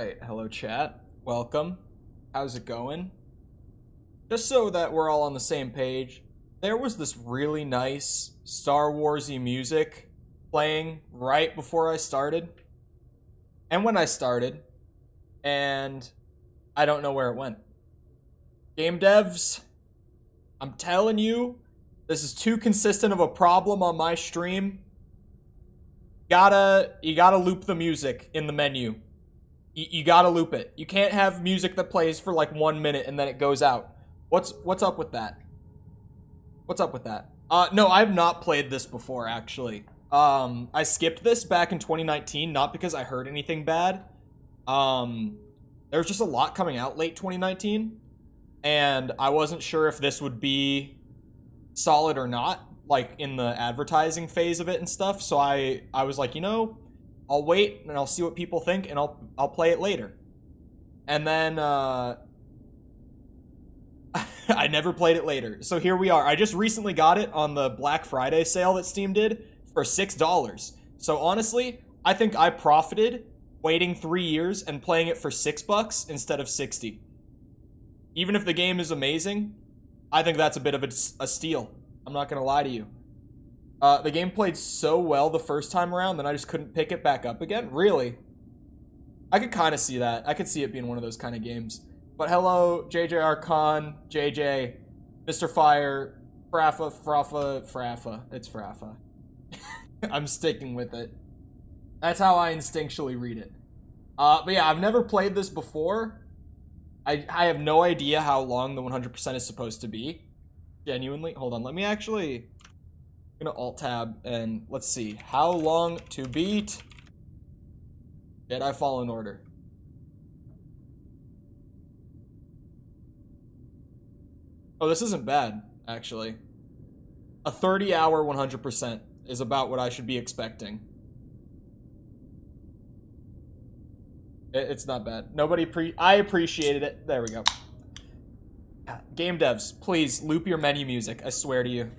Alright, hello chat. Welcome. How's it going? Just so that we're all on the same page, there was this really nice Star Wars-y music playing right before I started. And when I started. And I don't know where it went. Game devs, I'm telling you, this is too consistent of a problem on my stream. You gotta loop the music in the menu. You gotta loop it. You can't have music that plays for like 1 minute and then it goes out. What's up with that? What's up with that? No, I've not played this before, actually. I skipped this back in 2019, not because I heard anything bad. There was just a lot coming out late 2019, and I wasn't sure if this would be solid or not, like in the advertising phase of it and stuff. So I was like, you know, I'll wait and I'll see what people think and I'll play it later. And then I never played it later. So here we are. I just recently got it on the Black Friday sale that Steam did for $6. So honestly, I think I profited waiting 3 years and playing it for $6 instead of 60. Even if the game is amazing, I think that's a bit of a steal. I'm not gonna lie to you. The game played so well the first time around that I just couldn't pick it back up again. Really? I could kind of see that. I could see it being one of those kind of games. But hello, JJR Khan, JJ, Mr. Fire, Fraffa. It's Fraffa. I'm sticking with it. That's how I instinctually read it. But yeah, I've never played this before. I have no idea how long the 100% is supposed to be. Genuinely. Hold on, let me actually... I'm gonna alt-tab and let's see. How long to beat Jedi Fallen Order. Oh, this isn't bad, actually. A 30-hour 100% is about what I should be expecting. It's not bad. I appreciated it. There we go. Game devs, please loop your menu music. I swear to you.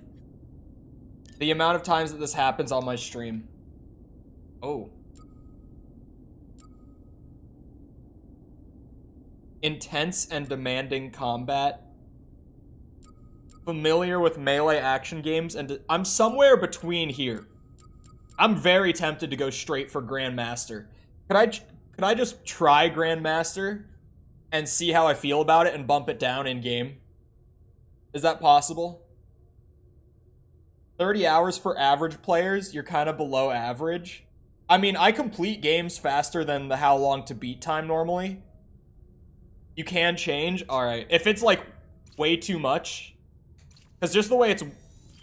The amount of times that this happens on my stream. Oh. Intense and demanding combat. Familiar with melee action games, and I'm somewhere between here. I'm very tempted to go straight for Grandmaster. Could I just try Grandmaster and see how I feel about it and bump it down in game? Is that possible? 30 hours for average players, you're kind of below average. I mean, I complete games faster than the how long to beat time normally. You can change. Alright, if it's like way too much, because just the way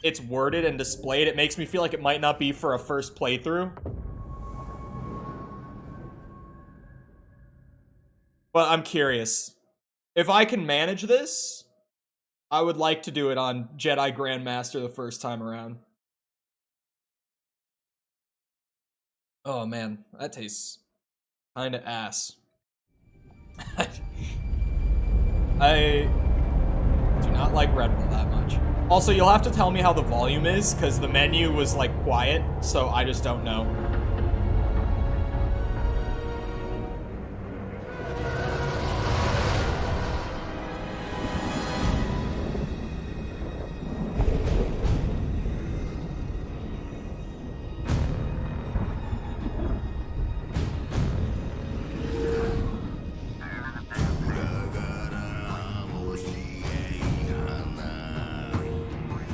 it's worded and displayed, it makes me feel like it might not be for a first playthrough. But I'm curious. If I can manage this, I would like to do it on Jedi Grandmaster the first time around. Oh man, that tastes kinda ass. I do not like Red Bull that much. Also, you'll have to tell me how the volume is, because the menu was like quiet, so I just don't know.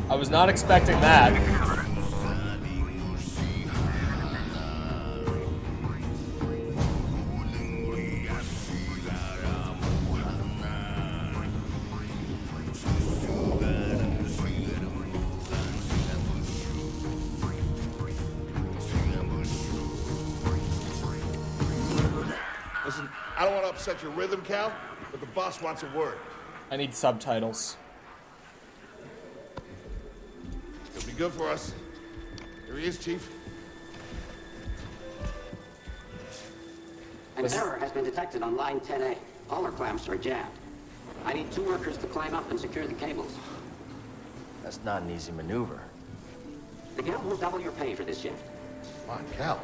I was not expecting that. Listen, I don't want to upset your rhythm, Cal, but the boss wants a word. I need subtitles. It'll be good for us. Here he is, Chief. An error has been detected on line 10A. All our clamps are jammed. I need 2 workers to climb up and secure the cables. That's not an easy maneuver. The guild will double your pay for this shift. Come on, Cal.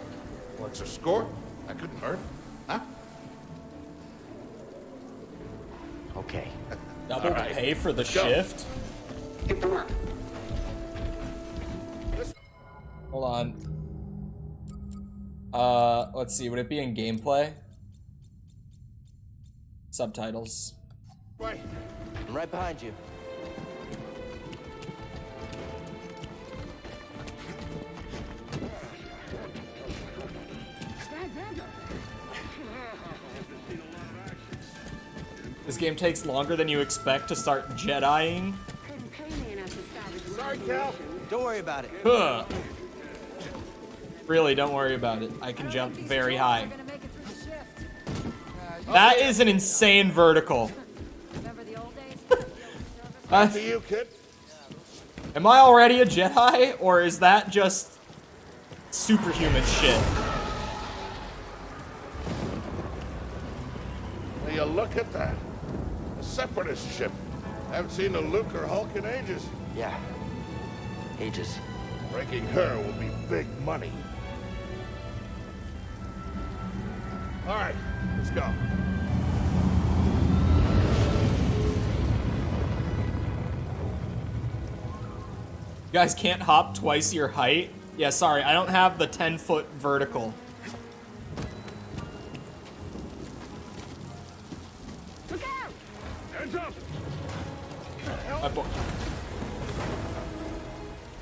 What's your score? That couldn't hurt. Huh? okay. Double All right, pay for the let's go. shift? Get to work. Hold on. Let's see. Would it be in gameplay? Subtitles. Right. I'm right behind you. This game takes longer than you expect to start Jediing. Sorry, Cal. Don't worry about it. Huh. Really, don't worry about it. I can jump very high. That is an insane vertical. To you, kid. Am I already a Jedi, or is that just superhuman shit? Will you look at that? A separatist ship. Haven't seen a Luke or Hulk in ages. Yeah. Ages. Breaking her will be big money. All right, let's go. You guys can't hop twice your height? Yeah, sorry, I don't have the 10-foot vertical. Look out! Hands up!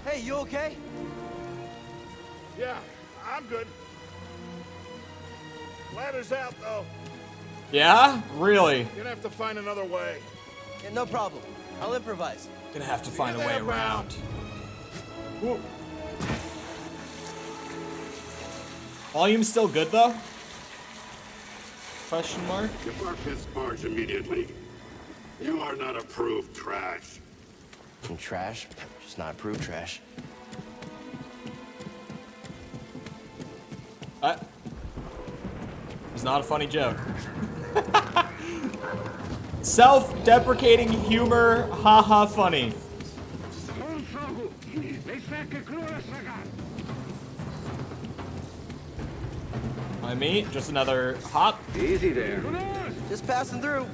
Hey, you okay? Yeah, I'm good. Ladder's out, though. Yeah? Really? You're gonna have to find another way. Yeah, no problem. I'll improvise. Gonna have to find a way around. Whoa. Volume's still good, though? Question mark? Depart this barge immediately. You are not approved trash. I'm trash, just not approved trash. It's not a funny joke. Self-deprecating humor, haha funny. I mean, just another hop. Easy there. Just passing through.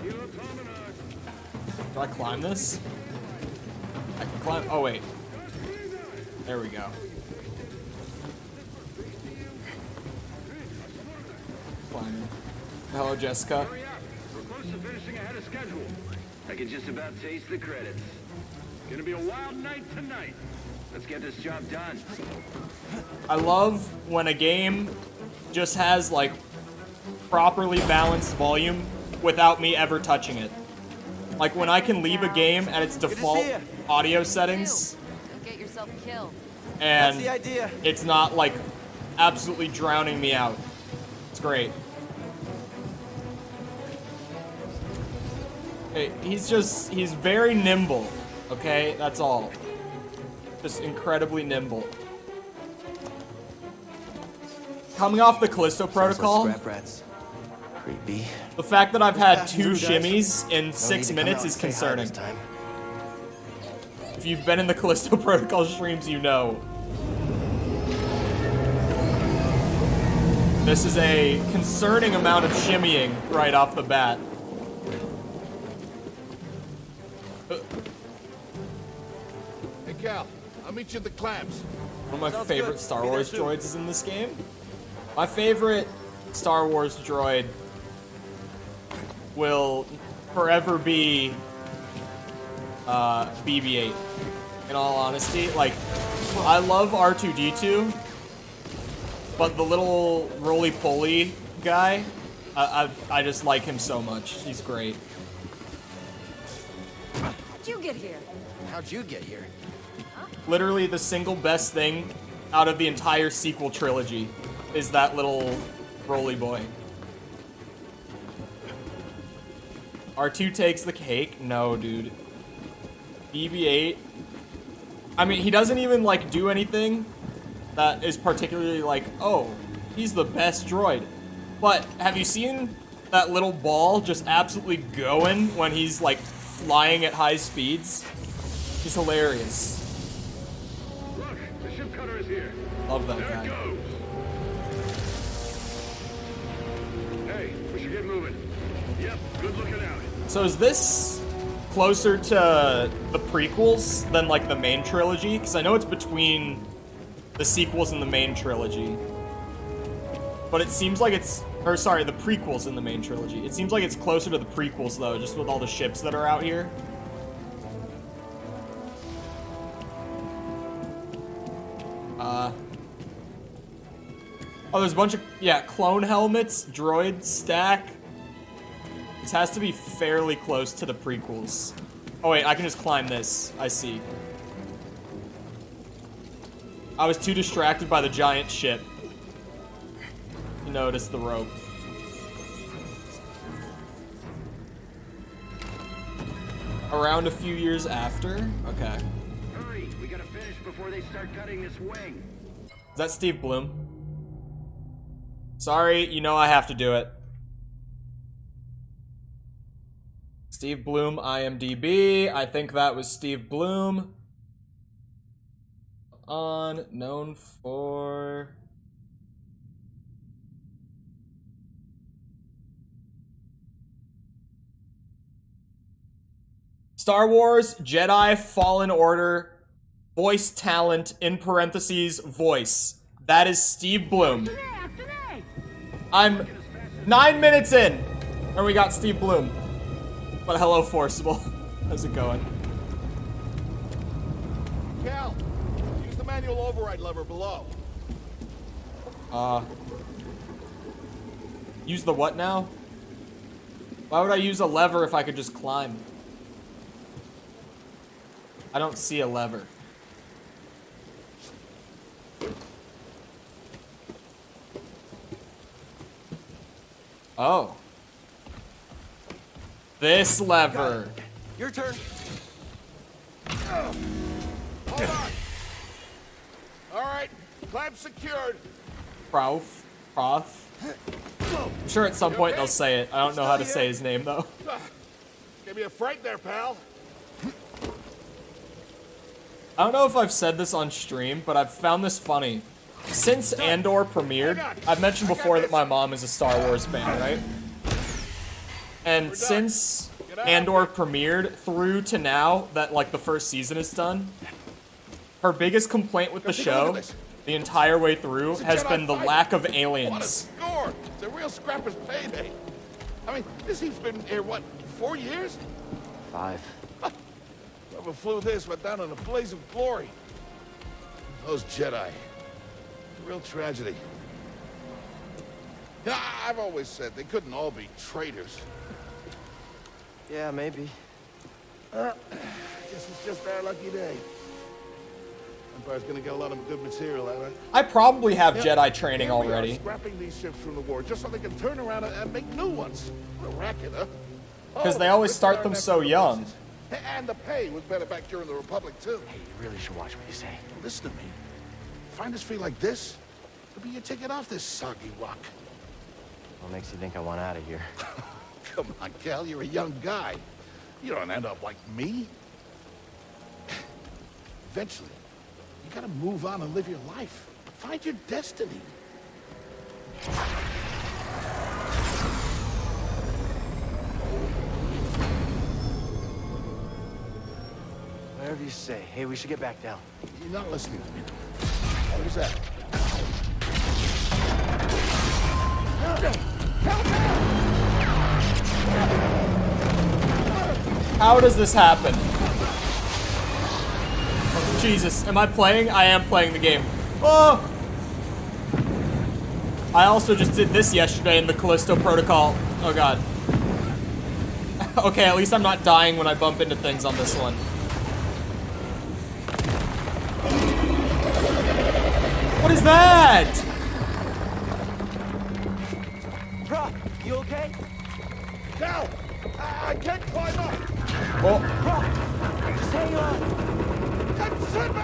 Do I climb this? I can climb. Oh, wait. There we go. Climbing. Hello, Jessica. Hurry up. We're close to finishing ahead of schedule. I can just about taste the credits. Gonna be a wild night tonight. Let's get this job done. I love when a game just has, like, properly balanced volume without me ever touching it. Like, when I can leave a game at its default audio settings, Don't get yourself killed. and That's the idea. it's not, like, absolutely drowning me out. It's great. Hey, he's very nimble, okay? That's all. Just incredibly nimble. Coming off the Callisto Protocol, Scrap rats. Creepy. the fact that I've had passing 2 through, guys. shimmies in No 6 need to come minutes out is and say hi this concerning. time. If you've been in the Callisto Protocol streams, you know. This is a concerning amount of shimmying right off the bat. Hey, Cal, I'll meet you at the clamps. One of my Sounds favorite good. Star Be there Wars soon. droids is in this game. My favorite Star Wars droid will forever be BB-8. In all honesty, like, I love R2-D2, but the little roly-poly guy, I just like him so much. He's great. How'd you get here? How'd you get here? Literally the single best thing out of the entire sequel trilogy is that little roly boy. R2 takes the cake? No, dude. BB-8. I mean, he doesn't even, like, do anything that is particularly like, oh, he's the best droid. But have you seen that little ball just absolutely going when he's, like, flying at high speeds? He's hilarious. Look, the ship cutter is here. Love that There it guy. goes. Hey, we should get moving. Yep, good looking out. So is this closer to the prequels than like the main trilogy? Because I know it's between the sequels and the main trilogy. But it seems like it's, or sorry, the prequels in the main trilogy. It seems like it's closer to the prequels though, just with all the ships that are out here. Oh, there's a bunch of, yeah, clone helmets, droid stack. This has to be fairly close to the prequels. Oh wait, I can just climb this. I see. I was too distracted by the giant ship to notice the rope. Around a few years after? Okay. Hurry, we gotta finish before they start cutting this wing. Is that Steve Bloom? Sorry, you know I have to do it. Steve Bloom, IMDb. I think that was Steve Bloom. Known for... Star Wars, Jedi, Fallen Order, voice talent, in parentheses, voice. That is Steve Bloom. I'm 9 minutes in, and we got Steve Bloom. But hello, Forcible. How's it going? Cal, use the manual override lever below. Use the what now? Why would I use a lever if I could just climb? I don't see a lever. Oh. This lever. Your turn. Hold on. All right, clamp secured. Prof. I'm sure at some point they'll say it. I don't know how to say his name though. Give me a fright there, pal. I don't know if I've said this on stream, but I've found this funny. Since Andor premiered, I've mentioned before that my mom is a Star Wars fan, right? And since Andor premiered through to now that like the first season is done, her biggest complaint with the show the entire way through has been the lack of aliens. What a score! It's a real scrapper's payday. I mean, this he's been here, what, 4 years? 5. Whoever flew this went down in a blaze of glory. Those Jedi. Real tragedy. Yeah, I've always said they couldn't all be traitors. Yeah, maybe. Guess it's just our lucky day. Empire's gonna get a lot of good material out of it. I probably have Yeah, Jedi training here we are, already. scrapping these ships from the war just so they can turn around and make new ones. What a racket, huh? Because they always start them so young. And the pay was better back during the Republic, too. Hey, you really should watch what you say. Listen to me. Find us free like this, it'll be your ticket off this soggy rock. What makes you think I want out of here? Come on, Cal, you're a young guy. You don't end up like me. Eventually, you gotta move on and live your life. Find your destiny. Whatever you say. Hey, we should get back down. You're not listening to me. What is that? How does this happen? Jesus, am I playing? I am playing the game. Oh! I also just did this yesterday in the Callisto Protocol. Oh god. Okay, at least I'm not dying when I bump into things on this one. What is that? Brock, you okay? Cal! I can't climb up! Oh, Brock, just hang on. Send me!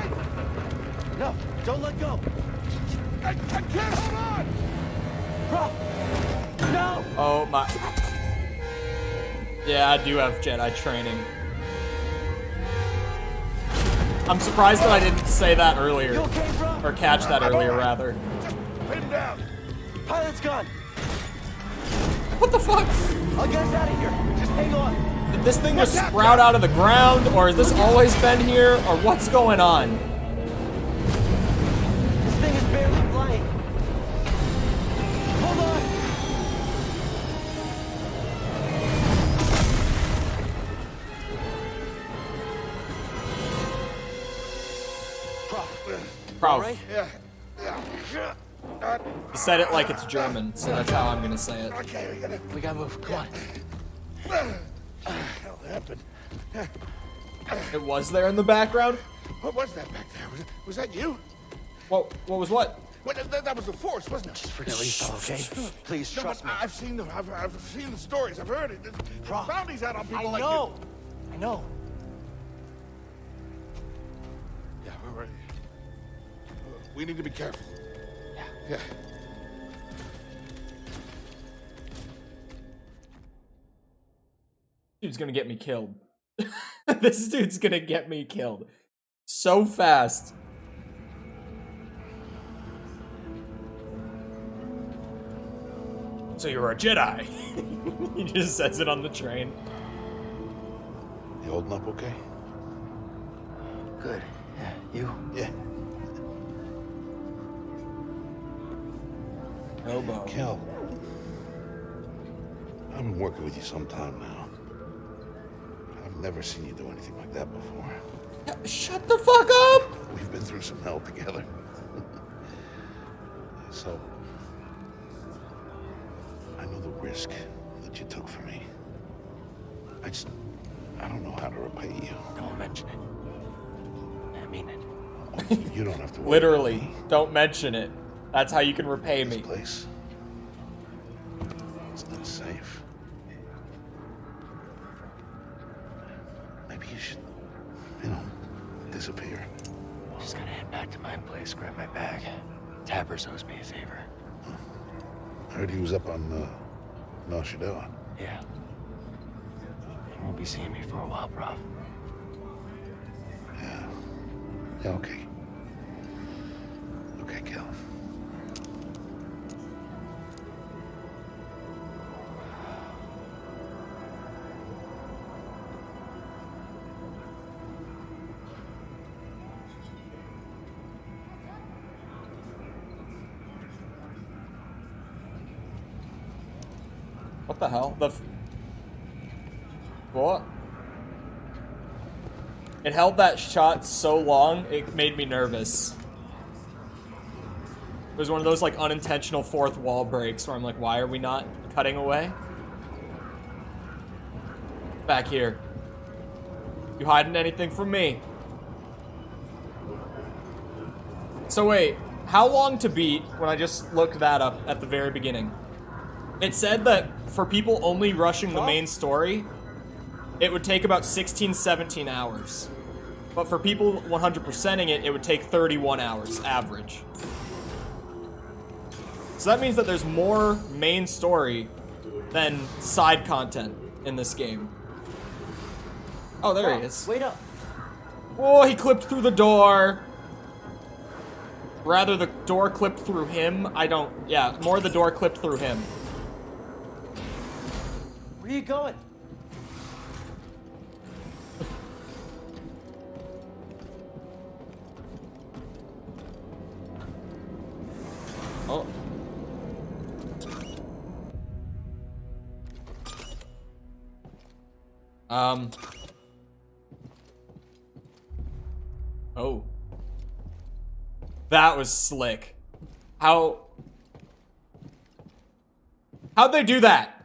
No, don't let go. I can't hold on! Brock, no! oh my. Yeah, I do have Jedi training. I'm surprised that I didn't say that earlier. You okay, Brock? Or catch that earlier, rather. Just pin down. Pilot's gone. What the fuck? I'll get us out of here. Just hang on. Did this thing just sprout out of the ground, or has this always been here, or what's going on? This thing is barely flying. Hold on. Prof. Right? Yeah. He said it like it's German, so that's how I'm gonna say it. Okay, We gotta move. Come on. hell happened? It was there in the background? What was that back there? Was that you? What was what? That was the Force, wasn't it? Just forget what you saw, okay? Please, No, trust but me. I've seen the stories. I've heard it. There's Prof, bounties out on people I like know. I know. you. Yeah, we're ready. We need to be careful. Yeah. Yeah. Dude's gonna get me killed. This dude's gonna get me killed. So fast. So you're a Jedi. He just says it on the train. You holding up okay? Good. Yeah. You? Yeah. Elbow. Kel, I've been working with you some time now. I've never seen you do anything like that before. Shut the fuck up! We've been through some hell together. So, I know the risk that you took for me. I don't know how to repay you. Don't mention it. I mean it. You don't have to worry Literally, about me. don't mention it. That's how you can repay This me. place, it's not safe. Maybe you should, disappear. Just gonna head back to my place, grab my bag. Tappers owes me a favor. I heard he was up on Noshidella. Yeah. You won't be seeing me for a while, Prof. Yeah, okay. Okay, Kel. What the hell? What? It held that shot so long, it made me nervous. It was one of those like unintentional fourth wall breaks where I'm like, why are we not cutting away? Back here. You hiding anything from me? So wait, how long to beat when I just looked that up at the very beginning? It said that for people only rushing the main story, it would take about 16, 17 hours. But for people 100%ing it, it would take 31 hours, average. So that means that there's more main story than side content in this game. Oh, there he is. Wait up. Oh, he clipped through the door. Rather, the door clipped through him. Yeah, more the door clipped through him. Where are you going? Oh. Oh. That was slick. How'd they do that?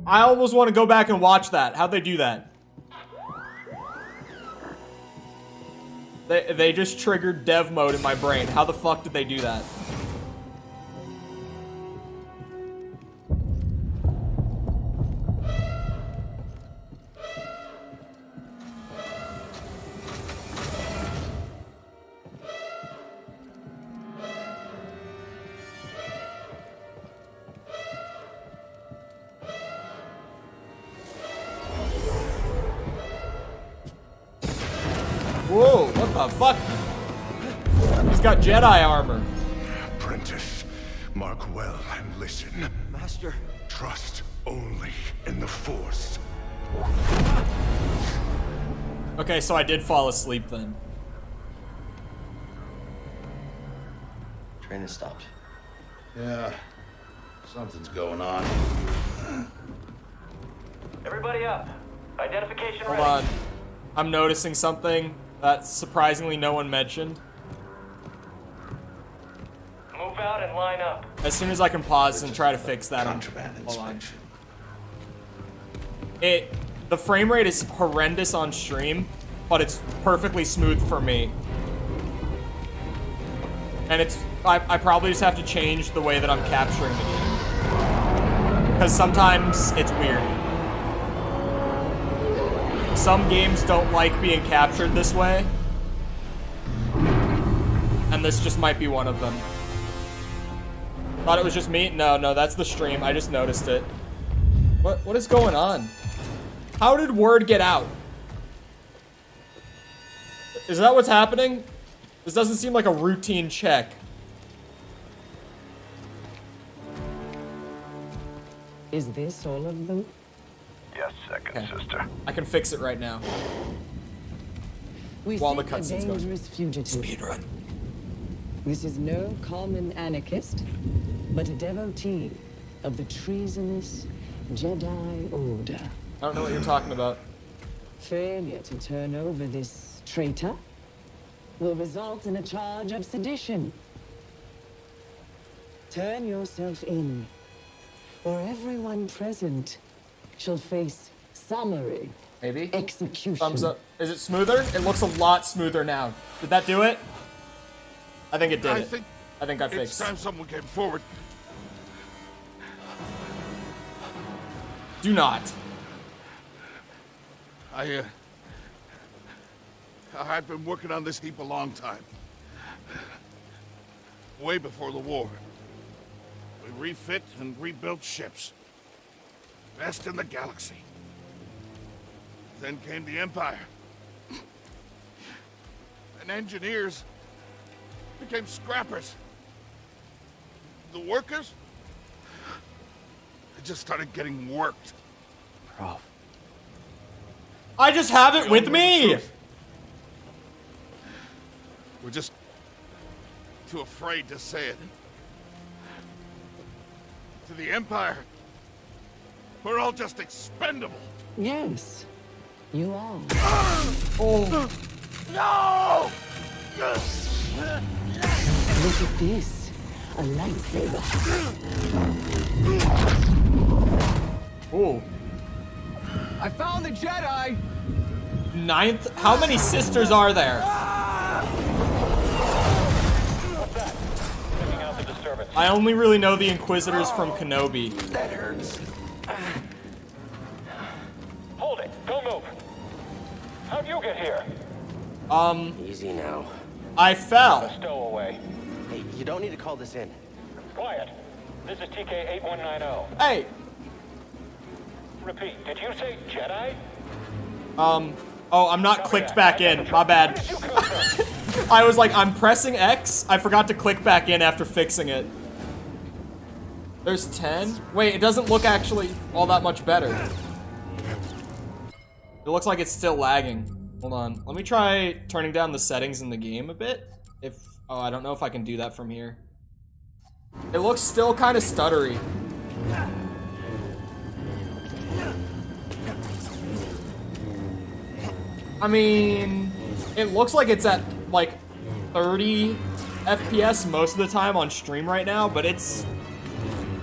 I almost want to go back and watch that. How'd they do that? They just triggered dev mode in my brain. How the fuck did they do that? Whoa, what the fuck? He's got Jedi armor. Apprentice, mark well and listen. Master. Trust only Okay, so I did fall asleep then. Train has stopped. Yeah, something's going on. Everybody up. Identification Hold ready. on. I'm noticing something that surprisingly no one mentioned. Move out and line up. As soon as I can pause and try to fix that. Contraband Hold on. inspection. The frame rate is horrendous on stream, but it's perfectly smooth for me. And I probably just have to change the way that I'm capturing the game. Because sometimes it's weird. Some games don't like being captured this way. And this just might be one of them. Thought it was just me? No, that's the stream. I just noticed it. What is going on? How did word get out? Is that what's happening? This doesn't seem like a routine check. Is this all of them? Yes, second sister. I can fix it right now. We While the seek a cutscene's going. dangerous fugitive. Speedrun. This is no common anarchist, but a devotee of the treasonous Jedi Order. I don't know what you're talking about. Failure to turn over this traitor will result in a charge of sedition. Turn yourself in, or everyone present shall face summary Maybe? execution. Thumbs up. Is it smoother? It looks a lot smoother now. Did that do it? I think it did. I think I It's fixed. time someone came forward. Do not. I've been working on this heap a long time. Way before the war. We refit and rebuilt ships. Best in the galaxy. Then came the Empire. And engineers became scrappers. The workers, they just started getting worked. Prof. I just have it with me! We're just too afraid to say it. To the Empire, we're all just expendable. Yes, you are. Oh. No! Look at this, a lightsaber. Ooh. I found the Jedi! 9th? How many sisters are there? I only really know the Inquisitors from Kenobi. That hurts. Hold it. Don't move. How'd you get here? Easy now. I fell. Stowaway. Hey, you don't need to call this in. Quiet. This is TK-8190. Hey. Repeat. Did you say Jedi? Oh, I'm not clicked back in. My bad. I was like, I'm pressing X. I forgot to click back in after fixing it. There's 10? Wait, it doesn't look actually all that much better. It looks like it's still lagging. Hold on. Let me try turning down the settings in the game a bit. Oh, I don't know if I can do that from here. It looks still kind of stuttery. I mean, it looks like it's at like 30 FPS most of the time on stream right now, but it's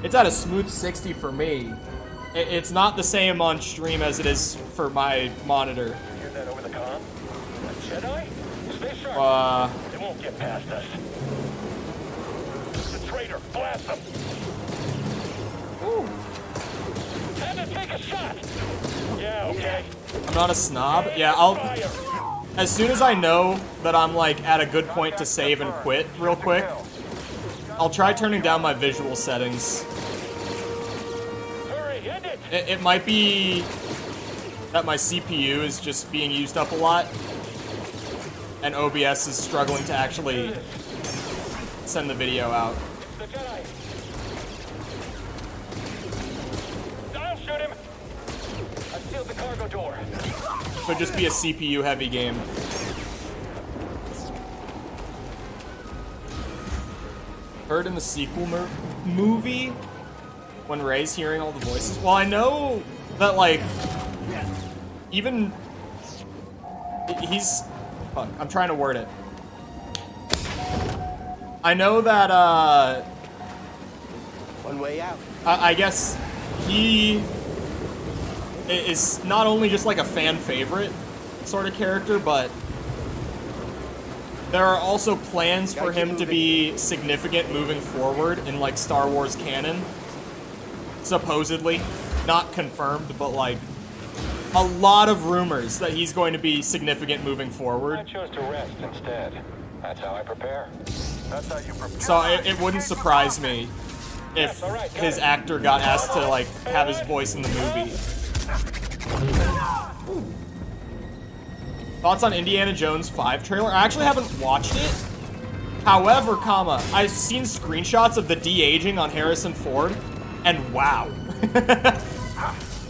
at a smooth 60 for me. It's not the same on stream as it is for my monitor. Hear that over the comm? A Jedi? Stay sharp. They won't get past us. The traitor, blast them. Ooh. Have to take a shot. Yeah, okay. I'm not a snob. Yeah, as soon as I know that I'm like at a good point to save and quit real quick, I'll try turning down my visual settings. Hurry, end it. It might be that my CPU is just being used up a lot, and OBS is struggling to actually send the video out. The Jedi. I'll shoot him. I sealed the cargo door. could just be a CPU heavy game. Heard in the sequel movie when Rey's hearing all the voices. Well, I know that, like, even he's. Fuck, I'm trying to word it. I know that, One way out. I guess he is not only just like a fan favorite sort of character, but there are also plans for him to be significant moving forward in like Star Wars canon. Supposedly. Not confirmed, but like a lot of rumors that he's going to be significant moving forward. I chose to rest instead. That's how I prepare. That's how you prepare. So it wouldn't surprise me if his actor got asked to like have his voice in the movie. Thoughts on Indiana Jones 5 trailer? I actually haven't watched it. However, I've seen screenshots of the de-aging on Harrison Ford, and wow.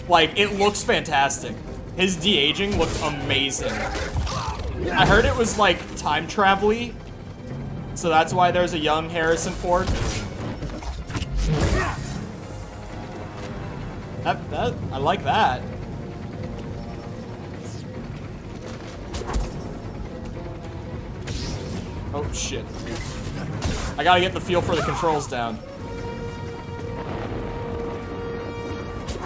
Like, it looks fantastic. His de-aging looked amazing. I heard it was like time travel-y, so that's why there's a young Harrison Ford. I like that. Oh shit. I gotta get the feel for the controls down.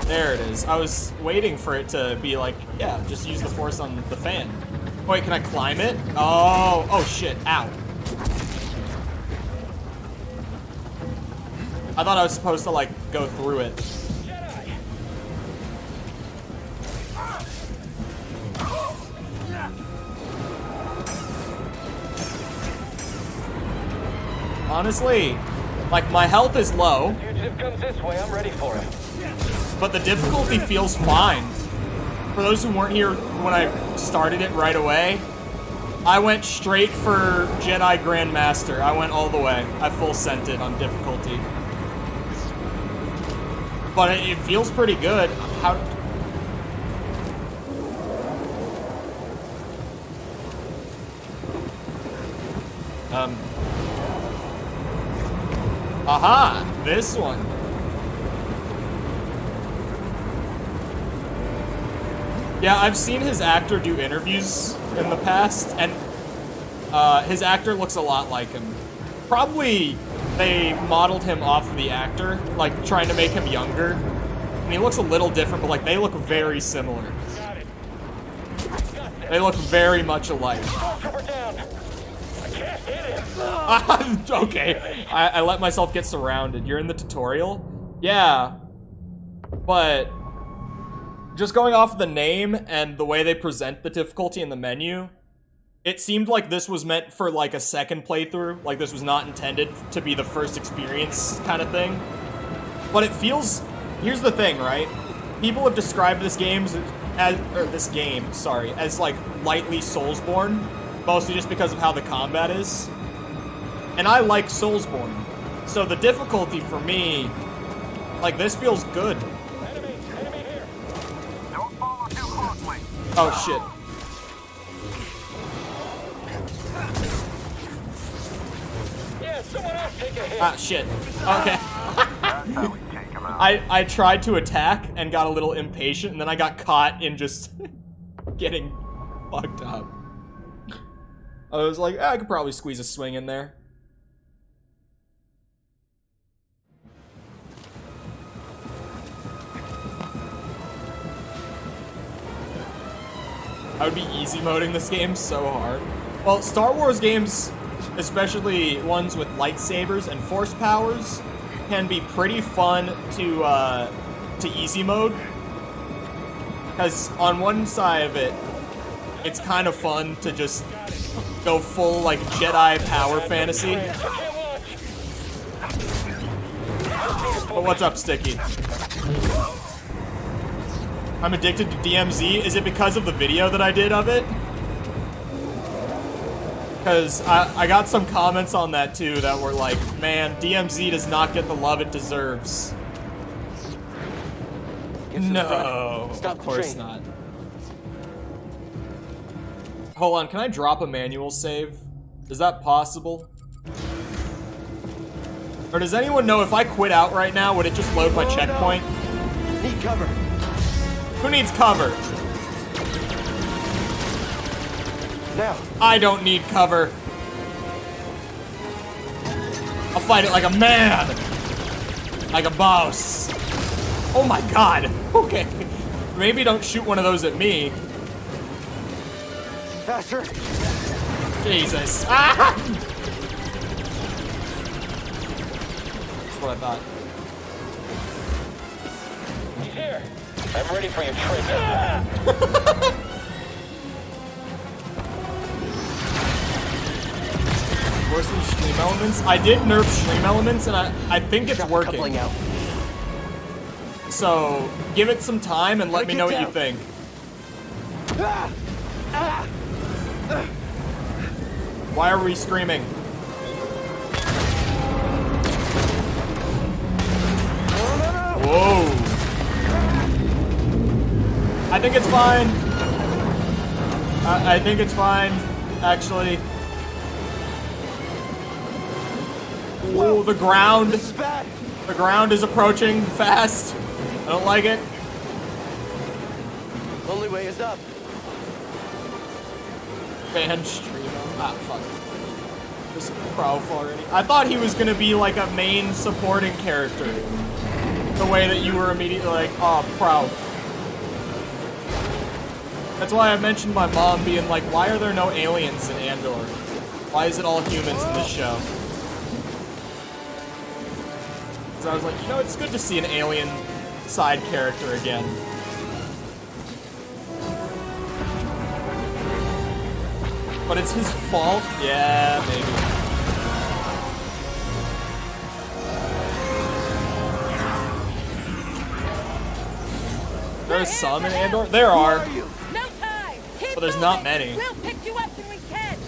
There it is. I was waiting for it to be like, yeah, just use the force on the fan. Wait, can I climb it? Oh shit, ow. I thought I was supposed to like go through it. Honestly, like, my health is low. Fugitive comes this way, I'm ready for him. But the difficulty feels fine. For those who weren't here when I started it right away, I went straight for Jedi Grandmaster. I went all the way. I full sent it on difficulty. But it feels pretty good. How... Aha! This one. Yeah, I've seen his actor do interviews in the past, and his actor looks a lot like him. Probably they modeled him off of the actor, like trying to make him younger. And he looks a little different, but like they look very similar. They look very much alike. Okay, I let myself get surrounded. You're in the tutorial? Yeah, but just going off the name and the way they present the difficulty in the menu, it seemed like this was meant for like a second playthrough. Like this was not intended to be the first experience kind of thing. But it feels, here's the thing, right? People have described this game as like lightly Soulsborne, mostly just because of how the combat is. And I like Soulsborne. So the difficulty for me, like, this feels good. Enemy here. Don't follow too closely. Oh shit. Yeah, someone else take a hit. Ah shit. Okay. That's how we take him out. I tried to attack and got a little impatient, and then I got caught in just getting fucked up. I was like, I could probably squeeze a swing in there. I would be easy moding this game so hard. Well, Star Wars games, especially ones with lightsabers and force powers, can be pretty fun to easy mode. Because on one side of it, it's kind of fun to just go full like Jedi power fantasy. But what's up, Sticky? I'm addicted to DMZ. Is it because of the video that I did of it? Because I got some comments on that too that were like, man, DMZ does not get the love it deserves. No, of course not. Hold on, can I drop a manual save? Is that possible? Or does anyone know if I quit out right now, would it just load my checkpoint? No. Need cover. Who needs cover? Now. I don't need cover. I'll fight it like a man. Like a boss. Oh my god. Okay. Maybe don't shoot one of those at me. Faster. Jesus. Ah! That's what I thought. He's here. I'm ready for your trick. Worse than stream elements? I did nerf stream elements, and I think it's working. Out. So, give it some time and let me know what you think. Why are we screaming? Whoa. I think it's fine. I think it's fine, actually. Oh, the ground. This is bad. The ground is approaching fast. I don't like it. Only way is up. Ban stream. Ah, fuck. Just Prof already. I thought he was gonna be like a main supporting character. The way that you were immediately like, oh, Prof. That's why I mentioned my mom being like, why are there no aliens in Andor? Why is it all humans in this show? Because I was like, you know, it's good to see an alien side character again. But it's his fault? Yeah, maybe. There's some in Andor? There are. No time. But there's not many. We'll pick you up when we can.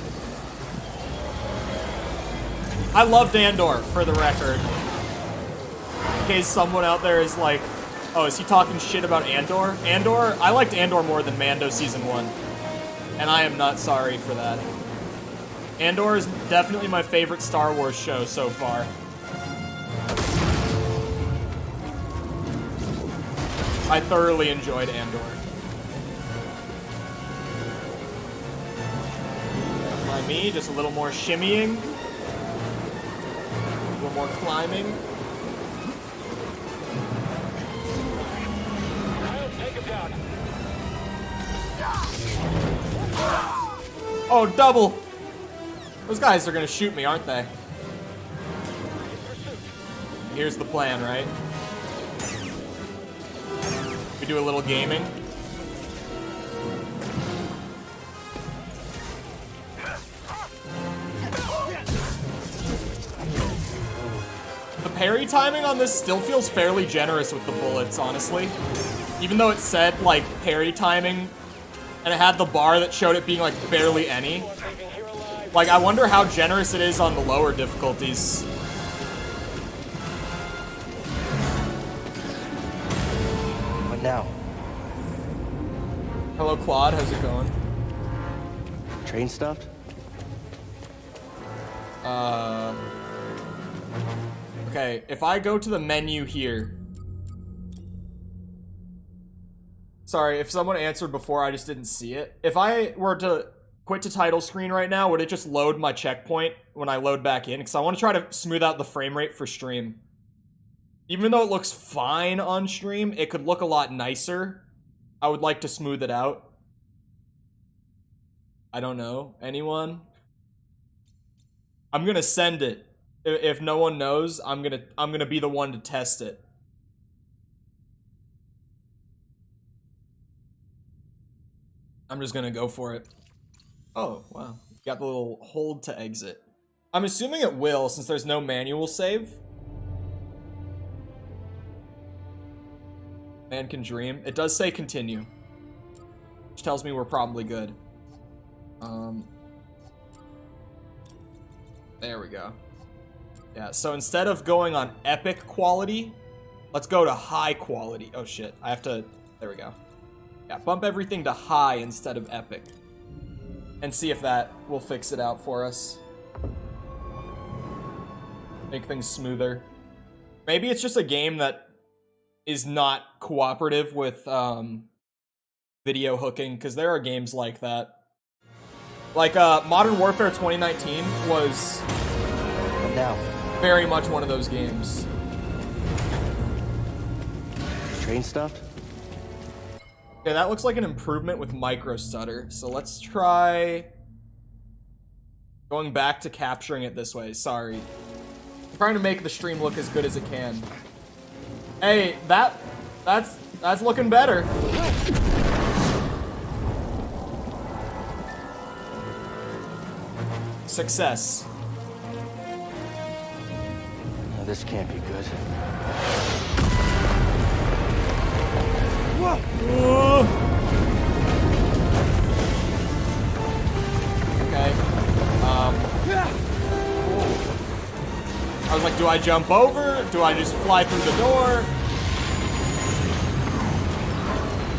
I loved Andor, for the record. In case someone out there is like, oh, is he talking shit about Andor? Andor? I liked Andor more than Mando Season 1. And I am not sorry for that. Andor is definitely my favorite Star Wars show so far. I thoroughly enjoyed Andor. By me, just a little more shimmying. A little more climbing. Take him down. Oh, double! Those guys are gonna shoot me, aren't they? Here's the plan, right? We do a little gaming. The parry timing on this still feels fairly generous with the bullets, honestly. Even though it said, like, parry timing, and it had the bar that showed it being, like, barely any. Like, I wonder how generous it is on the lower difficulties. What now? Hello, Claude. How's it going? Train stopped? Okay, if I go to the menu here... Sorry, if someone answered before, I just didn't see it. If I were to quit to title screen right now, would it just load my checkpoint when I load back in? Because I want to try to smooth out the frame rate for stream. Even though it looks fine on stream, it could look a lot nicer. I would like to smooth it out. I don't know. Anyone? I'm gonna send it. If no one knows, I'm gonna be the one to test it. I'm just gonna go for it. Oh, wow. Got the little hold to exit. I'm assuming it will, since there's no manual save. Man can dream. It does say continue, which tells me we're probably good. There we go. Yeah, so instead of going on epic quality, let's go to high quality. Oh shit, I have to, there we go. Yeah, bump everything to high instead of epic. and see if that will fix it out for us. Make things smoother. Maybe it's just a game that is not cooperative with video hooking, because there are games like that. Like Modern Warfare 2019 was Now. very much one of those games. Train stopped? Okay, that looks like an improvement with micro stutter. So let's try going back to capturing it this way. Sorry. I'm trying to make the stream look as good as it can. Hey, that's looking better. Success. No, this can't be good. Okay. I was like, do I jump over? Do I just fly through the door?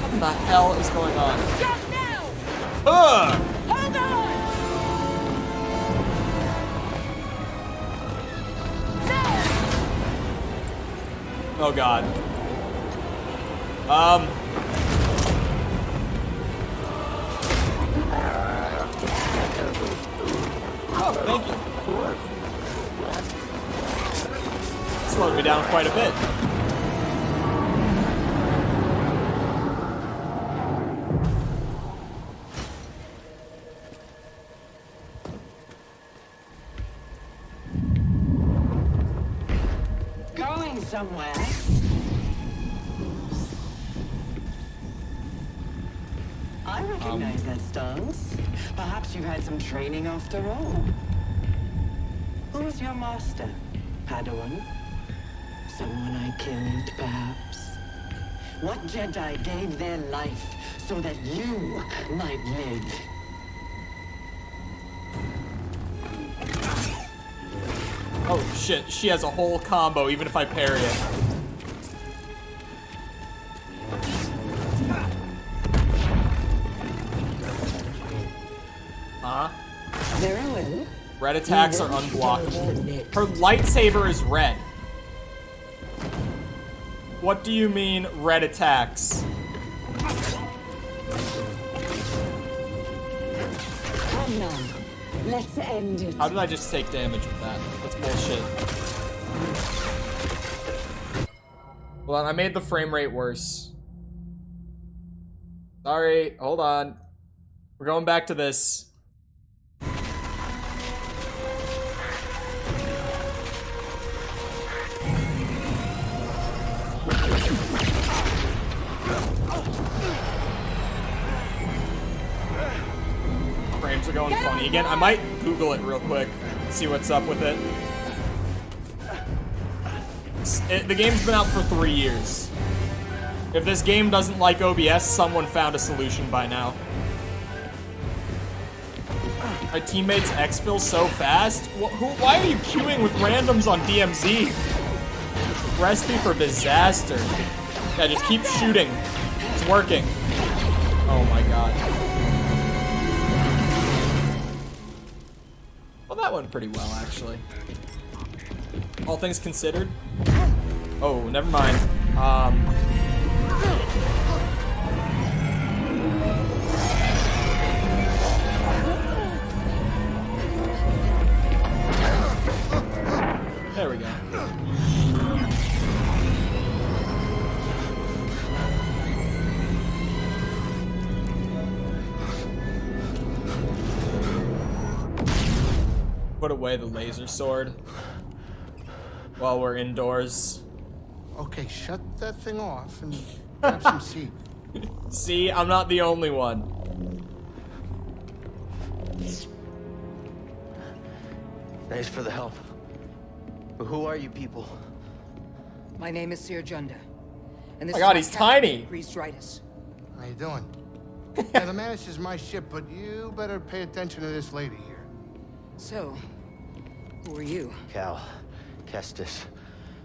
What the hell is going on? Jump now! Ugh! Hold on! Oh god. Oh, thank you. Slowed me down quite a bit. Going somewhere. I recognize that stance. Perhaps you've had some training after all. Who's your master? Padawan? Someone I killed, perhaps? What Jedi gave their life so that you might live? Oh shit, she has a whole combo even if I parry it. Very well. Red attacks are unblockable. Her lightsaber is red. What do you mean, red attacks? Come now. Let's end it. How did I just take damage with that? That's bullshit. Hold on, I made the frame rate worse. Sorry, hold on. We're going back to this. Frames are going funny again. I might Google it real quick, see what's up with it. The game's been out for 3 years. If this game doesn't like OBS, someone found a solution by now. My teammates exfil so fast? Why are you queuing with randoms on DMZ? Recipe for disaster. Yeah, just keep shooting. It's working. Oh my god. Well, that went pretty well, actually. All things considered. Oh, never mind. There we go. Put away the laser sword while we're indoors. Okay, shut that thing off and grab some seat. See, I'm not the only one. Thanks for the help. But who are you people? My name is Cere, and this Oh my god, is he's tiny. Priest Ritus. How you doing? Yeah, the Mantis is my ship, but you better pay attention to this lady here. So, who are you? Cal. Kestis.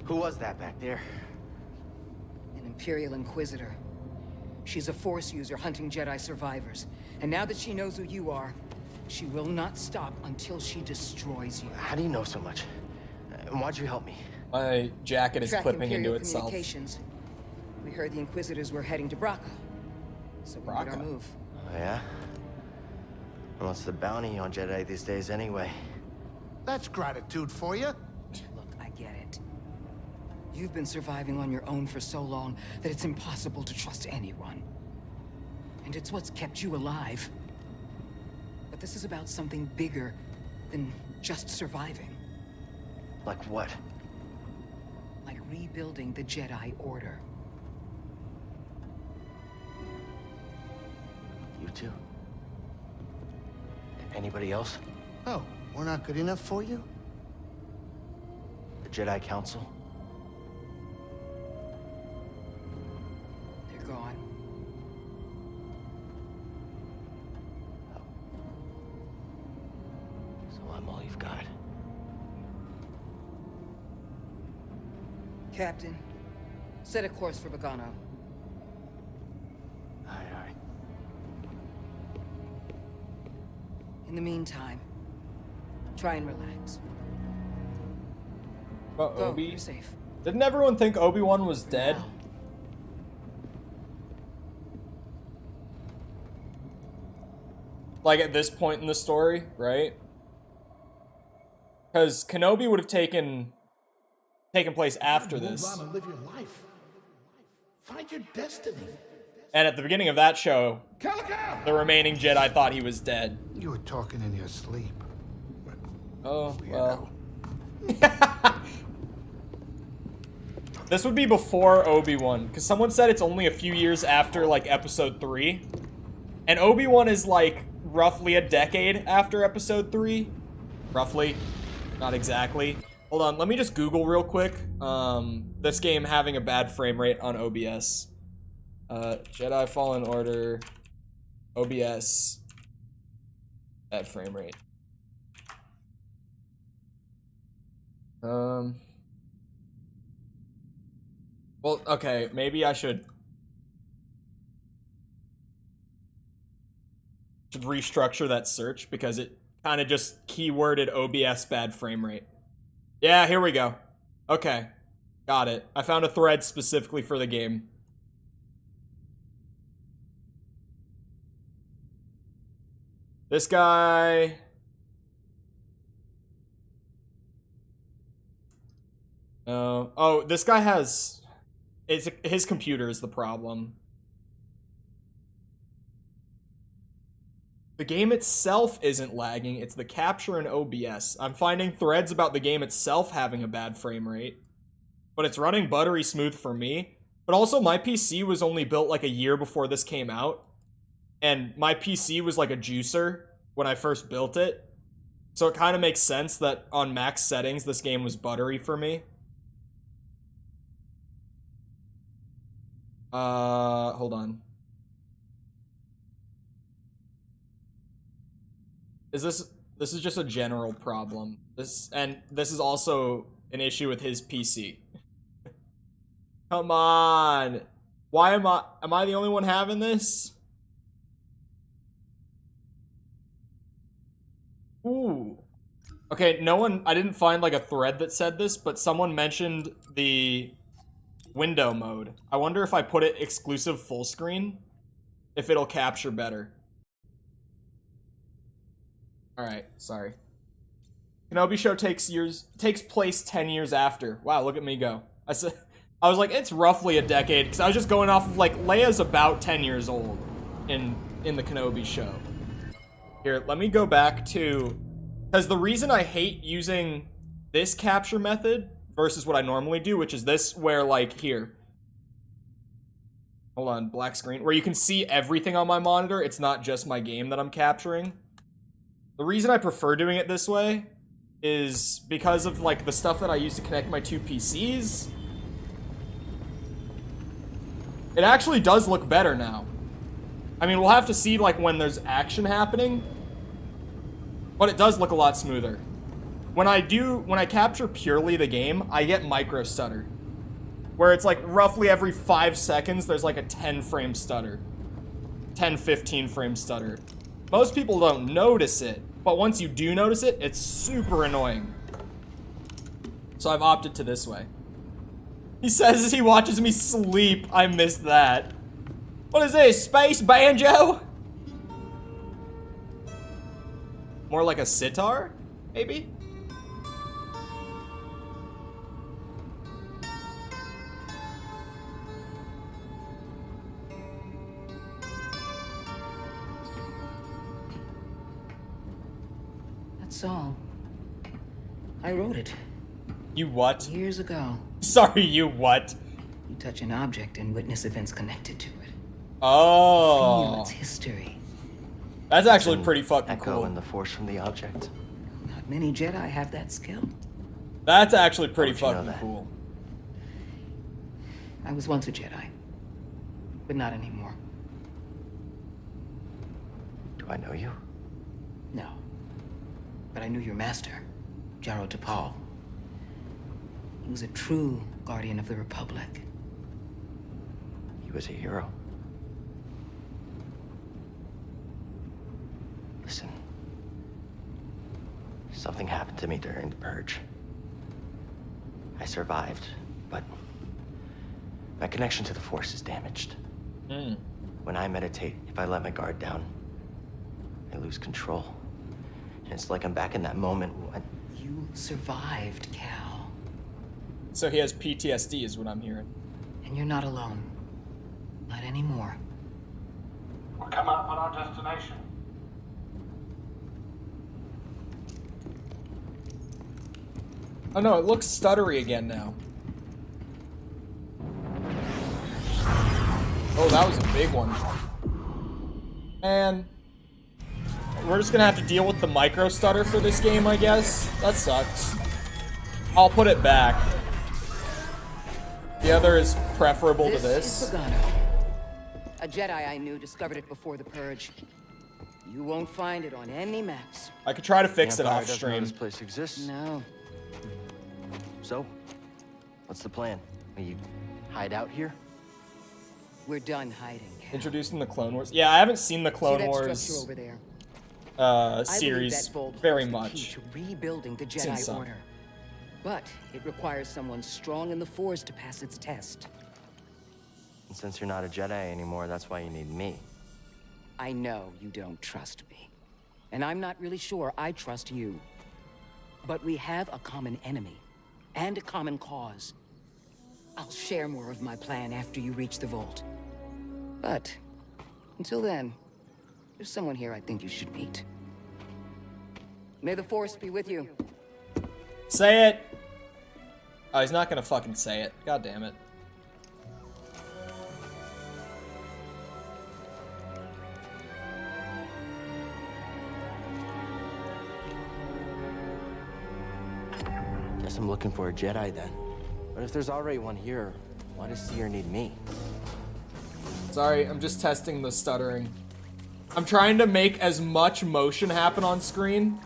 Who was that back there? An Imperial Inquisitor. She's a Force user hunting Jedi survivors. And now that she knows who you are, She will not stop until she destroys you. How do you know so much? And why'd you help me? My jacket is Track clipping Imperial into itself. Communications. We heard the Inquisitors were heading to Braca. So we made our move. Oh, yeah? And what's the bounty on Jedi these days anyway? That's gratitude for you. Look, I get it. You've been surviving on your own for so long that it's impossible to trust anyone. And it's what's kept you alive. But this is about something bigger than just surviving. Like what? Like rebuilding the Jedi Order. You two? Anybody else? Oh, we're not good enough for you? The Jedi Council? They're gone. So I'm all you've got. Captain, set a course for Bogano. Aye, aye. In the meantime, try and relax. But Go, Obi? you're safe. Didn't everyone think Obi-Wan was dead? Like at this point in the story, right? Because Kenobi would have taken place after this. Move on and live your life. Find your destiny. And at the beginning of that show, Calico! the remaining Jedi thought he was dead. You were talking in your sleep. Oh, well. This would be before Obi-Wan, because someone said it's only a few years after, like, Episode 3. And Obi-Wan is, like, roughly a decade after Episode 3. Roughly. Not exactly. Hold on, let me just Google real quick. This game having a bad frame rate on OBS. Jedi Fallen Order, OBS, bad frame rate. Well, okay, maybe I should restructure that search because it kind of just keyworded OBS bad frame rate. Yeah, here we go. Okay, got it. I found a thread specifically for the game. This guy... oh, this guy has... his computer is the problem. The game itself isn't lagging, it's the capture in OBS. I'm finding threads about the game itself having a bad frame rate. But it's running buttery smooth for me. But also, my PC was only built like a year before this came out. And my PC was like a juicer when I first built it. So it kind of makes sense that on max settings, this game was buttery for me. Hold on. This is just a general problem. This is also an issue with his PC. Come on. Why am I the only one having this? Ooh. Okay, I didn't find like a thread that said this, but someone mentioned the window mode. I wonder if I put it exclusive full screen, if it'll capture better. Alright, sorry. Kenobi show takes place 10 years after. Wow, look at me go. I was like, it's roughly a decade, because I was just going off of like, Leia's about 10 years old in the Kenobi show. Here, let me go back to... Because the reason I hate using this capture method versus what I normally do, which is this, where, like, here. Hold on, black screen. Where you can see everything on my monitor. It's not just my game that I'm capturing. The reason I prefer doing it this way is because of, like, the stuff that I use to connect my two PCs. It actually does look better now. I mean, we'll have to see, like, when there's action happening. But it does look a lot smoother. When I capture purely the game, I get micro stutter. Where it's like roughly every 5 seconds, there's like a 10 frame stutter. 10, 15 frame stutter. Most people don't notice it, but once you do notice it, it's super annoying. So I've opted to this way. He says as he watches me sleep. I missed that. What is this, space banjo? More like a sitar, maybe? That's all. I wrote it. You what? Years ago. Sorry, you what? You touch an object and witness events connected to it. Oh. Feel its history. That's actually pretty fucking echo cool. in the force from the object. Not many Jedi have that skill. That's actually pretty How'd you know fucking that? cool. I was once a Jedi, but not anymore. Do I know you? No. But I knew your master, Gerrera. He was a true guardian of the Republic. He was a hero. Listen. Something happened to me during the Purge. I survived, but my connection to the Force is damaged. When I meditate, if I let my guard down, I lose control. And it's like I'm back in that moment when... You survived, Cal. So he has PTSD is what I'm hearing. And you're not alone. Not anymore. We're coming up on our destination. Oh no, it looks stuttery again now. Oh, that was a big one. Man. We're just gonna have to deal with the micro stutter for this game, I guess. That sucks. I'll put it back. The other is preferable to this. Is Pagano. A Jedi I knew discovered it before the Purge. You won't find it on any maps. I could try to fix it Empire off doesn't know stream. this place exists. No. So, what's the plan? Will you hide out here? We're done hiding, Cal. Introducing the Clone Wars. Yeah, I haven't seen the See Clone that Wars structure over there? I believe series that vault very holds the key much. to rebuilding the Seen Jedi some. Order. But it requires someone strong in the Force to pass its test. And since you're not a Jedi anymore, that's why you need me. I know you don't trust me. And I'm not really sure I trust you. But we have a common enemy. And a common cause. I'll share more of my plan after you reach the vault. But, until then, there's someone here I think you should meet. May the Force be with you. Say it! Oh, he's not gonna fucking say it. God damn it. Guess I'm looking for a Jedi then. But if there's already one here, why does Cere need me? Sorry, I'm just testing the stuttering. I'm trying to make as much motion happen on screen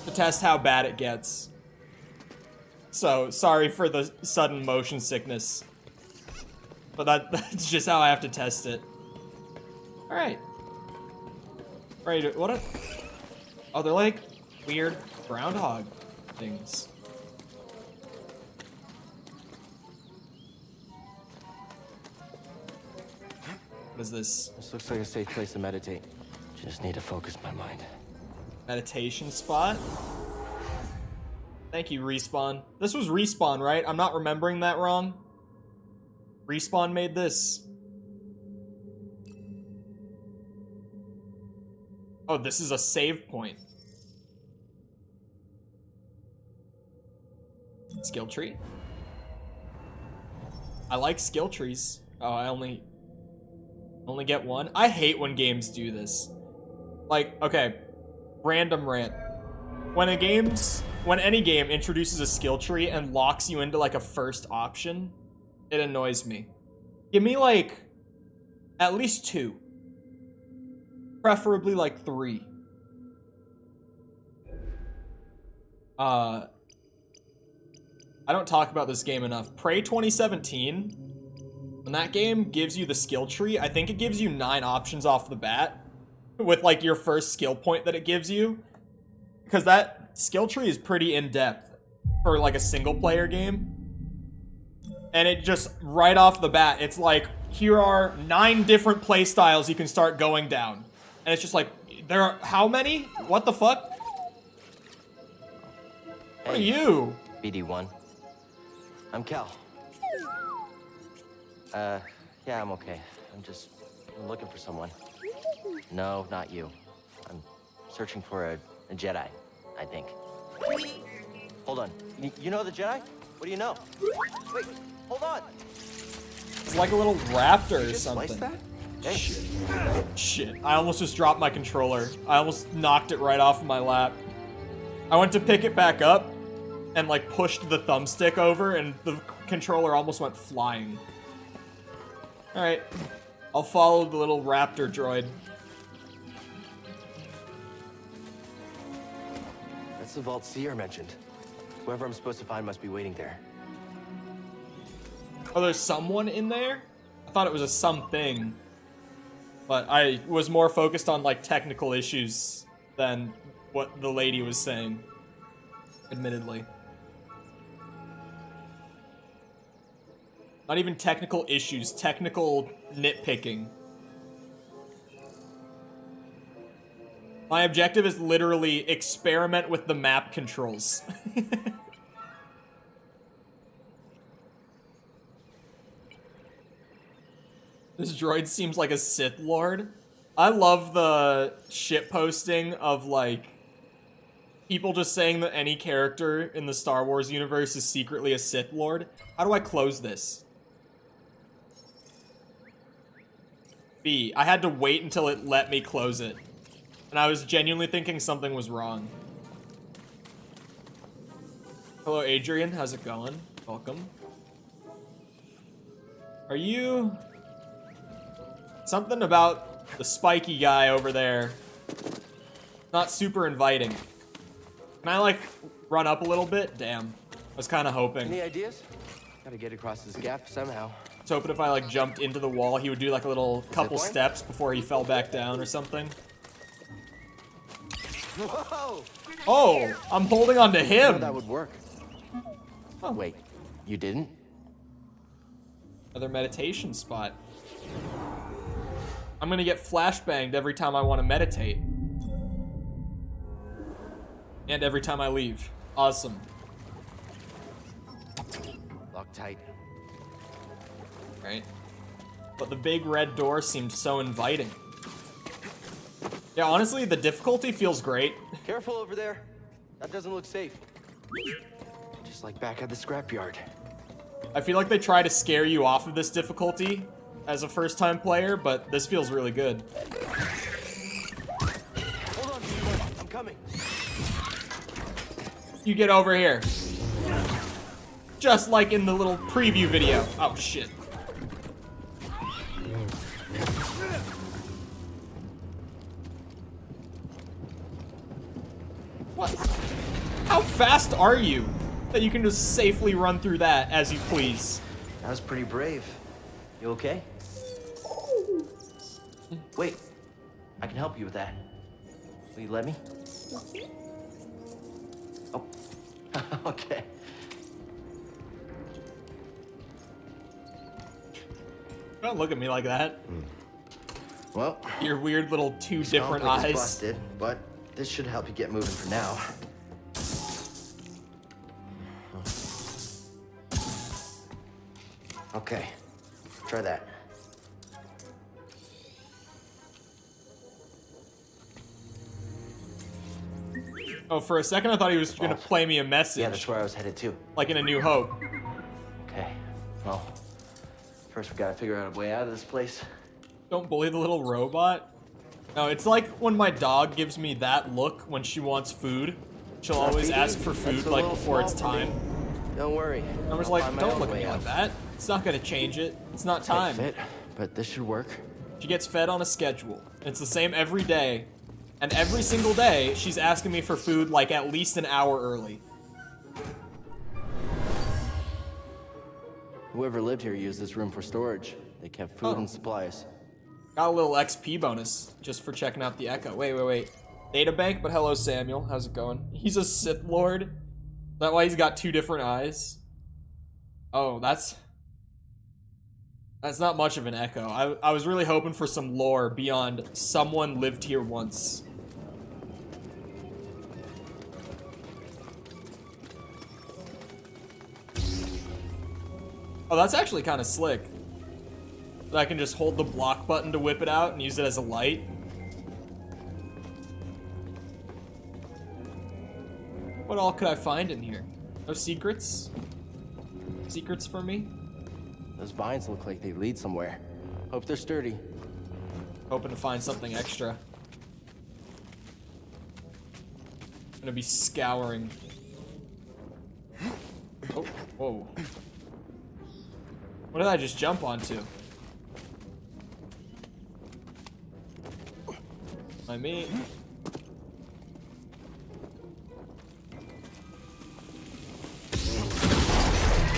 to test how bad it gets. So, sorry for the sudden motion sickness. But that's just how I have to test it. Alright. Right, what a... Oh, they're like weird groundhog things. What is this? This looks like a safe place to meditate. Just need to focus my mind. Meditation spot? Thank you, Respawn. This was Respawn, right? I'm not remembering that wrong. Respawn made this. Oh, this is a save point. Skill tree? I like skill trees. Oh, I only get one. I hate when games do this. Like, okay, random rant. When any game introduces a skill tree and locks you into like a first option, it annoys me. Give me like at least 2. Preferably like 3. I don't talk about this game enough. Prey 2017, when that game gives you the skill tree, I think it gives you 9 options off the bat, with like your first skill point that it gives you, because that skill tree is pretty in-depth for like a single player game. And it just, right off the bat, it's like, here are 9 different play styles you can start going down. And it's just like, there are, how many? What the fuck? What are you? BD1. I'm Cal. Yeah, I'm okay. I'm looking for someone. No, not you. I'm searching for a Jedi, I think. Hold on. You know the Jedi? What do you know? Wait, hold on. It's like a little raptor or Just something. slice that? Hey. Shit, I almost just dropped my controller. I almost knocked it right off of my lap. I went to pick it back up and like pushed the thumbstick over and the controller almost went flying. Alright, I'll follow the little raptor droid. That's the vault Cere mentioned. Whoever I'm supposed to find must be waiting there. Oh, there's someone in there? I thought it was a something. But I was more focused on like technical issues than what the lady was saying. Admittedly. Not even technical issues, technical nitpicking. My objective is literally experiment with the map controls. This droid seems like a Sith Lord. I love the shitposting of like people just saying that any character in the Star Wars universe is secretly a Sith Lord. How do I close this? B. I had to wait until it let me close it. And I was genuinely thinking something was wrong. Hello, Adrian. How's it going? Welcome. Are you... Something about the spiky guy over there. Not super inviting. Can I, like, run up a little bit? Damn. I was kind of hoping. Any ideas? Gotta get across this gap somehow. I was hoping if I, like, jumped into the wall, he would do, like, a little couple steps before he fell back down or something. Whoa! Oh! I'm holding on to him! I thought that would work. Oh, wait. You didn't? Another meditation spot. I'm gonna get flashbanged every time I want to meditate. And every time I leave. Awesome. Lock tight. Right? But the big red door seemed so inviting. Yeah, honestly, the difficulty feels great. Careful over there. That doesn't look safe. Just like back at the scrapyard. I feel like they try to scare you off of this difficulty as a first-time player, but this feels really good. Hold on, I'm coming. You get over here. Just like in the little preview video. Oh, shit. What? How fast are you that you can just safely run through that as you please? That was pretty brave. You okay? Wait, I can help you with that. Will you let me? Oh, okay. Don't look at me like that. Well, your weird little two different eyes. Busted, but this should help you get moving for now. Okay, try that. Oh, for a second I thought he was gonna play me a message. Yeah, that's where I was headed too. Like in A New Hope. Okay, well, first we gotta figure out a way out of this place. Don't bully the little robot. No, it's like when my dog gives me that look when she wants food. She'll always ask for food like before it's time. Don't worry. I was like, don't look at me like that. It's not gonna change it. It's not time. Fit, but this should work. She gets fed on a schedule. It's the same every day. And every single day, she's asking me for food like at least an hour early. Whoever lived here used this room for storage. They kept food and supplies. Got a little XP bonus just for checking out the Echo. Wait. Data bank, but hello, Samuel. How's it going? He's a Sith Lord. Is that why he's got 2 different eyes? Oh, that's not much of an Echo. I was really hoping for some lore beyond someone lived here once. Oh, that's actually kind of slick. That I can just hold the block button to whip it out and use it as a light. What all could I find in here? No secrets? Secrets for me? Those vines look like they lead somewhere. Hope they're sturdy. Hoping to find something extra. Gonna be scouring. Oh, whoa. What did I just jump onto? I mean...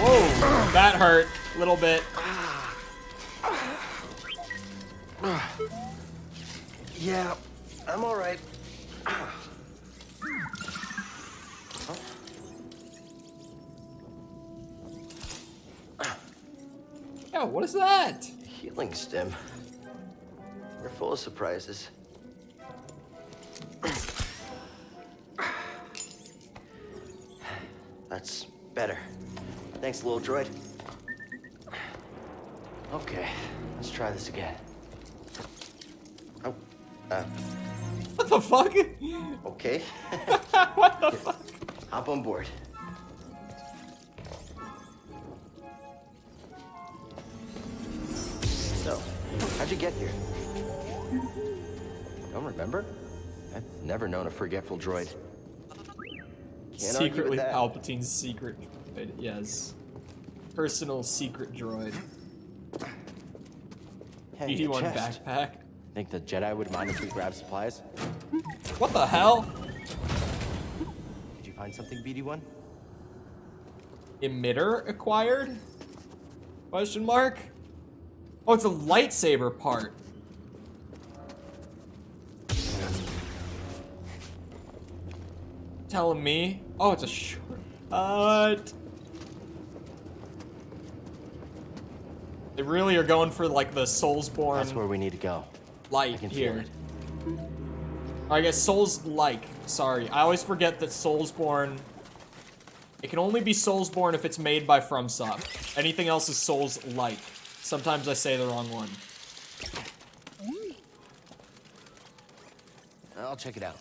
Whoa, that hurt a little bit. Yeah, I'm all right. Yeah, what is that? Healing stem. We're full of surprises. That's better. Thanks, little droid. Okay, let's try this again. Oh, What the fuck? okay. What the fuck? Hop on board. So, how'd you get here? Don't remember? I've never known a forgetful droid. Can't argue Secretly with that. Palpatine's secret droid, yes. Personal secret droid. Hey, BD1 chest. backpack. Think the Jedi would mind if we grab supplies? What the hell? Did you find something, BD1? Emitter acquired? Question mark? Oh, it's a lightsaber part. Telling me? Oh, it's a shortcut. They really are going for like the Soulsborne. That's where we need to go. Light I can here. feel it. I guess Souls-like. Sorry, I always forget that Soulsborne. It can only be Soulsborne if it's made by FromSoft. Anything else is Souls-like. Sometimes I say the wrong one. I'll check it out.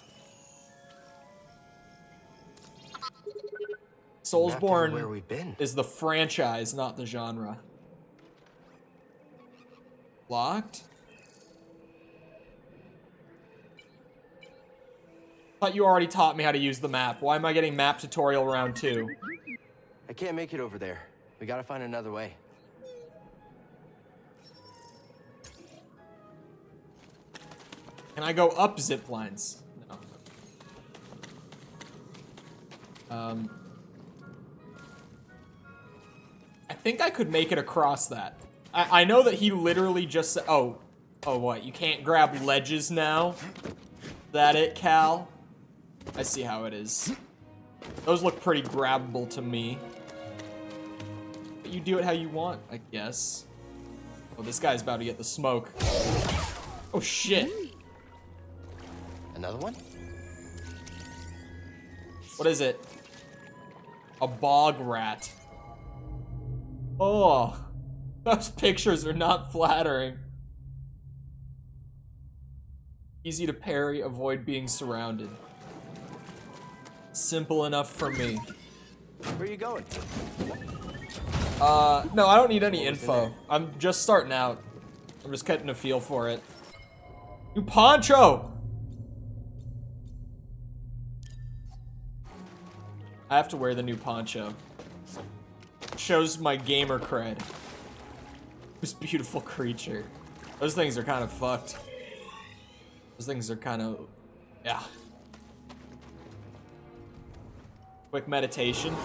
Soulsborne Where we've been. is the franchise, not the genre. Locked? Thought you already taught me how to use the map. Why am I getting map tutorial round 2? I can't make it over there. We gotta find another way. Can I go up zip lines? No. I think I could make it across that. I know that he literally just said, oh, what? You can't grab ledges now? That it, Cal? I see how it is. Those look pretty grabbable to me. But you do it how you want, I guess. Oh, this guy's about to get the smoke. Oh, shit. Another one? What is it? A bog rat. Oh, those pictures are not flattering. Easy to parry, avoid being surrounded. Simple enough for me. Where are you going? No, I don't need any info. I'm just starting out. I'm just getting a feel for it. New poncho! I have to wear the new poncho. Shows my gamer cred. This beautiful creature. Those things are kind of fucked. Those things are kind of... yeah. Quick meditation.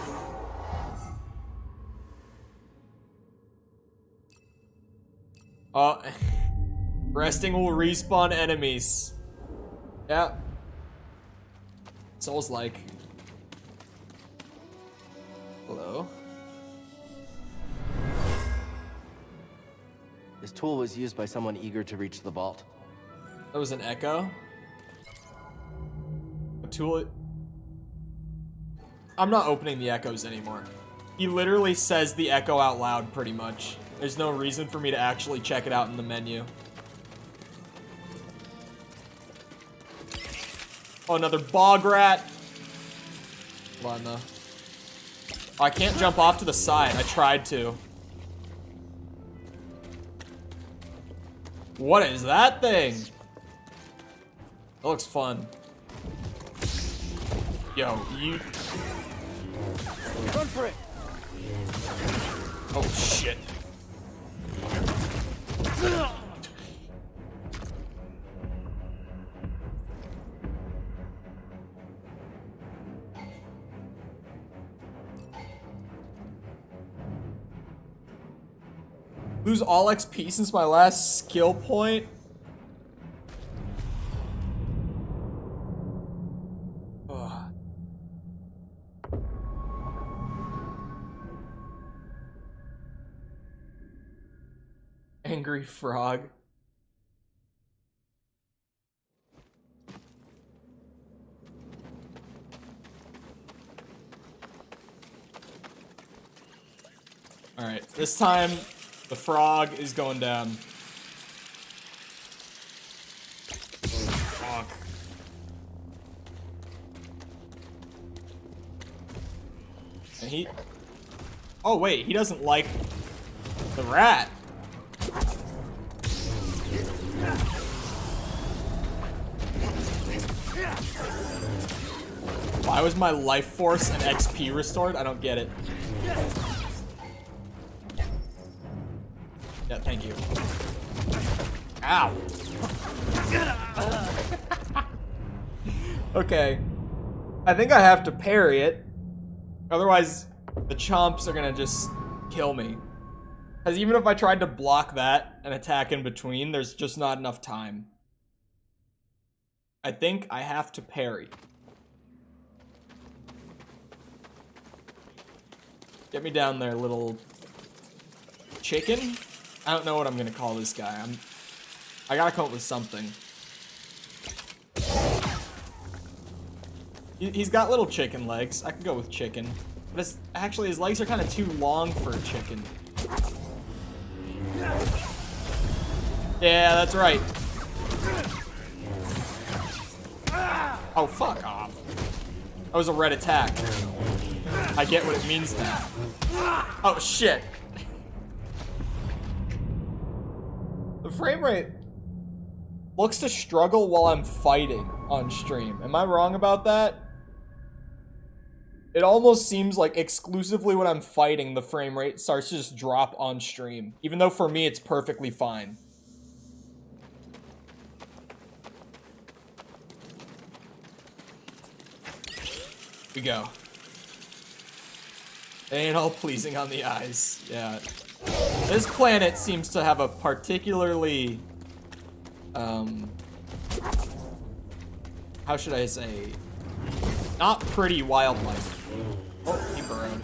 Resting will respawn enemies. Yeah. Souls like. Hello. This tool was used by someone eager to reach the vault. That was an echo. A tool. I'm not opening the echoes anymore. He literally says the echo out loud pretty much. There's no reason for me to actually check it out in the menu. Oh, another bog rat. Hold on though. Oh, I can't jump off to the side. I tried to. What is that thing? That looks fun. Yo, you... Run for it! Oh, shit. Lose all XP since my last skill point? Ugh. Angry frog. Alright, this time the frog is going down. Fuck. And he... Oh wait, he doesn't like the rat. Why was my life force and XP restored? I don't get it. Yeah, thank you. Ow. Okay. I think I have to parry it. Otherwise, the chomps are gonna just kill me. Because even if I tried to block that and attack in between, there's just not enough time. I think I have to parry. Get me down there, little chicken? I don't know what I'm gonna call this guy. I gotta come up with something. He's got little chicken legs. I could go with chicken. But actually, his legs are kind of too long for a chicken. Yeah, that's right. Oh, fuck off. That was a red attack. I get what it means now. Oh, shit. The frame rate looks to struggle while I'm fighting on stream. Am I wrong about that? It almost seems like exclusively when I'm fighting, the frame rate starts to just drop on stream. Even though for me, it's perfectly fine. We go. Ain't all pleasing on the eyes. Yeah. This planet seems to have a particularly, how should I say, not pretty wildlife. Oh, he burrowed.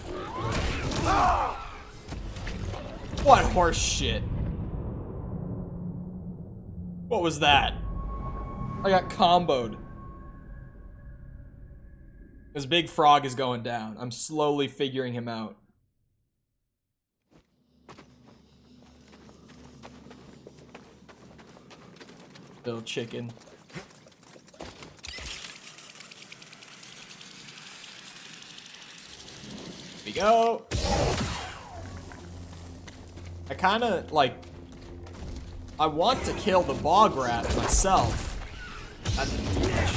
What horse shit? What was that? I got comboed. This big frog is going down. I'm slowly figuring him out. Little chicken. Here we go. I kind of like. I want to kill the bog rat myself. That didn't do much.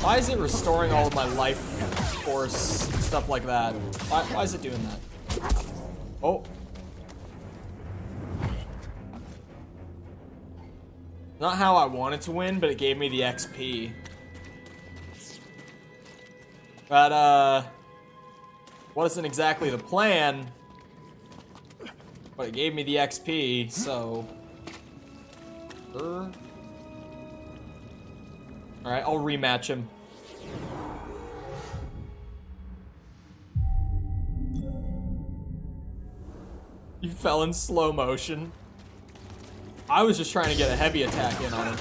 Why is it restoring all of my life force and stuff like that? Why is it doing that? Oh. Not how I wanted to win, but it gave me the XP. But, wasn't exactly the plan. But it gave me the XP, so... Alright, I'll rematch him. You fell in slow motion. I was just trying to get a heavy attack in on him.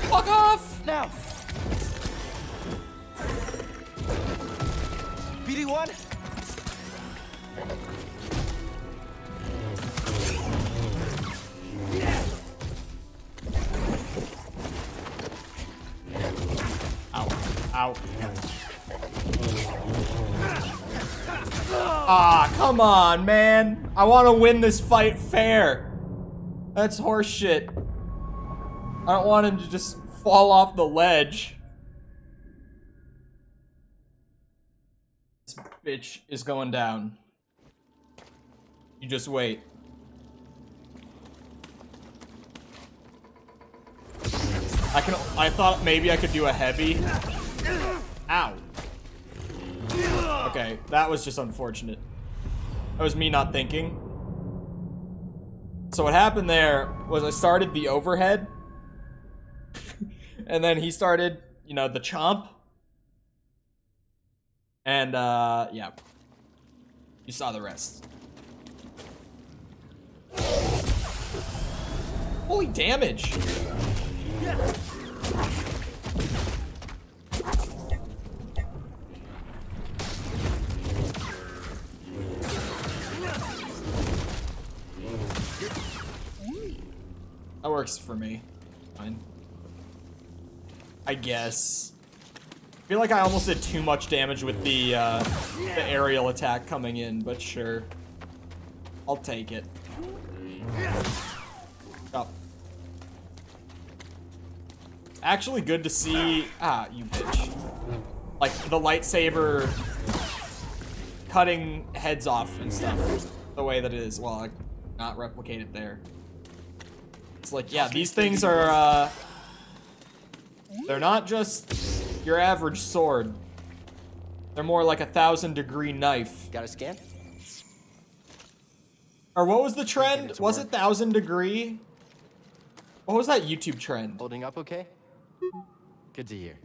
Fuck off! Now! BD1? Ow. Ah, come on, man. I want to win this fight fair. That's horseshit. I don't want him to just fall off the ledge. This bitch is going down. You just wait. I thought maybe I could do a heavy. Ow. Okay, that was just unfortunate. That was me not thinking. So what happened there was I started the overhead. And then he started, you know, the chomp. And, yeah. You saw the rest. Holy damage! That works for me. Fine. I guess. I feel like I almost did too much damage with the aerial attack coming in, but sure. I'll take it. Oh. Actually good to see... Ah, you bitch. Like, the lightsaber cutting heads off and stuff. The way that it is. Well, like, not replicate it there. It's like, yeah, these things are, they're not just your average sword. They're more like 1,000-degree knife. Got a scan? Or what was the trend? Was it 1,000-degree? What was that YouTube trend? Holding up okay? Good to hear.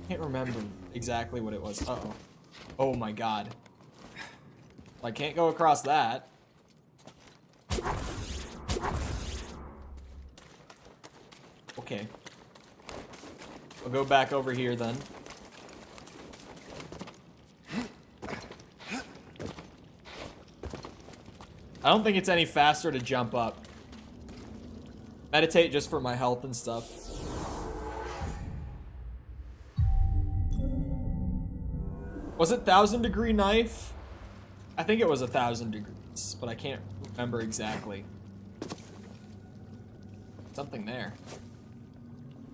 Can't remember exactly what it was. Uh-oh. Oh my god. I can't go across that. Okay. I'll go back over here then. I don't think it's any faster to jump up. Meditate just for my health and stuff. Was it 1,000-degree knife? I think it was 1,000 degrees, but I can't remember exactly. Something there.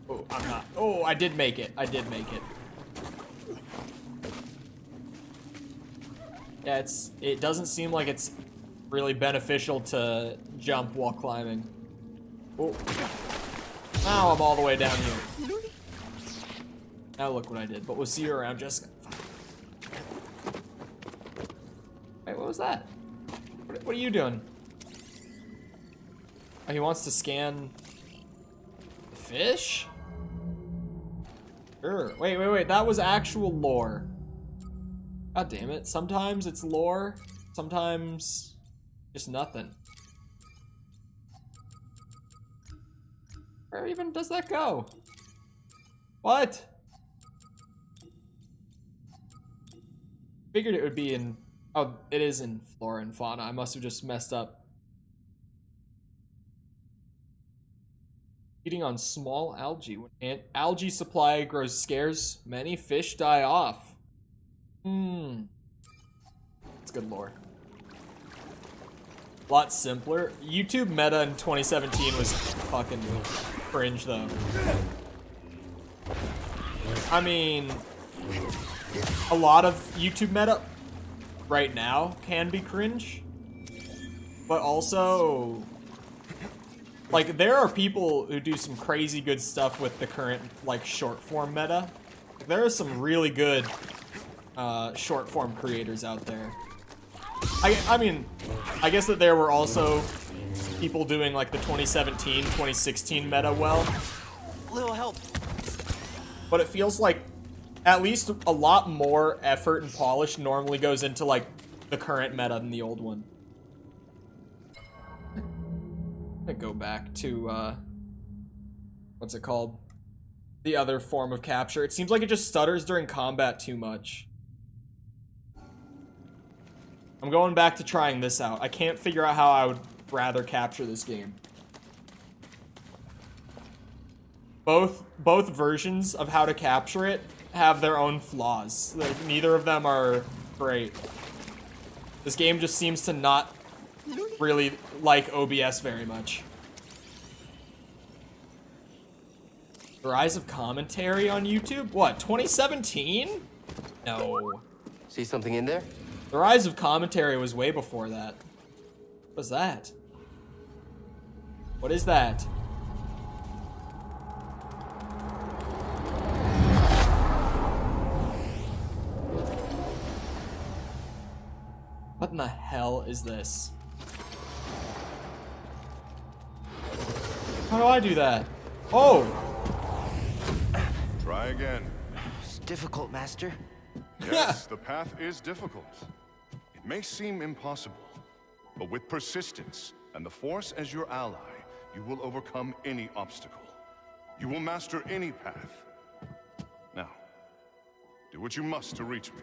Oh, I'm not. Oh, I did make it. I did make it. Yeah, it doesn't seem like it's really beneficial to jump while climbing. Oh. Now I'm all the way down here. Now look what I did. But we'll see you around, Jessica. Wait, what was that? What are you doing? Oh, he wants to scan the fish? Sure. Wait. That was actual lore. God damn it. Sometimes it's lore. Sometimes just nothing. Where even does that go? What? Figured it would be in... Oh, it is in flora and fauna. I must have just messed up. Feeding on small algae. When algae supply grows scarce, many fish die off. It's good lore. A lot simpler. YouTube meta in 2017 was fucking cringe, though. I mean, a lot of YouTube meta right now can be cringe, but also, like, there are people who do some crazy good stuff with the current, like, short form meta. There are some really good short form creators out there. I mean, I guess that there were also people doing like the 2017, 2016 meta well. Little help. But it feels like at least a lot more effort and polish normally goes into like the current meta than the old one. I'm gonna go back to what's it called? The other form of capture. It seems like it just stutters during combat too much. I'm going back to trying this out. I can't figure out how I would rather capture this game. Both versions of how to capture it have their own flaws. Like, neither of them are great. This game just seems to not really like OBS very much. The rise of commentary on YouTube? What, 2017? No. See something in there? The rise of commentary was way before that. What was that? What is that? What in the hell is this? How do I do that? Oh! Try again. It's difficult, Master. Yes, the path is difficult. It may seem impossible, but with persistence and the Force as your ally, you will overcome any obstacle. You will master any path. Now, do what you must to reach me.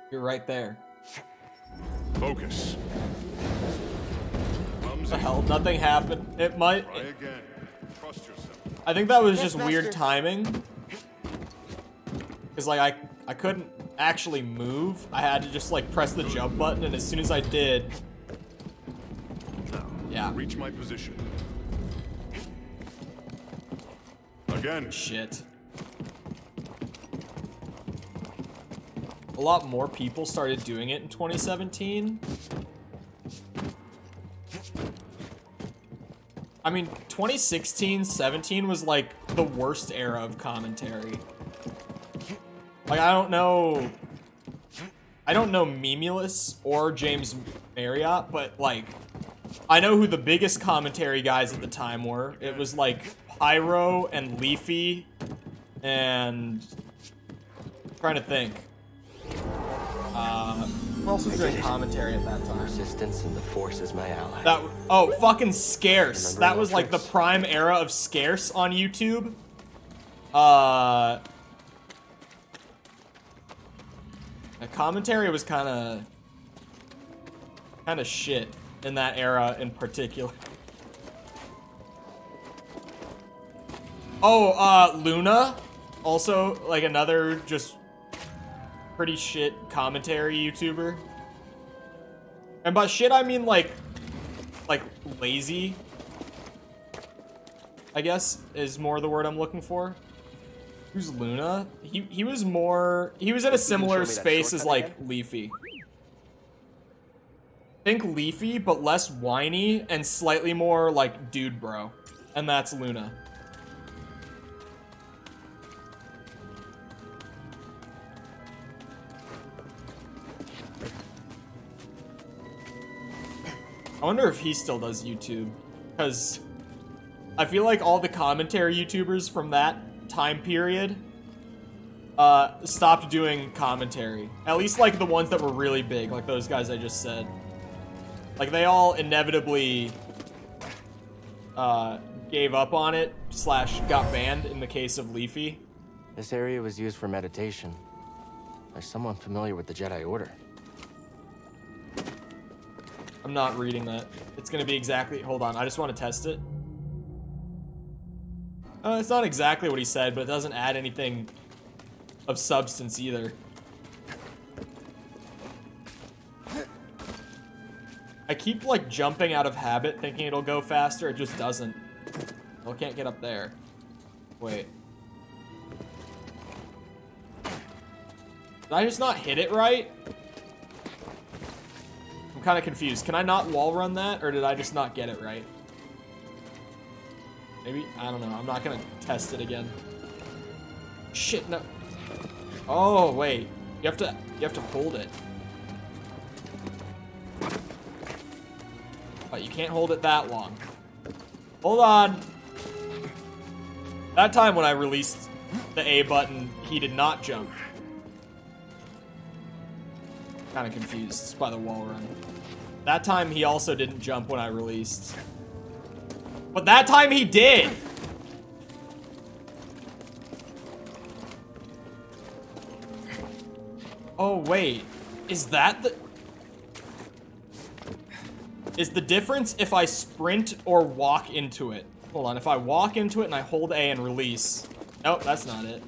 You're right there. Focus. What the hell? Nothing happened. It might. Try again. Trust yourself. I think that was just weird timing. Because, like, I couldn't actually move. I had to just, like, press the jump button, and as soon as I did... Yeah. Reach my position. Again. Shit. A lot more people started doing it in 2017. I mean, 2016, 17 was, like, the worst era of commentary. Like, I don't know Memulus or James Marriott, but, like, I know who the biggest commentary guys at the time were. It was, like, Pyro and Leafy, and... I'm trying to think. Who else was doing commentary at that time? Resistance and the Force is my ally. Oh, fucking Scarce. That was, like, the prime era of Scarce on YouTube. The commentary was kind of shit in that era in particular. Oh, Luna, also like another just pretty shit commentary YouTuber. And by shit I mean like lazy, I guess is more the word I'm looking for. Who's Luna? He was in a similar space as like Leafy. Think Leafy, but less whiny and slightly more like dude bro. And that's Luna. I wonder if he still does YouTube, because I feel like all the commentary YouTubers from that time period stopped doing commentary. At least like the ones that were really big, like those guys I just said. Like they all inevitably gave up on it / got banned in the case of Leafy. This area was used for meditation. There's someone familiar with the Jedi Order. I'm not reading that. It's gonna be exactly, hold on, I just want to test it. It's not exactly what he said, but it doesn't add anything of substance either. I keep like jumping out of habit thinking it'll go faster, it just doesn't. Well, I can't get up there. Wait. Did I just not hit it right? I'm kind of confused. Can I not wall run that, or did I just not get it right? Maybe? I don't know. I'm not gonna test it again. Shit, no. Oh, wait. You have to hold it. But you can't hold it that long. Hold on. That time when I released the A button, he did not jump. Kind of confused by the wall run. That time he also didn't jump when I released. But that time he did! Oh, wait. Is that the... Is the difference if I sprint or walk into it? Hold on, if I walk into it and I hold A and release... Nope, that's not it.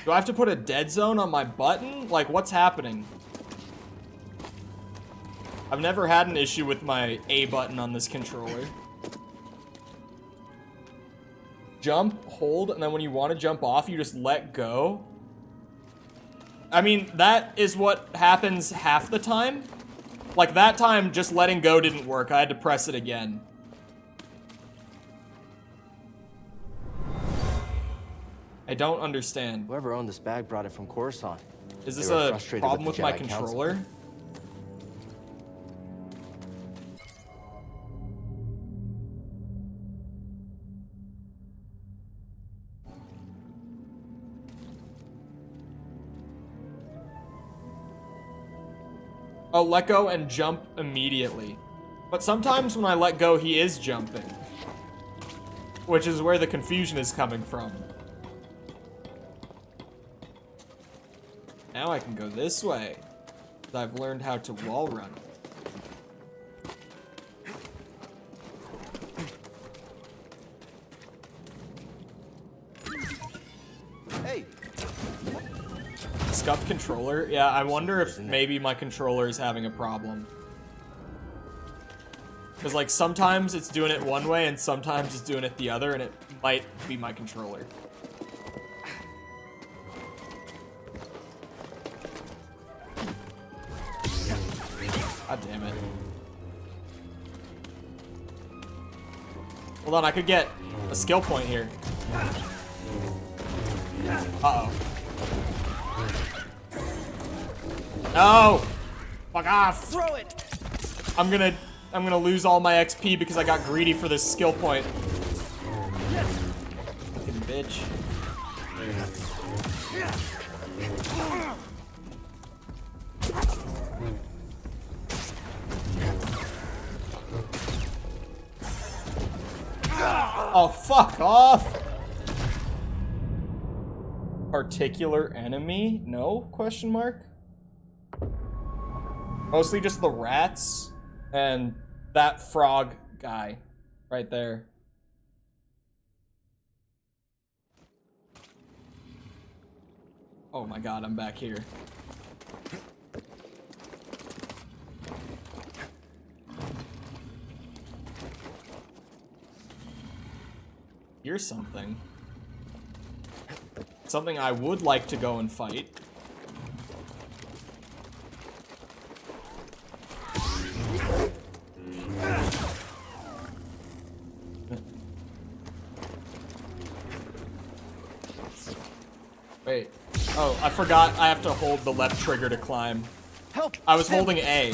Do I have to put a dead zone on my button? Like, what's happening? I've never had an issue with my A button on this controller. Jump, hold, and then when you want to jump off, you just let go. I mean, that is what happens half the time. Like, that time, just letting go didn't work. I had to press it again. I don't understand. Whoever owned this bag brought it from Coruscant. Is this a problem with my controller? Oh, let go and jump immediately. But sometimes when I let go, he is jumping. Which is where the confusion is coming from. Now I can go this way. I've learned how to wall run. Hey. Scuffed controller? Yeah, I wonder if maybe my controller is having a problem. Because, like, sometimes it's doing it one way and sometimes it's doing it the other, and it might be my controller. God damn it. Hold on, I could get a skill point here. Uh-oh. No! Fuck off! Throw it! I'm gonna lose all my XP because I got greedy for this skill point. Fucking bitch. Oh, fuck off! Particular enemy? No? Question mark? Mostly just the rats and that frog guy right there. Oh my god, I'm back here. Here's something. Something I would like to go and fight. Wait. Oh, I forgot I have to hold the left trigger to climb. Help! I was holding A.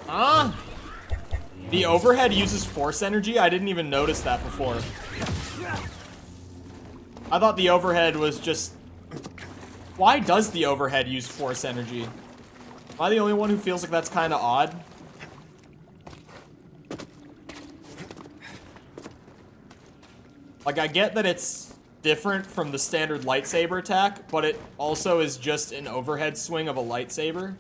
Ah! The overhead uses force energy? I didn't even notice that before. I thought the overhead was just... Why does the overhead use force energy? Am I the only one who feels like that's kind of odd? Like, I get that it's different from the standard lightsaber attack, but it also is just an overhead swing of a lightsaber.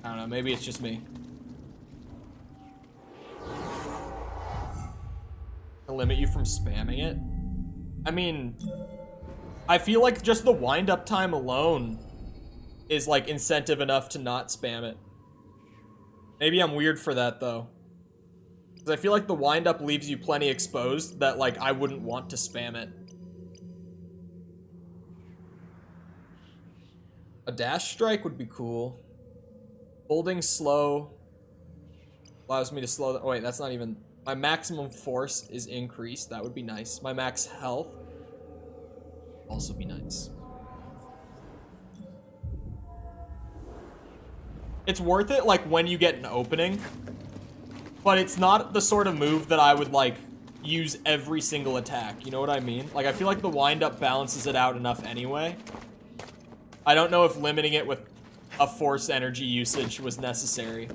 I don't know, maybe it's just me. To limit you from spamming it? I mean, I feel like just the wind-up time alone is, like, incentive enough to not spam it. Maybe I'm weird for that, though. Because I feel like the wind-up leaves you plenty exposed that, like, I wouldn't want to spam it. A dash strike would be cool. Holding slow allows me to slow the— oh wait, that's not even— my maximum force is increased. That would be nice. My max health also be nice. It's worth it, like, when you get an opening, but it's not the sort of move that I would, like, use every single attack. You know what I mean? Like, I feel like the wind-up balances it out enough anyway. I don't know if limiting it with a force energy usage was necessary.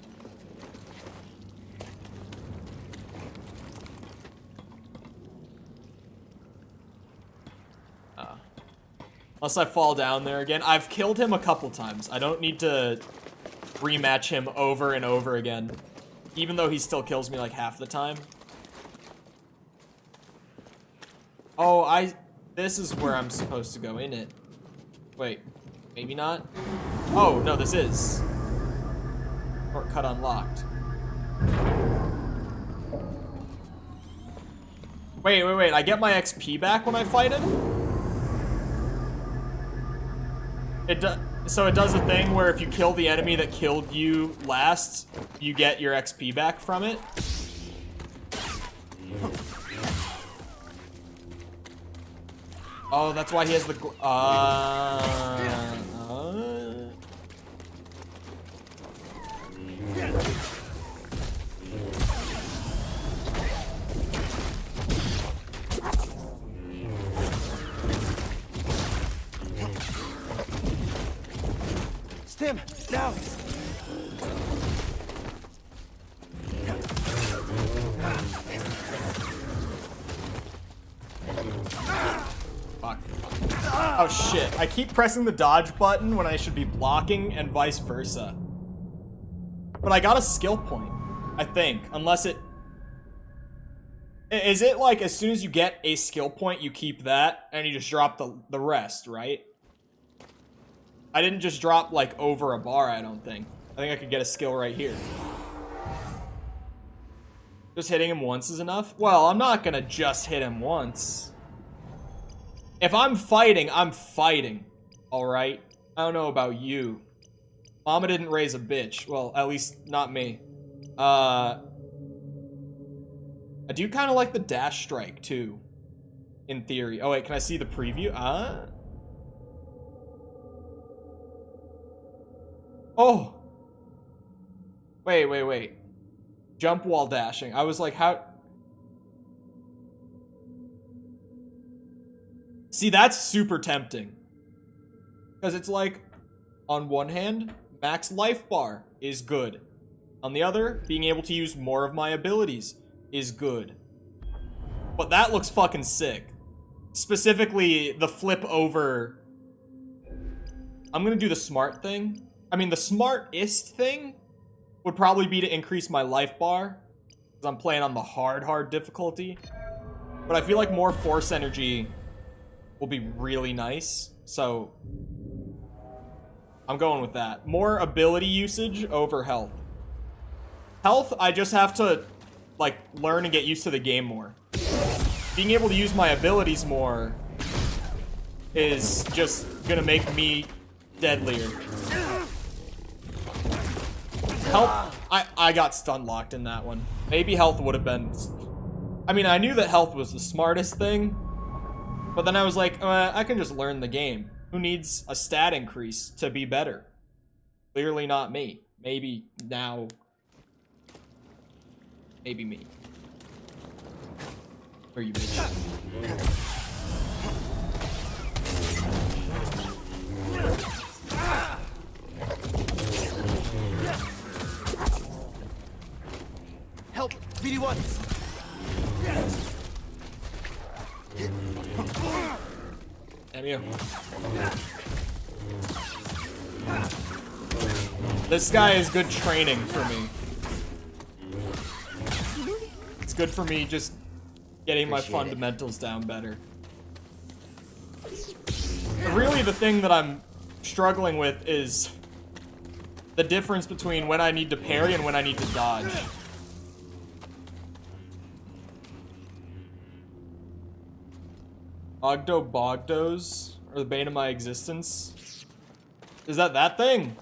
Unless I fall down there again. I've killed him a couple times. I don't need to rematch him over and over again. Even though he still kills me like half the time. Oh, this is where I'm supposed to go, in it. Wait, maybe not? Oh, no, this is. Shortcut unlocked. Wait, I get my XP back when I fight him? So it does a thing where if you kill the enemy that killed you last, you get your XP back from it. Oh, that's why he has the Stim, now! Fuck. Oh shit, I keep pressing the dodge button when I should be blocking and vice versa. But I got a skill point, I think, unless it... Is it like as soon as you get a skill point, you keep that and you just drop the rest, right? I didn't just drop, like, over a bar, I don't think. I think I could get a skill right here. Just hitting him once is enough? Well, I'm not gonna just hit him once. If I'm fighting, I'm fighting. Alright? I don't know about you. Mama didn't raise a bitch. Well, at least not me. I do kind of like the dash strike, too. In theory. Oh, wait, can I see the preview? Oh! Wait. Jump while dashing. I was like, how... See, that's super tempting. Because it's like, on one hand, max life bar is good. On the other, being able to use more of my abilities is good. But that looks fucking sick. Specifically, the flip over... I'm gonna do the smart thing. I mean, the smartest thing would probably be to increase my life bar, because I'm playing on the hard difficulty. But I feel like more force energy will be really nice, so I'm going with that. More ability usage over health. Health, I just have to, like, learn and get used to the game more. Being able to use my abilities more is just gonna make me deadlier. Health, I got stun locked in that one. Maybe health would have been... I mean, I knew that health was the smartest thing, but then I was like, I can just learn the game. Who needs a stat increase to be better? Clearly not me. Maybe now... Maybe me. Where you bitch? Help! BD1! Damn you. This guy is good training for me. It's good for me just getting my fundamentals down better. But really, the thing that I'm struggling with is the difference between when I need to parry and when I need to dodge. Ogdo Bogdos are the bane of my existence. Is that thing?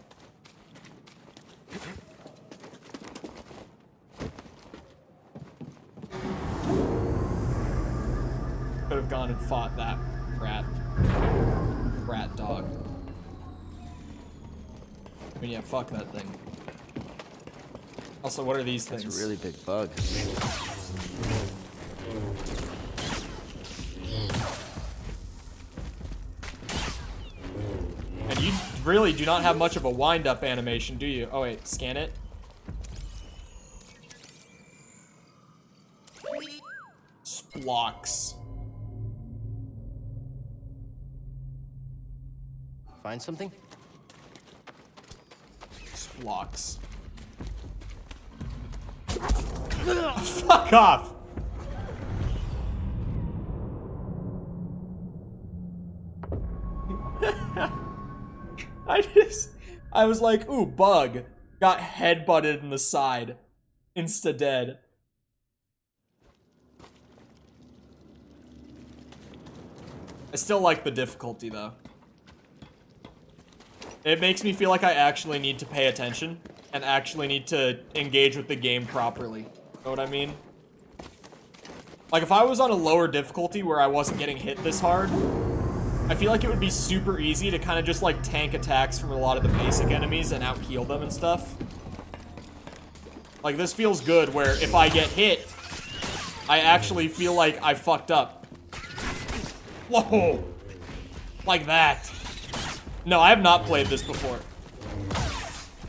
Could have gone and fought that rat dog. I mean, yeah, fuck that thing. Also, what are these things? That's a really big bug. And you really do not have much of a wind-up animation, do you? Oh wait, scan it. Splocks. Find something? Splocks. Fuck off! I was like, ooh, bug. Got headbutted in the side. Insta-dead. I still like the difficulty, though. It makes me feel like I actually need to pay attention and actually need to engage with the game properly. Know what I mean? Like, if I was on a lower difficulty where I wasn't getting hit this hard, I feel like it would be super easy to kind of just, like, tank attacks from a lot of the basic enemies and out-heal them and stuff. Like, this feels good where if I get hit, I actually feel like I fucked up. Whoa! Like that. No, I have not played this before.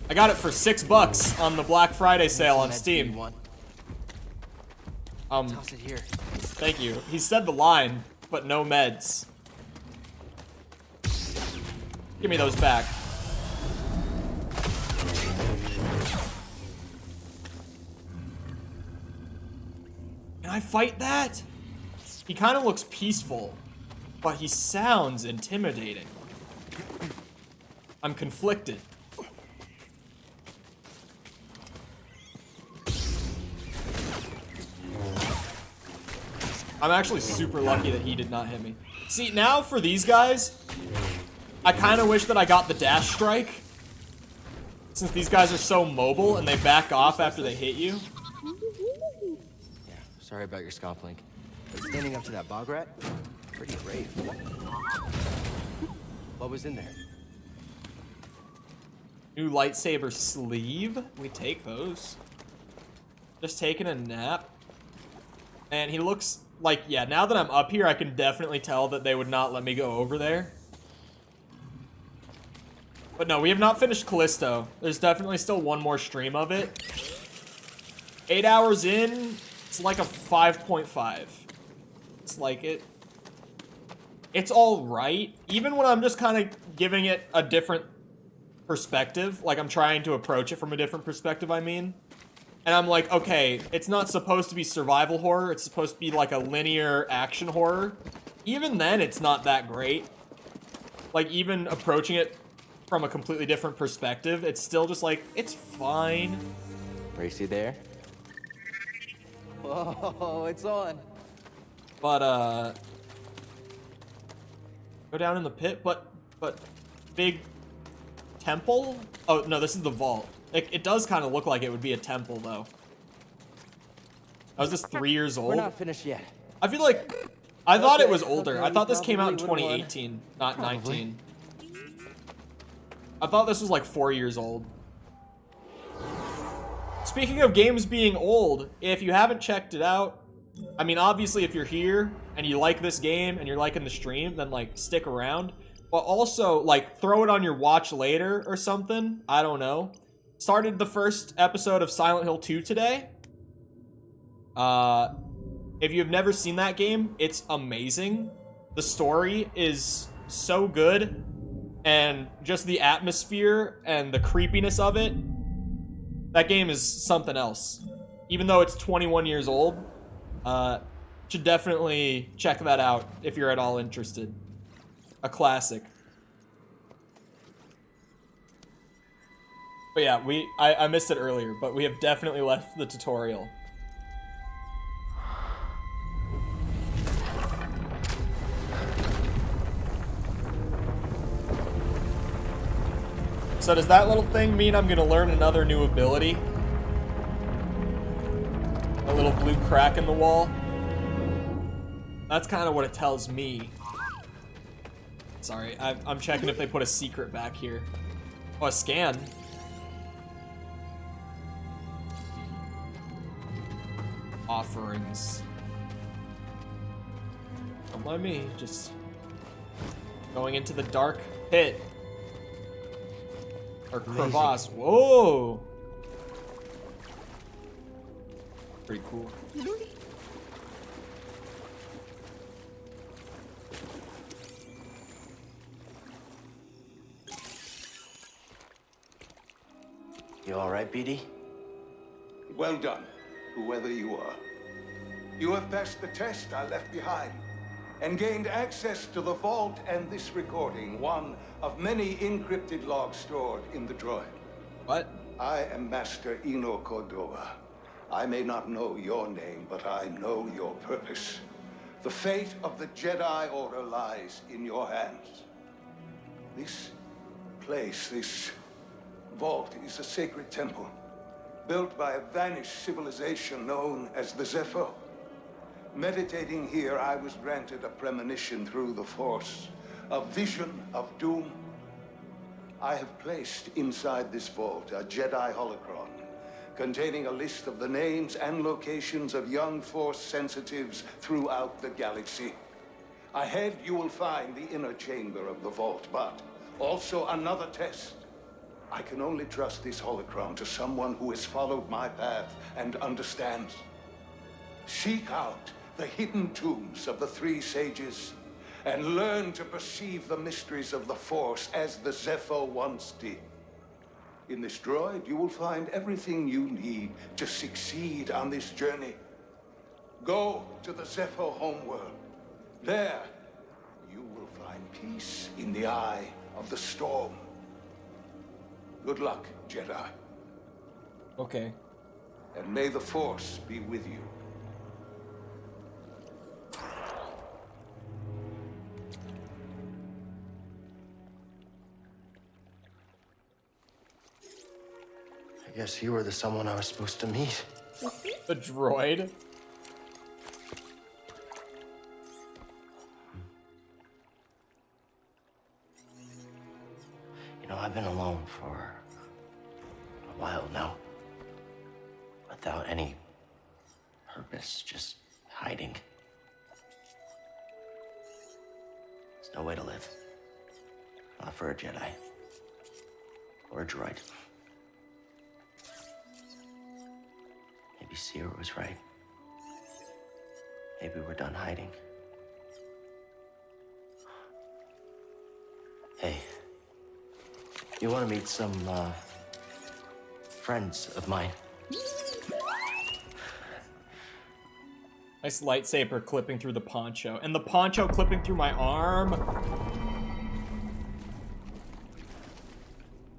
I got it for $6 on the Black Friday sale on Steam. Toss it here. Thank you. He said the line, but no meds. Give me those back. Can I fight that? He kind of looks peaceful, but he sounds intimidating. I'm conflicted. I'm actually super lucky that he did not hit me. See, now for these guys, I kind of wish that I got the dash strike. Since these guys are so mobile and they back off after they hit you. Yeah, sorry about your scalp link. But standing up to that bog rat, pretty brave. What was in there? New lightsaber sleeve. We take those. Just taking a nap. And he looks like, yeah, now that I'm up here, I can definitely tell that they would not let me go over there. But no, we have not finished Callisto. There's definitely still one more stream of it. 8 hours in, it's like a 5.5. It's like it's all right. Even when I'm just kind of giving it a different perspective, like I'm trying to approach it from a different perspective, I mean. And I'm like, okay, it's not supposed to be survival horror. It's supposed to be like a linear action horror. Even then, it's not that great. Like, even approaching it from a completely different perspective, it's still just like, it's fine. Racy there? Whoa, it's on. But, go down in the pit, but big temple? Oh, no, this is the vault. It does kind of look like it would be a temple, though. I was just 3 years old. We're not finished yet. I feel like... I thought it was older. I thought this came out in 2018, not 19. I thought this was like 4 years old. Speaking of games being old, if you haven't checked it out, I mean, obviously, if you're here and you like this game and you're liking the stream, then, like, stick around. But also, like, throw it on your watch later or something. I don't know. Started the first episode of Silent Hill 2 today. If you've never seen that game, it's amazing. The story is so good. And just the atmosphere and the creepiness of it. That game is something else. Even though it's 21 years old. Should definitely check that out if you're at all interested. A classic. But yeah, I missed it earlier, but we have definitely left the tutorial. So does that little thing mean I'm gonna learn another new ability? A little blue crack in the wall? That's kind of what it tells me. Sorry, I'm checking if they put a secret back here. Oh, a scan. Offerings. Don't mind me, just going into the dark pit. Or crevasse. Whoa! Pretty cool. You all right, BD? Well done, whoever you are. You have passed the test I left behind and gained access to the vault and this recording, one of many encrypted logs stored in the droid. What? I am Master Eno Cordova. I may not know your name, but I know your purpose. The fate of the Jedi Order lies in your hands. This place, this vault, is a sacred temple, built by a vanished civilization known as the Zepho. Meditating here, I was granted a premonition through the Force, a vision of doom. I have placed inside this vault a Jedi holocron containing a list of the names and locations of young Force sensitives throughout the galaxy. Ahead, you will find the inner chamber of the vault, but also another test. I can only trust this holocron to someone who has followed my path and understands. Seek out the hidden tombs of the three sages and learn to perceive the mysteries of the Force as the Zepho once did. In this droid, you will find everything you need to succeed on this journey. Go to the Zepho homeworld. There, you will find peace in the eye of the storm. Good luck, Jedi. Okay. And may the Force be with you. I guess you were the someone I was supposed to meet. The droid? You know, I've been alone for a while now. Without any purpose, just hiding. There's no way to live. Not for a Jedi. Or a droid. Maybe Cere was right. Maybe we're done hiding. Hey, you want to meet some, friends of mine? Nice lightsaber clipping through the poncho. And the poncho clipping through my arm.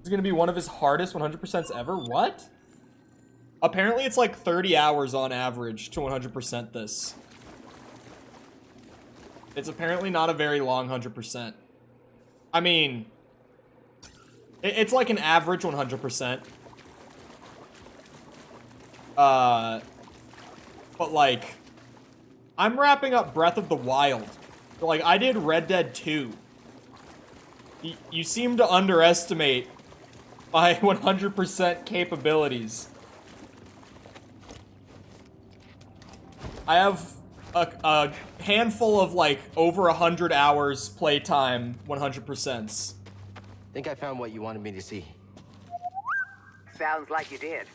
It's gonna be one of his hardest 100%s ever? What? Apparently it's like 30 hours on average to 100% this. It's apparently not a very long 100%. I mean, it's like an average 100%. But like, I'm wrapping up Breath of the Wild. Like, I did Red Dead 2. You seem to underestimate my 100% capabilities. I have a handful of like over 100 hours playtime 100%s. Think I found what you wanted me to see. Sounds like you did.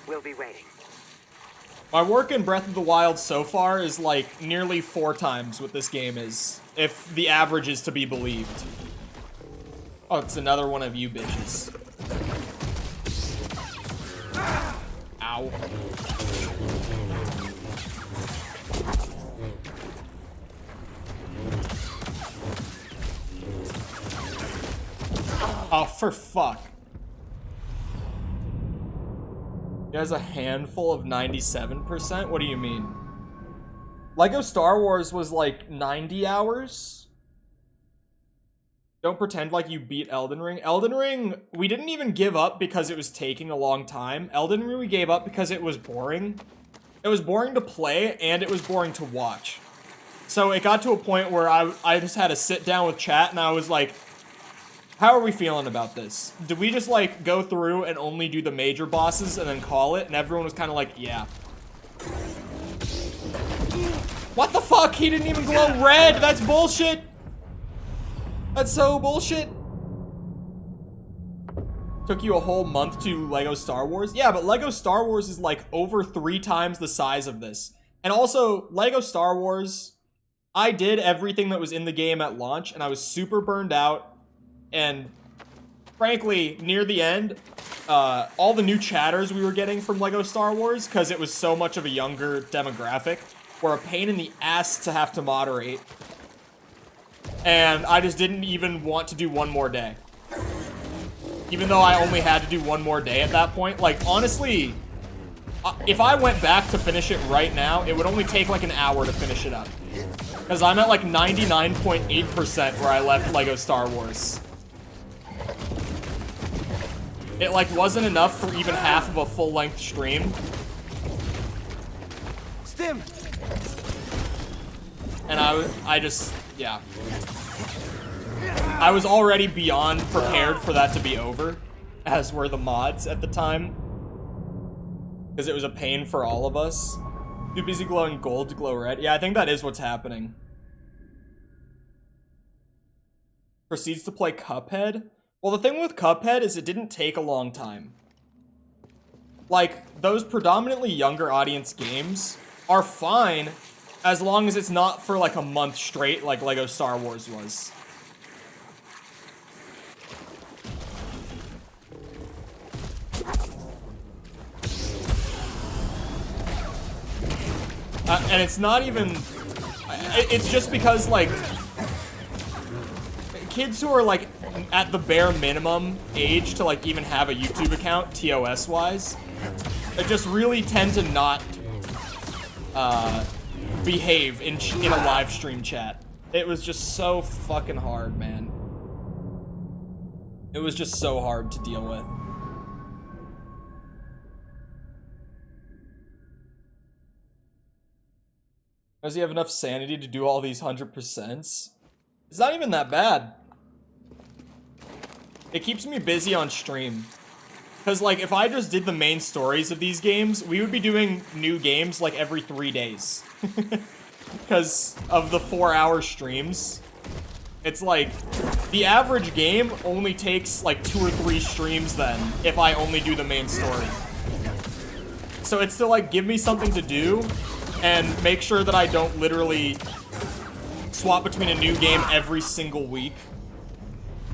We'll be waiting. My work in Breath of the Wild so far is like nearly 4 times what this game is, if the average is to be believed. Oh, it's another one of you bitches. Ow. Oh, for fuck. He has a handful of 97%? What do you mean? Lego Star Wars was like 90 hours? Don't pretend like you beat Elden Ring. Elden Ring, we didn't even give up because it was taking a long time. Elden Ring we gave up because it was boring. It was boring to play, and it was boring to watch. So it got to a point where I just had to sit down with chat, and I was like, how are we feeling about this? Did we just, like, go through and only do the major bosses and then call it? And everyone was kind of like, yeah. What the fuck? He didn't even glow red! That's bullshit! That's so bullshit. Took you a whole month to Lego Star Wars? Yeah, but Lego Star Wars is like over 3 times the size of this. And also, Lego Star Wars, I did everything that was in the game at launch, and I was super burned out. And frankly, near the end, all the new chatters we were getting from Lego Star Wars, because it was so much of a younger demographic, were a pain in the ass to have to moderate. And I just didn't even want to do one more day. Even though I only had to do one more day at that point. Like, honestly, if I went back to finish it right now, it would only take like an hour to finish it up. Because I'm at like 99.8% where I left Lego Star Wars. It like wasn't enough for even half of a full-length stream. Stim! And I just, yeah. I was already beyond prepared for that to be over, as were the mods at the time. Because it was a pain for all of us. Too busy glowing gold to glow red. Yeah, I think that is what's happening. Proceeds to play Cuphead. Well, the thing with Cuphead is it didn't take a long time. Like, those predominantly younger audience games are fine as long as it's not for like a month straight like Lego Star Wars was. And it's not even... It's just because, like... Kids who are, like, at the bare minimum age to, like, even have a YouTube account, TOS-wise, they just really tend to not behave in a live stream chat. It was just so fucking hard, man. It was just so hard to deal with. Does he have enough sanity to do all these 100%s? It's not even that bad. It keeps me busy on stream. Because, like, if I just did the main stories of these games, we would be doing new games, like, every 3 days. Because of the 4-hour streams. It's like, the average game only takes, like, 2 or 3 streams then, if I only do the main story. So it's to, like, give me something to do, and make sure that I don't literally swap between a new game every single week.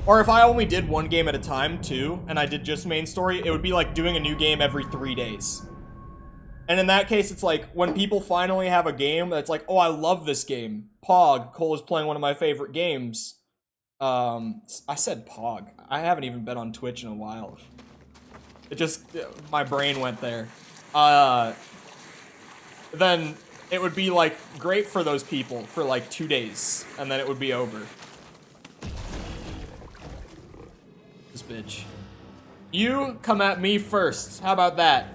Or if I only did one game at a time, too, and I did just main story, it would be like doing a new game every 3 days. And in that case, it's like, when people finally have a game that's like, oh, I love this game. Pog. Cole is playing one of my favorite games. I said Pog. I haven't even been on Twitch in a while. It just, my brain went there. Then it would be, like, great for those people for, like, 2 days, and then it would be over. This bitch. You come at me first. How about that?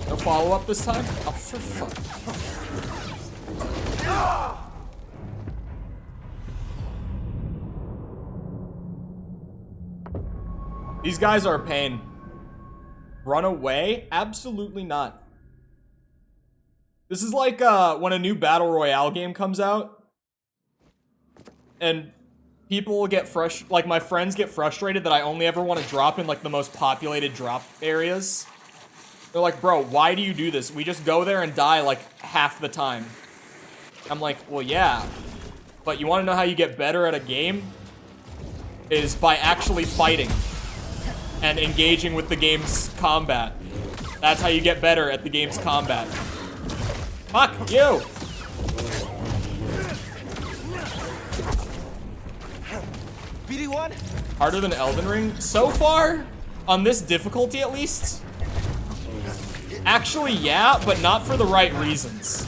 No follow-up this time? Oh, for fuck. These guys are a pain. Run away? Absolutely not. This is like when a new Battle Royale game comes out. And people get like my friends get frustrated that I only ever want to drop in like the most populated drop areas. They're like, bro, why do you do this? We just go there and die like half the time. I'm like, well, yeah. But you want to know how you get better at a game? Is by actually fighting. And engaging with the game's combat. That's how you get better at the game's combat. Fuck you! BD1? Harder than Elden Ring? So far, on this difficulty at least, Actually, yeah, but not for the right reasons.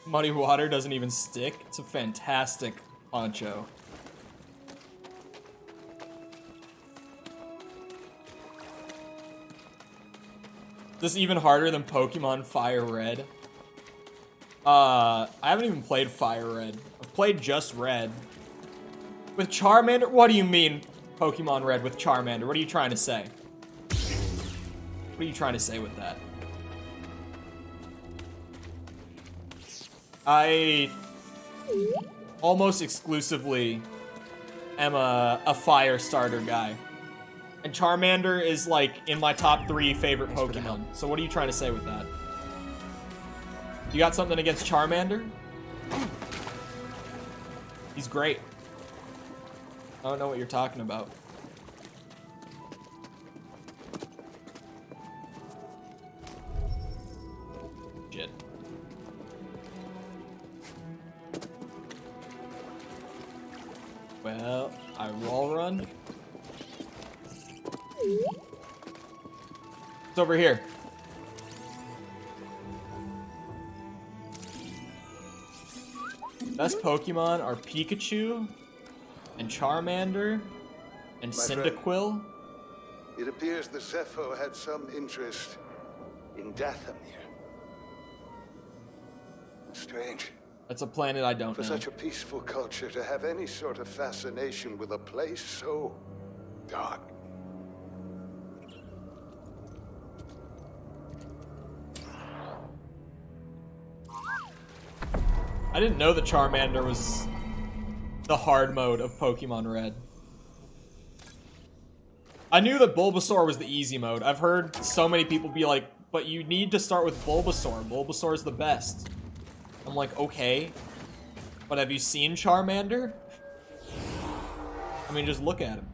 Muddy water doesn't even stick. It's a fantastic poncho. This is even harder than Pokemon Fire Red. I haven't even played Fire Red. I've played just Red. With Charmander? What do you mean, Pokemon Red with Charmander? What are you trying to say? What are you trying to say with that? I almost exclusively am a fire starter guy. And Charmander is like in my top 3 favorite Pokemon. So what are you trying to say with that? You got something against Charmander? He's great. I don't know what you're talking about. Shit. Well, I wall run. It's over here. Best Pokemon are Pikachu and Charmander and Cyndaquil. It appears the Zepho had some interest in Dathomir. Strange. That's a planet I don't For know. such a peaceful culture to have any sort of fascination with a place so dark. I didn't know that Charmander was the hard mode of Pokemon Red. I knew that Bulbasaur was the easy mode. I've heard so many people be like, but you need to start with Bulbasaur. Bulbasaur's the best. I'm like, okay. But have you seen Charmander? I mean, just look at him.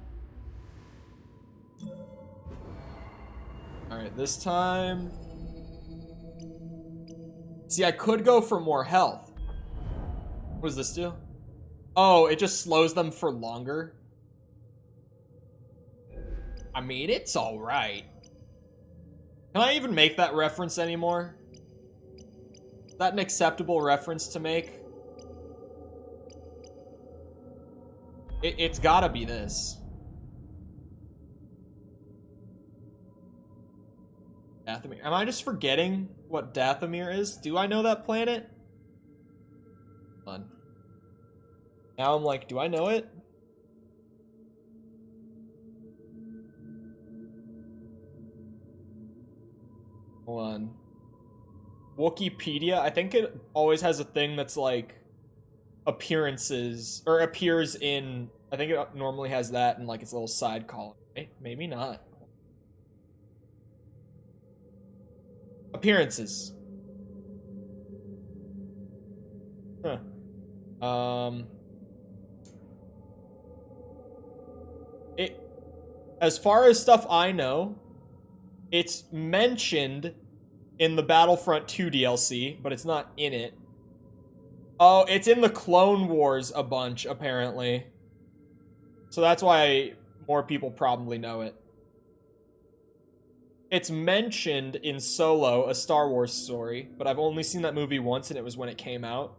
Alright, this time... See, I could go for more health. What does this do? Oh, it just slows them for longer. I mean, it's alright. Can I even make that reference anymore? Is that an acceptable reference to make? It's gotta be this. Dathomir. Am I just forgetting what Dathomir is? Do I know that planet? Hold on. Now I'm like, do I know it? Hold on. Wikipedia, I think it always has a thing that's like appearances, or appears in, I think it normally has that in like its little side column. Maybe not. Appearances. Huh. As far as stuff I know, it's mentioned in the Battlefront 2 DLC, but it's not in it. Oh, it's in the Clone Wars a bunch, apparently. So that's why more people probably know it. It's mentioned in Solo, a Star Wars story, but I've only seen that movie once, and it was when it came out.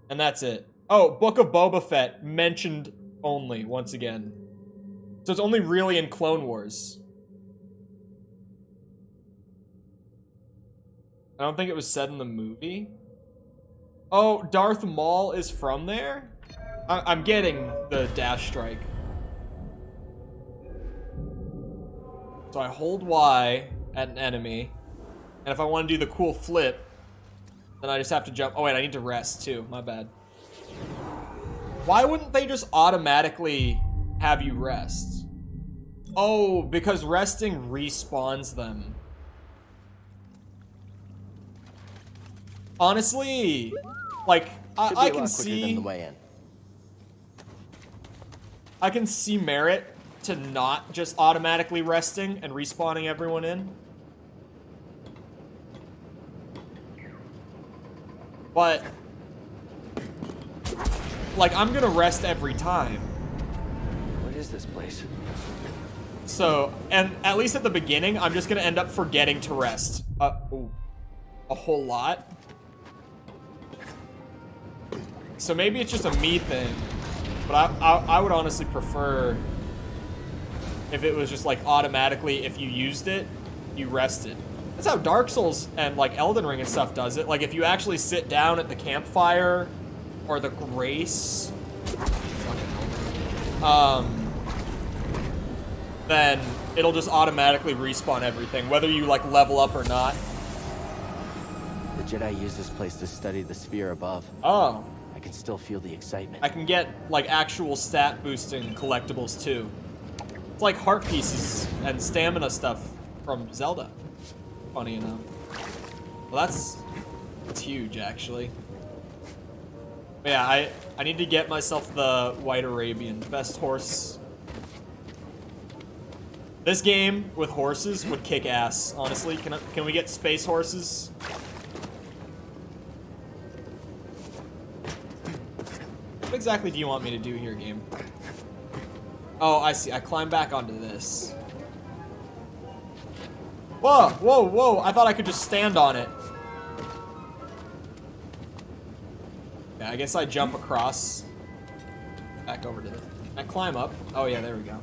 And that's it. Oh, Book of Boba Fett, mentioned only, once again. So it's only really in Clone Wars. I don't think it was said in the movie. Oh, Darth Maul is from there? I'm getting the dash strike. So I hold Y at an enemy, and if I want to do the cool flip, then I just have to jump. Oh wait, I need to rest too, my bad. Why wouldn't they just automatically have you rest? Oh, because resting respawns them. Honestly, like, I can see... I can see merit to not just automatically resting and respawning everyone in. But, like, I'm gonna rest every time. What is this place? So, and at least at the beginning, I'm just gonna end up forgetting to rest. Ooh, a whole lot. So maybe it's just a me thing, but I would honestly prefer if it was just like automatically, if you used it, you rested. That's how Dark Souls and like Elden Ring and stuff does it. Like if you actually sit down at the campfire or the Grace, then it'll just automatically respawn everything, whether you like level up or not. The Jedi use this place to study the sphere above. Oh. I can still feel the excitement. I can get like actual stat boosting collectibles too. It's like heart pieces and stamina stuff from Zelda. Funny enough. Well, that's huge actually. But yeah, I need to get myself the White Arabian, best horse. This game with horses would kick ass, honestly. Can we get space horses? What exactly do you want me to do here, game? Oh, I see. I climb back onto this. Whoa, whoa, whoa. I thought I could just stand on it. Yeah, I guess I jump across. Back over to the... I climb up. Oh, yeah, there we go.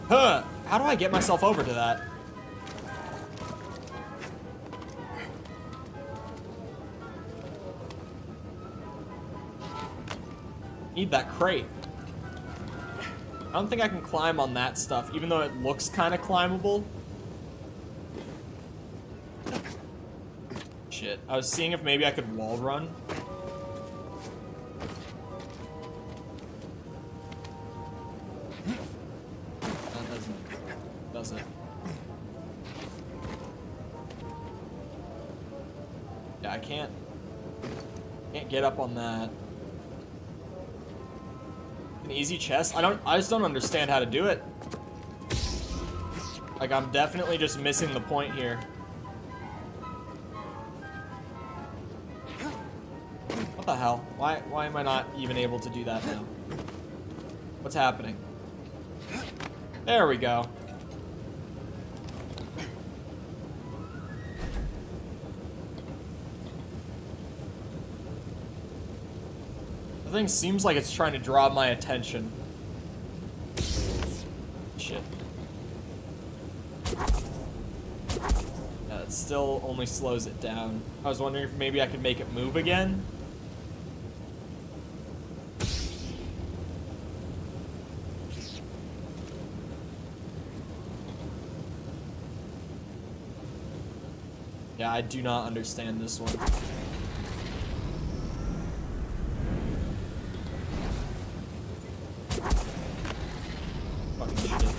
Huh. How do I get myself over to that? Need that crate. I don't think I can climb on that stuff, even though it looks kind of climbable. Shit. I was seeing if maybe I could wall run. That doesn't. Yeah, I can't get up on that. An easy chest? I just don't understand how to do it. Like, I'm definitely just missing the point here. What the hell? Why am I not even able to do that now? What's happening? There we go. The thing seems like it's trying to draw my attention. Shit. Yeah, it still only slows it down. I was wondering if maybe I could make it move again. Yeah, I do not understand this one. Fucking shit.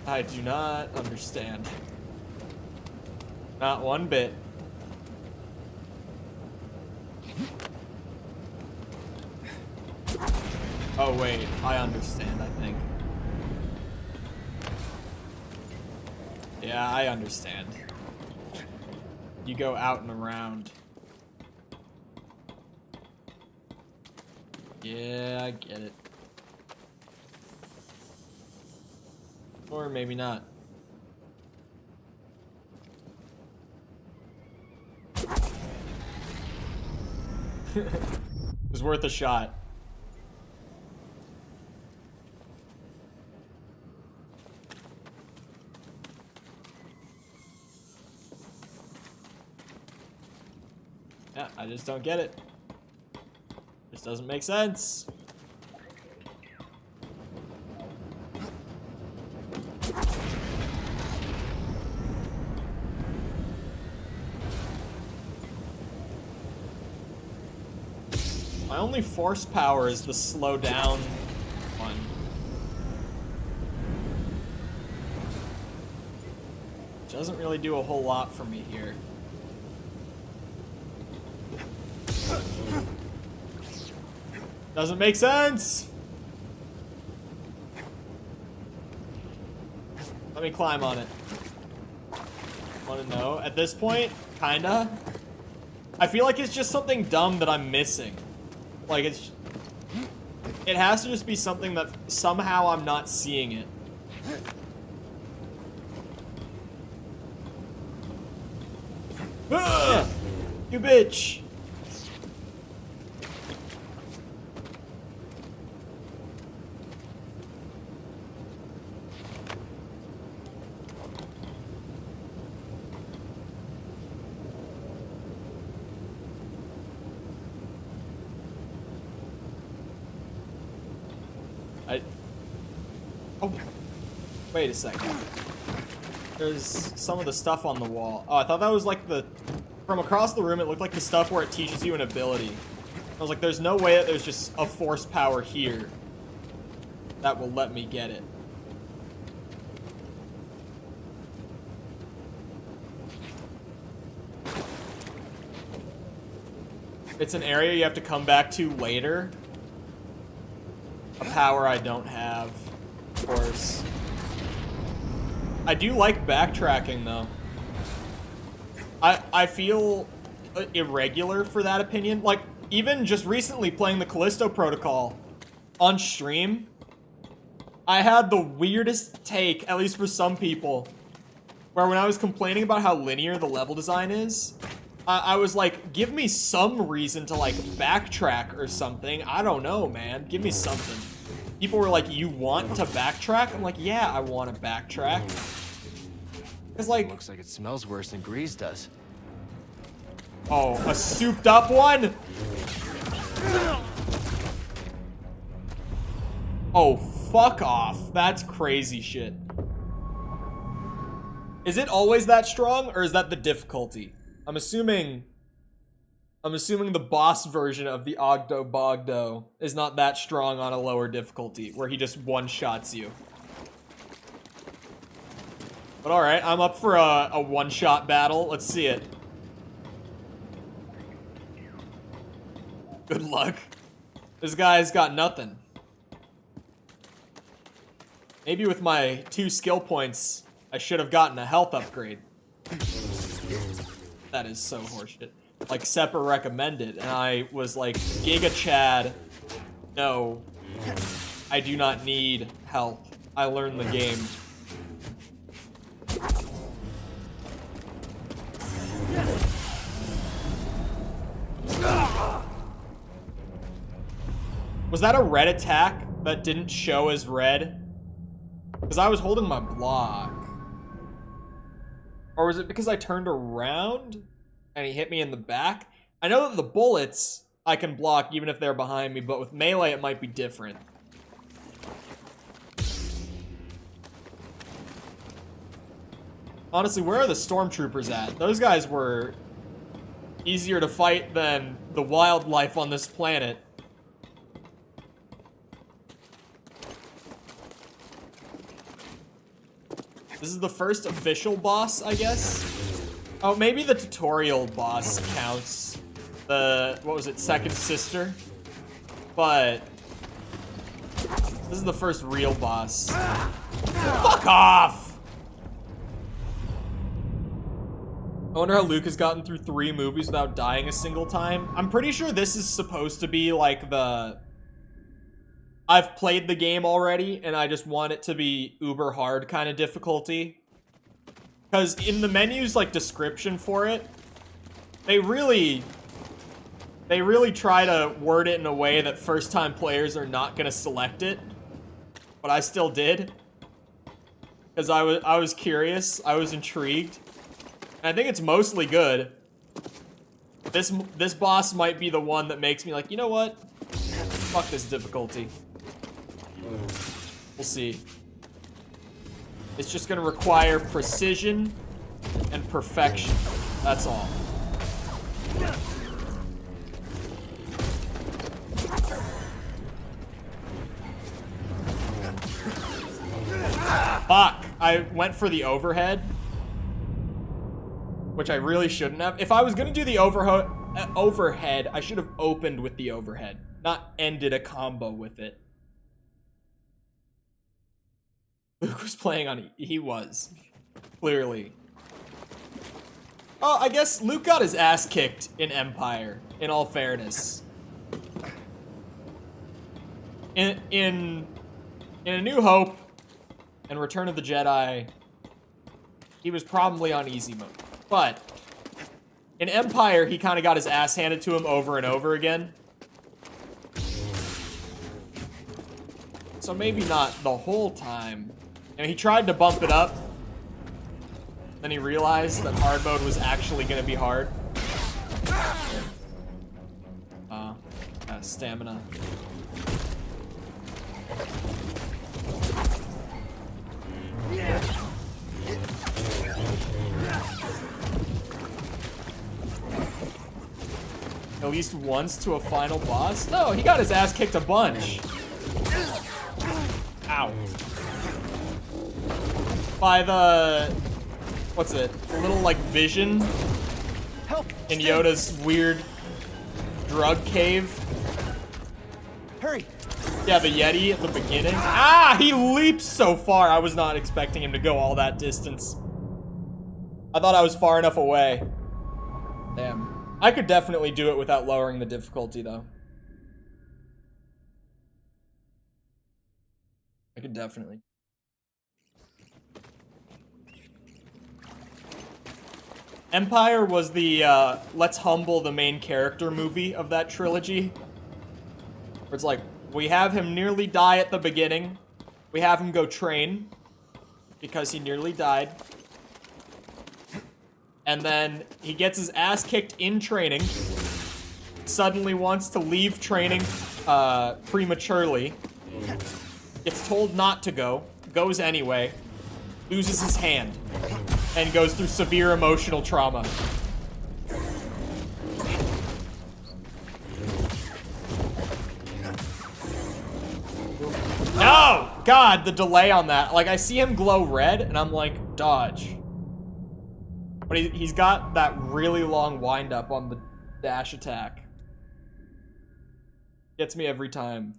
I do not understand. Not one bit. Oh wait, I understand, I think. Yeah, I understand. You go out and around. Yeah, I get it. Or maybe not. It was worth a shot. Yeah, I just don't get it. This doesn't make sense. My only force power is the slow down one. Which doesn't really do a whole lot for me here. Doesn't make sense. Let me climb on it. Want to know? At this point, kinda. I feel like it's just something dumb that I'm missing. Like, it has to just be something that somehow I'm not seeing it. Ah! You bitch! Oh, wait a second. There's some of the stuff on the wall. Oh, I thought that was like the... From across the room, it looked like the stuff where it teaches you an ability. I was like, there's no way that there's just a force power here that will let me get it. It's an area you have to come back to later. A power I don't have, of course. I do like backtracking, though. I feel irregular for that opinion. Like, even just recently playing the Callisto Protocol on stream, I had the weirdest take, at least for some people, where when I was complaining about how linear the level design is, I was like, give me some reason to, like, backtrack or something. I don't know, man. Give me something. People were like, you want to backtrack? I'm like, yeah, I want to backtrack. It's like... Looks like it smells worse than Grease does. Oh, a souped up one? Oh, fuck off. That's crazy shit. Is it always that strong, or is that the difficulty? I'm assuming the boss version of the Ogdo Bogdo is not that strong on a lower difficulty, where he just one-shots you. But alright, I'm up for a one-shot battle. Let's see it. Good luck. This guy's got nothing. Maybe with my 2 skill points, I should have gotten a health upgrade. That is so horseshit. Like, Seppa recommended, and I was like, Giga Chad, no, I do not need health. I learned the game. Was that a red attack that didn't show as red? Because I was holding my block. Or was it because I turned around and he hit me in the back? I know that the bullets I can block even if they're behind me, but with melee it might be different. Honestly, where are the stormtroopers at? Those guys were easier to fight than the wildlife on this planet. This is the first official boss, I guess? Oh, maybe the tutorial boss counts. The, what was it, second sister? But this is the first real boss. Fuck off! I wonder how Luke has gotten through 3 movies without dying a single time. I'm pretty sure this is supposed to be like the... I've played the game already, and I just want it to be uber hard kind of difficulty. Because in the menu's, like, description for it, they really try to word it in a way that first-time players are not going to select it. But I still did. Because I was curious, I was intrigued. And I think it's mostly good. This boss might be the one that makes me like, you know what? Fuck this difficulty. We'll see. It's just gonna require precision and perfection. That's all. Fuck! I went for the overhead, which I really shouldn't have. If I was gonna do the overhead, I should have opened with the overhead, Not ended a combo with it. Luke was playing on... He was. Clearly. Oh, I guess Luke got his ass kicked in Empire, in all fairness. In A New Hope and Return of the Jedi, he was probably on easy mode. But in Empire, he kind of got his ass handed to him over and over again. So maybe not the whole time. And he tried to bump it up. Then he realized that hard mode was actually going to be hard. Stamina. At least once to a final boss? No, he got his ass kicked a bunch. Ow. By the... What's it? The little, like, vision in Yoda's weird drug cave. Hurry! Yeah, the Yeti at the beginning. Ah, he leaps so far. I was not expecting him to go all that distance. I thought I was far enough away. Damn. I could definitely do it without lowering the difficulty, though. I could definitely. Empire was the, let's humble the main character movie of that trilogy. Where it's like, we have him nearly die at the beginning. We have him go train. Because he nearly died. And then he gets his ass kicked in training. Suddenly wants to leave training prematurely. Gets told not to go. Goes anyway. Loses his hand. And goes through severe emotional trauma. No! God, the delay on that. Like, I see him glow red, and I'm like, dodge. But he's got that really long wind-up on the dash attack. Gets me every time.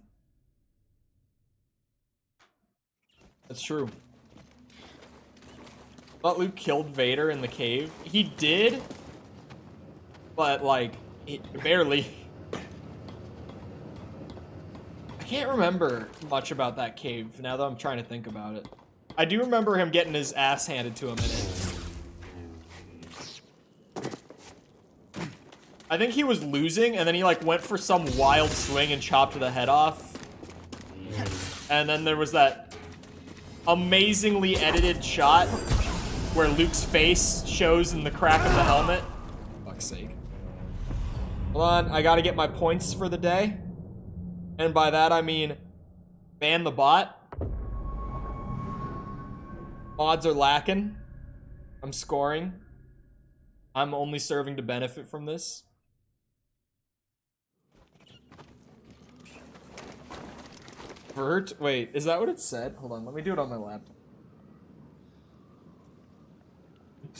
That's true. Thought Luke killed Vader in the cave. He did, but like barely. I can't remember much about that cave now that I'm trying to think about it. I do remember him getting his ass handed to him in it. I think he was losing, and then he like went for some wild swing and chopped the head off. And then there was that amazingly edited shot where Luke's face shows in the crack of the helmet. Fuck's sake. Hold on, I gotta get my points for the day. And by that I mean ban the bot. Mods are lacking. I'm scoring. I'm only serving to benefit from this. Vert? Wait, is that what it said? Hold on, let me do it on my laptop.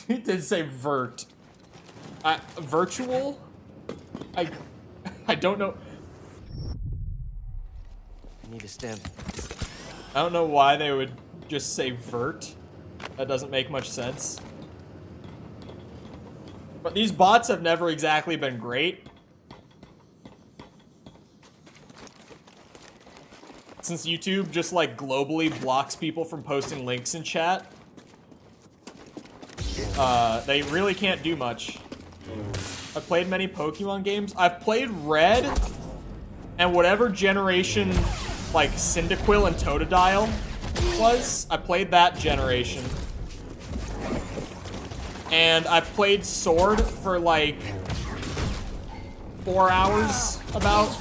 He did say vert. Virtual? I don't know. I need a stem. I don't know why they would just say vert. That doesn't make much sense. But these bots have never exactly been great. Since YouTube just like globally blocks people from posting links in chat. They really can't do much. I've played many Pokemon games. I've played Red and whatever generation like Cyndaquil and Totodile was. I played that generation. And I played Sword for like 4 hours about.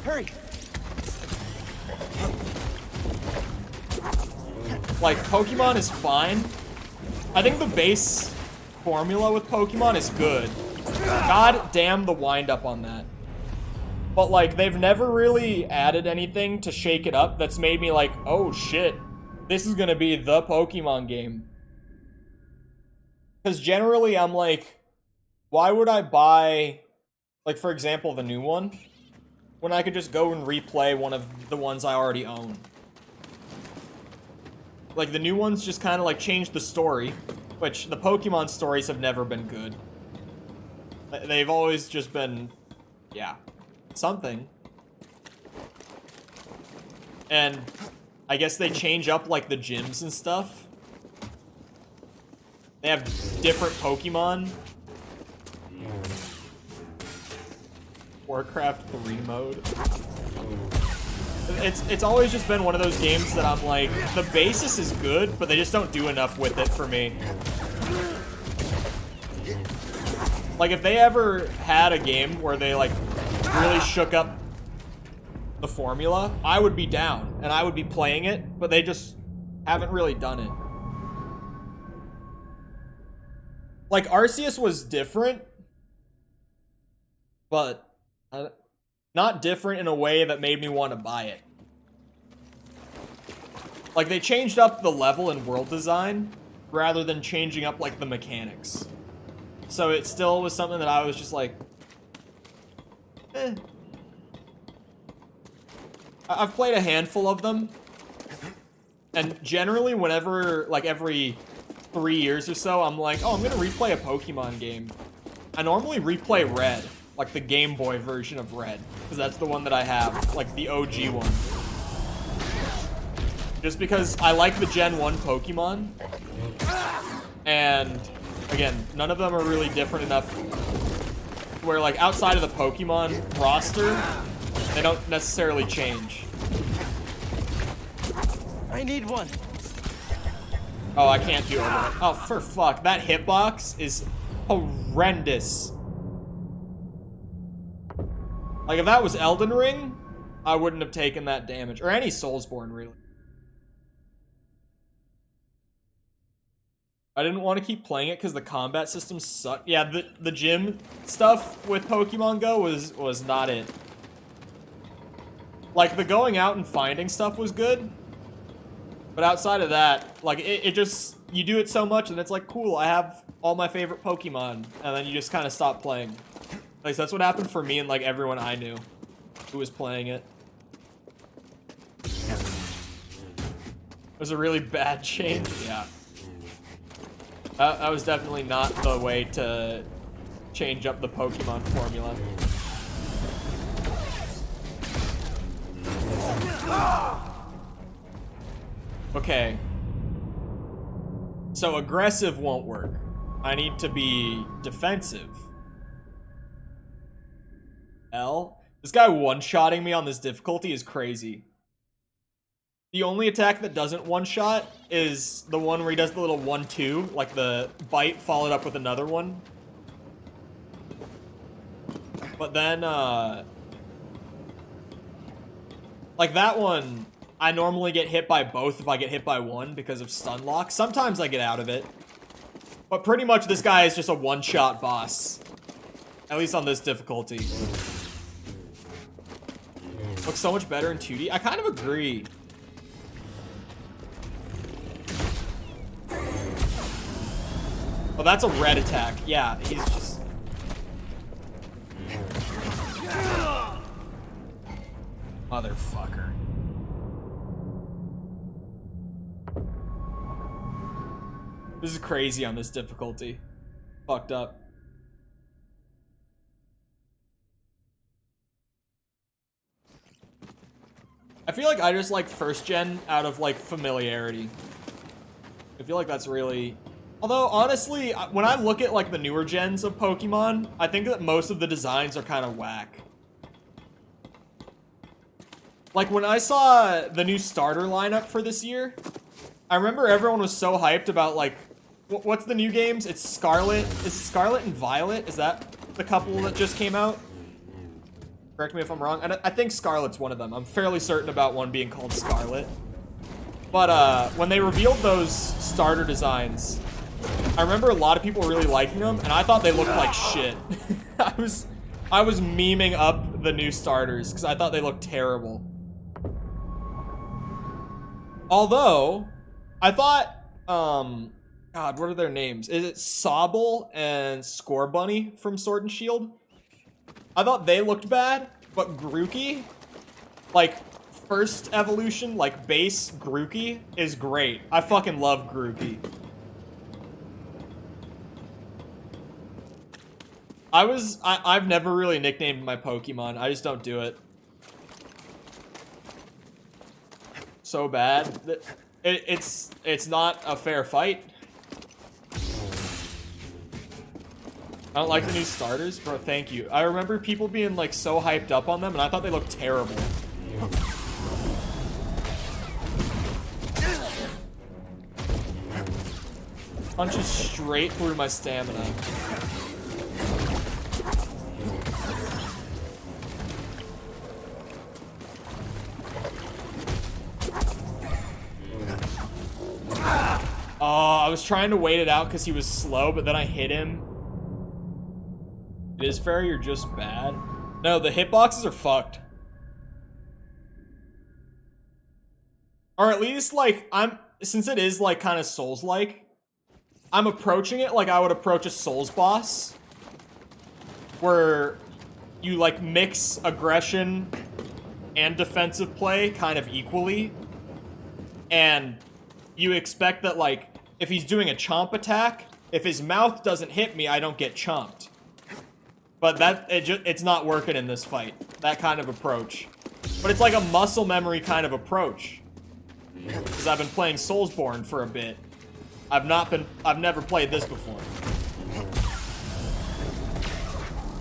Hurry! Like, Pokemon is fine. I think the base formula with Pokemon is good. God damn the wind-up on that. But, like, they've never really added anything to shake it up that's made me like, oh shit, this is gonna be the Pokemon game. Because generally I'm like, why would I buy Like, for example, the new one, when I could just go and replay one of the ones I already own. Like, the new ones just kind of, like, changed the story, which the Pokemon stories have never been good. They've always just been, yeah, something. And I guess they change up, like, the gyms and stuff. They have different Pokemon. Warcraft 3 mode. It's always just been one of those games that I'm like, the basis is good, but they just don't do enough with it for me. Like, if they ever had a game where they, like, really shook up the formula, I would be down, and I would be playing it, but they just haven't really done it. Like, Arceus was different, but not different in a way that made me want to buy it. Like, they changed up the level and world design rather than changing up, like, the mechanics. So it still was something that I was just like, eh. I've played a handful of them, and generally whenever, like, every 3 years or so, I'm like, oh, I'm gonna replay a Pokemon game. I normally replay Red, like the Game Boy version of Red, because that's the one that I have, like the OG one. Just because I like the Gen 1 Pokemon, and again, none of them are really different enough where, like, outside of the Pokemon roster, they don't necessarily change. I need one. Oh, I can't do it. Oh, for fuck. That hitbox is horrendous. Like, if that was Elden Ring, I wouldn't have taken that damage. Or any Soulsborne, really. I didn't want to keep playing it because the combat system sucked. Yeah, the gym stuff with Pokemon Go was not it. Like, the going out and finding stuff was good. But outside of that, like, it just, you do it so much and it's like, cool, I have all my favorite Pokemon. And then you just kind of stop playing. Like, so that's what happened for me and, like, everyone I knew who was playing it. It was a really bad change, yeah. That was definitely not the way to change up the Pokemon formula. Okay. So aggressive won't work. I need to be defensive. L? This guy one-shotting me on this difficulty is crazy. The only attack that doesn't one-shot is the one where he does the little 1-2, like the bite followed up with another one. But then, like that one, I normally get hit by both if I get hit by one because of stun lock. Sometimes I get out of it. But pretty much this guy is just a one-shot boss. At least on this difficulty. Looks so much better in 2D. I kind of agree. Oh, that's a red attack. Yeah, he's just... Motherfucker. This is crazy on this difficulty. Fucked up. I feel like I just like first gen out of, like, familiarity. I feel like that's really... Although, honestly, when I look at, like, the newer gens of Pokemon, I think that most of the designs are kind of whack. Like, when I saw the new starter lineup for this year, I remember everyone was so hyped about, like, what's the new games? It's Scarlet. Is Scarlet and Violet? Is that the couple that just came out? Correct me if I'm wrong. And I think Scarlet's one of them. I'm fairly certain about one being called Scarlet. But, when they revealed those starter designs, I remember a lot of people really liking them, and I thought they looked like shit. I was memeing up the new starters, because I thought they looked terrible. Although, I thought, God, what are their names? Is it Sobble and Scorbunny from Sword and Shield? I thought they looked bad, but Grookey, like, first evolution, like, base Grookey is great. I fucking love Grookey. I've never really nicknamed my Pokemon. I just don't do it. So bad. It's not a fair fight. I don't like the new starters, bro. Thank you. I remember people being like so hyped up on them, and I thought they looked terrible. Punches straight through my stamina. Oh, I was trying to wait it out because he was slow, but then I hit him. It is fair, you're just bad. No, the hitboxes are fucked. Or at least, like, since it is, like, kind of Souls-like, I'm approaching it like I would approach a Souls boss. Where you, like, mix aggression and defensive play kind of equally. And you expect that, like, if he's doing a chomp attack, if his mouth doesn't hit me, I don't get chomped. But it's not working in this fight. That kind of approach. But it's like a muscle memory kind of approach. Because I've been playing Soulsborne for a bit. I've never played this before.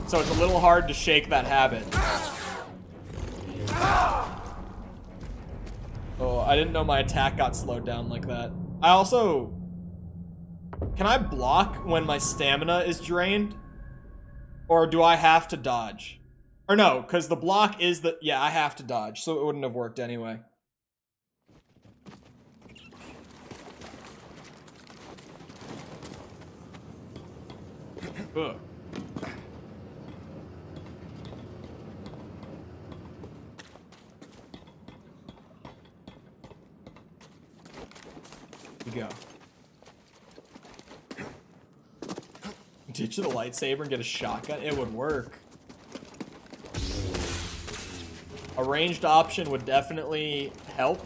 So it's a little hard to shake that habit. Oh, I didn't know my attack got slowed down like that. I also... Can I block when my stamina is drained? Or do I have to dodge? Or no, because the block is the... Yeah, I have to dodge, so it wouldn't have worked anyway. Ugh. We go. Ditch the lightsaber and get a shotgun? It would work. A ranged option would definitely help.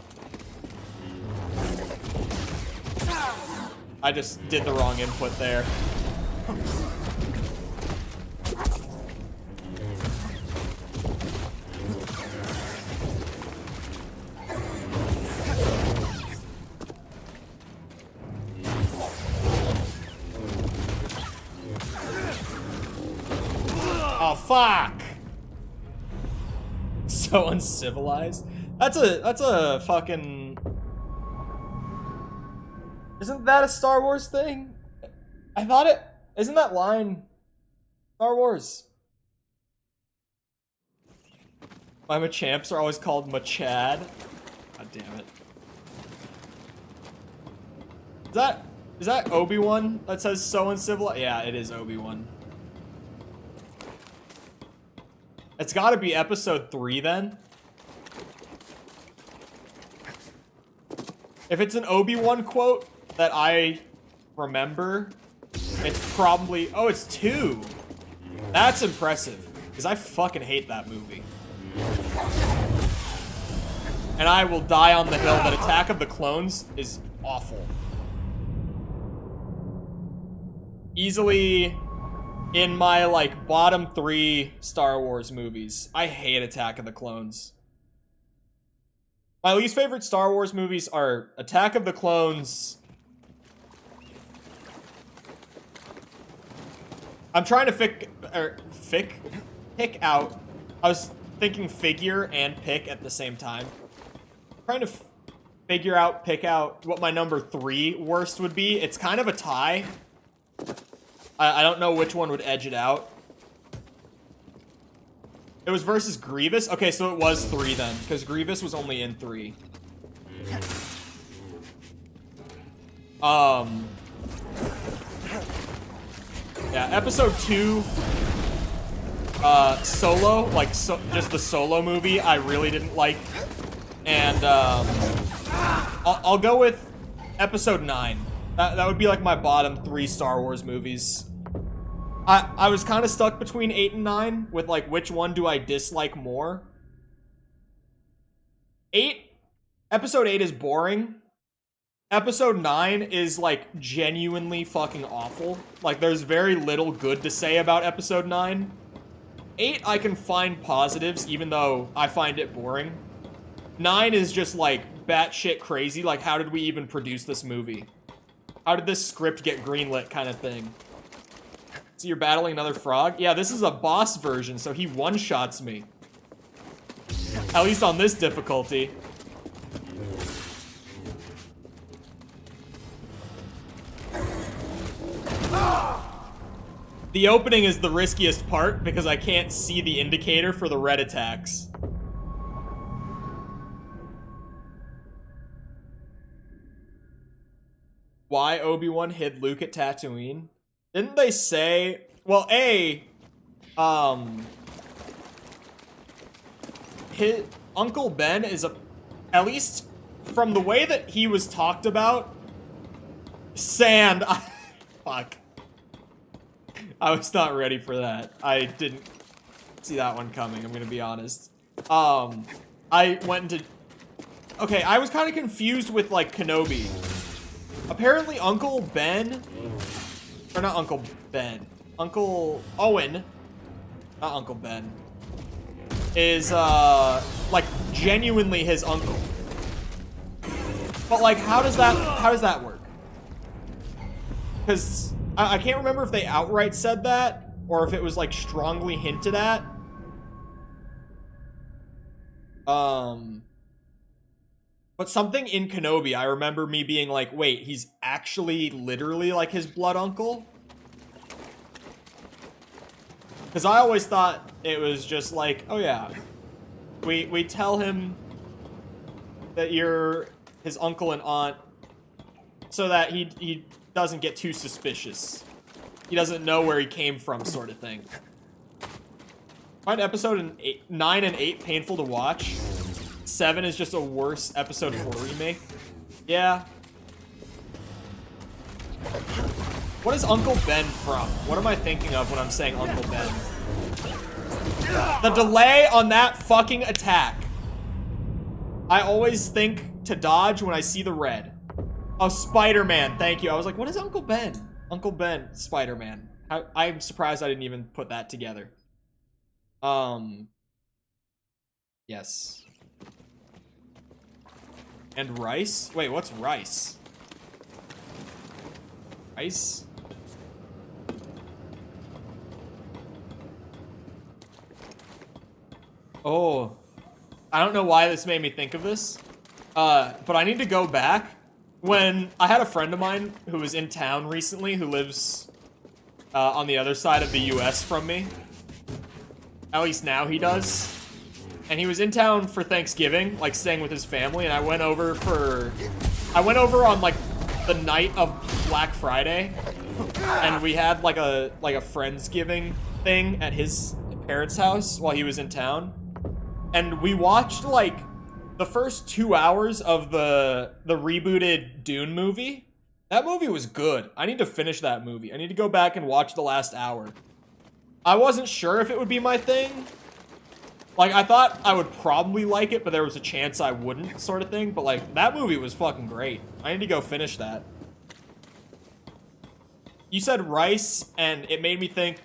I just did the wrong input there. Oh, fuck! So uncivilized. That's a fucking... Isn't that a Star Wars thing? I thought it... Isn't that line... Star Wars? My Machamps are always called Machad. God damn it. Is that Obi-Wan that says so uncivilized? Yeah, it is Obi-Wan. It's gotta be episode 3 then. If it's an Obi-Wan quote that I remember, it's probably... Oh, it's 2. That's impressive. Because I fucking hate that movie. And I will die on the hill that Attack of the Clones is awful. Easily... in my, like, bottom 3 Star Wars movies. I hate Attack of the Clones. My least favorite Star Wars movies are Attack of the Clones. I'm trying to pick out. I was thinking figure and pick at the same time. I'm trying to pick out what my number 3 worst would be. It's kind of a tie. I don't know which one would edge it out. It was versus Grievous? Okay, so it was 3 then, because Grievous was only in 3. Yeah, episode 2, Solo, like, just the Solo movie, I really didn't like. And, I'll go with episode 9. That would be like my bottom 3 Star Wars movies. I was kind of stuck between 8 and 9 with like which one do I dislike more. Episode 8 is boring. Episode 9 is like genuinely fucking awful. Like there's very little good to say about episode 9. 8 I can find positives even though I find it boring. 9 is just like batshit crazy, like how did we even produce this movie? How did this script get greenlit kind of thing? So you're battling another frog? Yeah, this is a boss version, so he one-shots me. At least on this difficulty. The opening is the riskiest part because I can't see the indicator for the red attacks. Why Obi-Wan hid Luke at Tatooine? Didn't they say... Well, his Uncle Ben is at least from the way that he was talked about, sand. Fuck. I was not ready for that. I didn't see that one coming, I'm gonna be honest. I went into... Okay, I was kind of confused with, like, Kenobi. Apparently Uncle Ben... Or not Uncle Ben. Uncle Owen. Not Uncle Ben. Is, like, genuinely his uncle. But, like, how does that work? Because I can't remember if they outright said that, or if it was, like, strongly hinted at. But something in Kenobi, I remember me being like, wait, he's actually literally like his blood uncle? Because I always thought it was just like, oh yeah, we tell him that you're his uncle and aunt so that he doesn't get too suspicious. He doesn't know where he came from, sort of thing. Find episode 9 and 8 painful to watch. 7 is just a worse episode 4 remake. Yeah. What is Uncle Ben from? What am I thinking of when I'm saying Uncle Ben? The delay on that fucking attack. I always think to dodge when I see the red. Oh, Spider-Man. Thank you. I was like, what is Uncle Ben? Uncle Ben, Spider-Man. I'm surprised I didn't even put that together. Yes. And rice? Wait, what's rice? Rice? Oh. I don't know why this made me think of this. But I need to go back. When I had a friend of mine who was in town recently who lives on the other side of the US from me. At least now he does. And he was in town for Thanksgiving, like staying with his family, and I went over on like the night of Black Friday, and we had like a Friendsgiving thing at his parents' house while he was in town. And we watched like the first 2 hours of the rebooted Dune movie. That movie was good. I need to finish that movie. I need to go back and watch the last hour. I wasn't sure if it would be my thing. Like, I thought I would probably like it, but there was a chance I wouldn't, sort of thing. But, like, that movie was fucking great. I need to go finish that. You said rice, and it made me think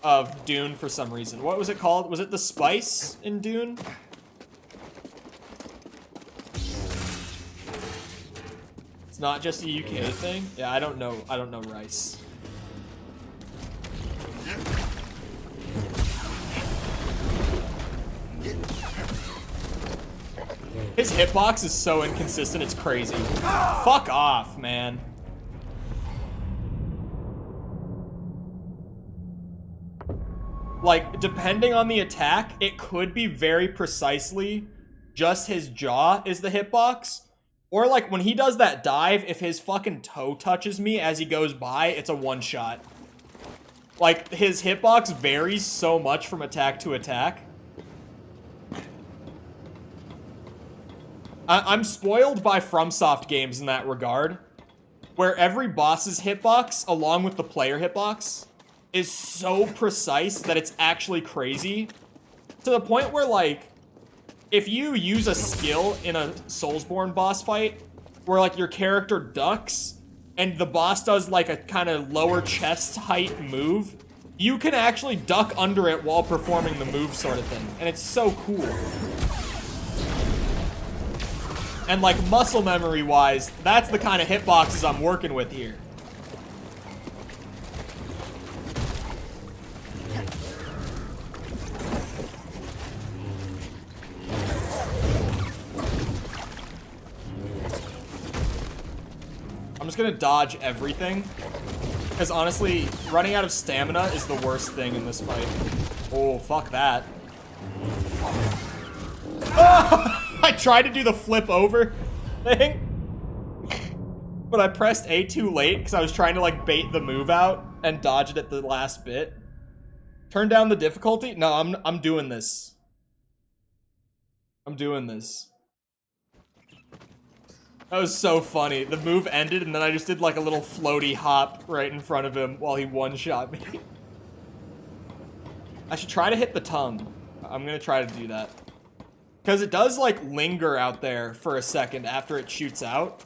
of Dune for some reason. What was it called? Was it the spice in Dune? It's not just a UK thing? Yeah, I don't know rice. His hitbox is so inconsistent, it's crazy. Fuck off, man. Like, depending on the attack, it could be very precisely just his jaw is the hitbox. Or, like, when he does that dive, if his fucking toe touches me as he goes by, it's a one-shot. Like, his hitbox varies so much from attack to attack. I'm spoiled by FromSoft games in that regard, where every boss's hitbox, along with the player hitbox, is so precise that it's actually crazy. To the point where, like, if you use a skill in a Soulsborne boss fight, where, like, your character ducks, and the boss does, like, a kind of lower chest height move, you can actually duck under it while performing the move sort of thing. And it's so cool. And, like, muscle memory-wise, that's the kind of hitboxes I'm working with here. I'm just gonna dodge everything. Because honestly, running out of stamina is the worst thing in this fight. Oh, fuck that. Oh, I tried to do the flip over thing. But I pressed A too late because I was trying to like bait the move out and dodge it at the last bit. Turn down the difficulty? No, I'm doing this. I'm doing this. That was so funny. The move ended, and then I just did like a little floaty hop right in front of him while he one-shot me. I should try to hit the tongue. I'm gonna try to do that. Because it does like linger out there for a second after it shoots out.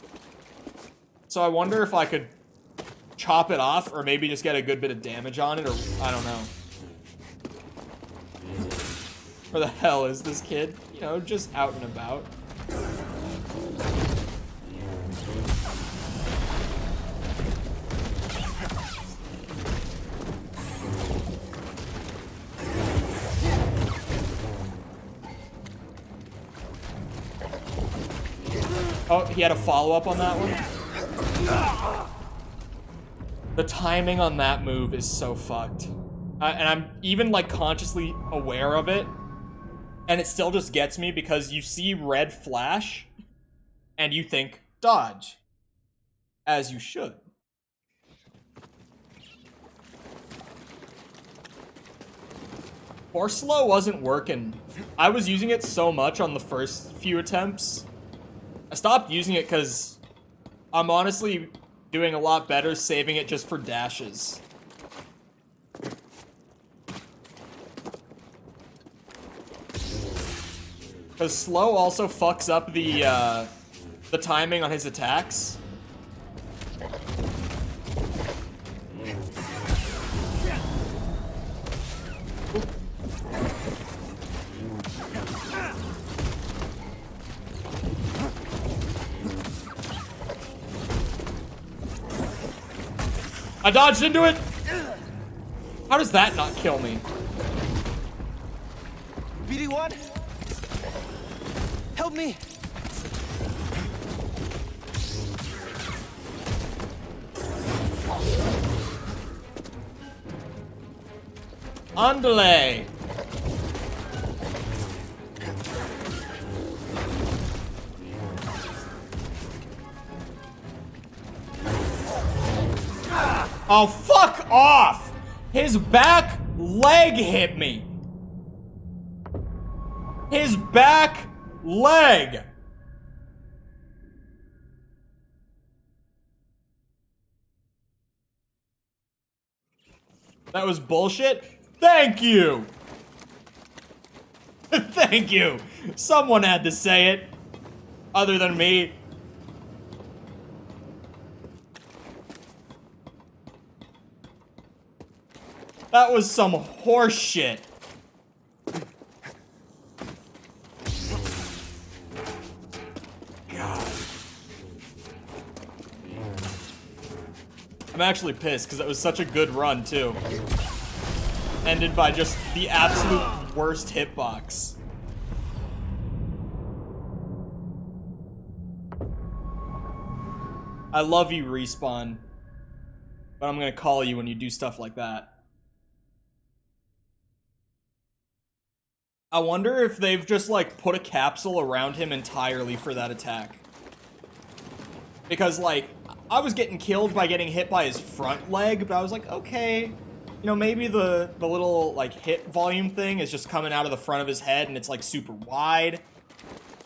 So I wonder if I could chop it off or maybe just get a good bit of damage on it, or I don't know. Where the hell is this kid? You know, just out and about. Oh, he had a follow-up on that one? The timing on that move is so fucked. And I'm even, like, consciously aware of it. And it still just gets me because you see red flash, and you think, dodge. As you should. Force slow wasn't working. I was using it so much on the first few attempts. I stopped using it because I'm honestly doing a lot better saving it just for dashes. Because slow also fucks up the timing on his attacks. I dodged into it! How does that not kill me? BD1? Help me! Andale! Oh, fuck off! His back leg hit me. His back leg. That was bullshit? Thank you! Thank you! Someone had to say it. Other than me. That was some horse shit. God. I'm actually pissed because that was such a good run, too. Ended by just the absolute worst hitbox. I love you, Respawn. But I'm gonna call you when you do stuff like that. I wonder if they've just, like, put a capsule around him entirely for that attack. Because, like, I was getting killed by getting hit by his front leg, but I was like, okay, you know, maybe the little, like, hit volume thing is just coming out of the front of his head and it's, like, super wide.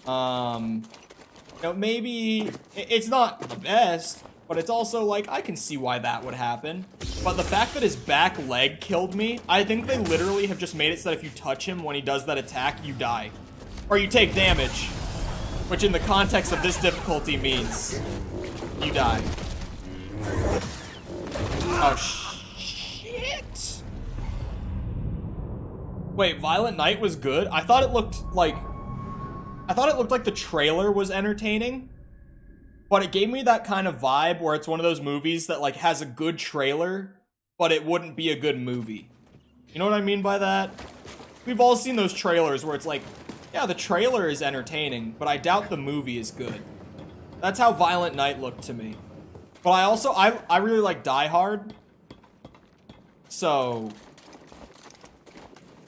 You know, maybe it's not the best, but it's also, like, I can see why that would happen. But the fact that his back leg killed me, I think they literally have just made it so that if you touch him when he does that attack, you die. Or you take damage. Which in the context of this difficulty means you die. Oh, shit. Wait, Violent Night was good? I thought it looked like the trailer was entertaining. But it gave me that kind of vibe where it's one of those movies that like has a good trailer, but it wouldn't be a good movie. You know what I mean by that? We've all seen those trailers where it's like, yeah, the trailer is entertaining, but I doubt the movie is good. That's how Violent Night looked to me. But I really like Die Hard. So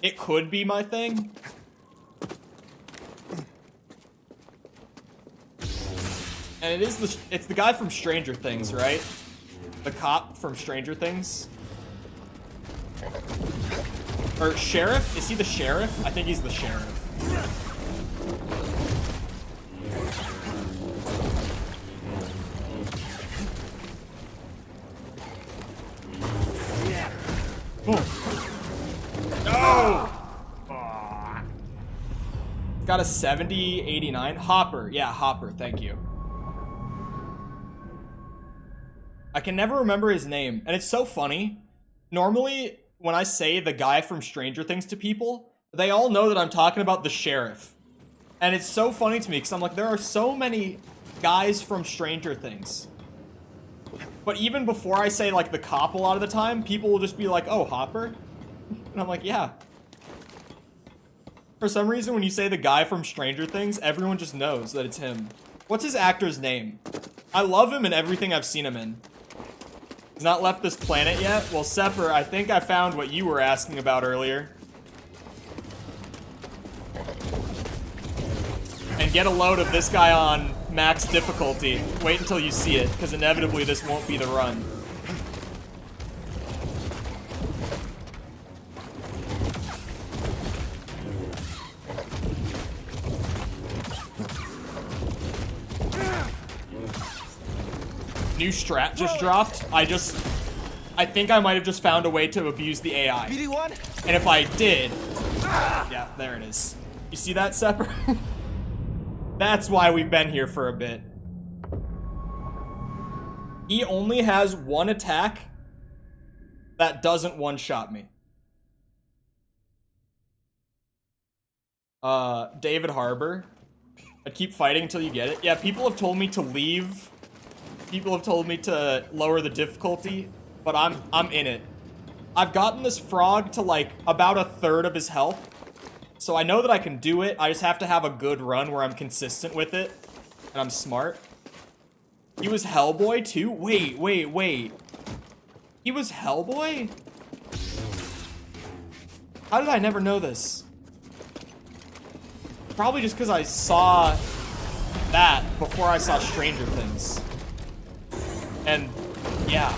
it could be my thing. And it's the guy from Stranger Things, right? The cop from Stranger Things. Or sheriff? Is he the sheriff? I think he's the sheriff. No! Got a 70, 89. Hopper. Yeah, Hopper. Thank you. I can never remember his name. And it's so funny. Normally, when I say the guy from Stranger Things to people, they all know that I'm talking about the sheriff. And it's so funny to me because I'm like, there are so many guys from Stranger Things. But even before I say like the cop a lot of the time, people will just be like, oh, Hopper? And I'm like, yeah. For some reason, when you say the guy from Stranger Things, everyone just knows that it's him. What's his actor's name? I love him in everything I've seen him in. He's not left this planet yet? Well, Sepper, I think I found what you were asking about earlier. And get a load of this guy on max difficulty. Wait until you see it, because inevitably this won't be the run. New strat just dropped. I think I might have just found a way to abuse the AI. And if I did, yeah, there it is. You see that, Sepper? That's why we've been here for a bit. He only has one attack that doesn't one-shot me. David Harbour. I'd keep fighting until you get it. Yeah, people have told me to leave. People have told me to lower the difficulty, but I'm in it. I've gotten this frog to like about a third of his health, so I know that I can do it. I just have to have a good run where I'm consistent with it, and I'm smart. He was Hellboy too? Wait. He was Hellboy? How did I never know this? Probably just because I saw that before I saw Stranger Things. And, yeah,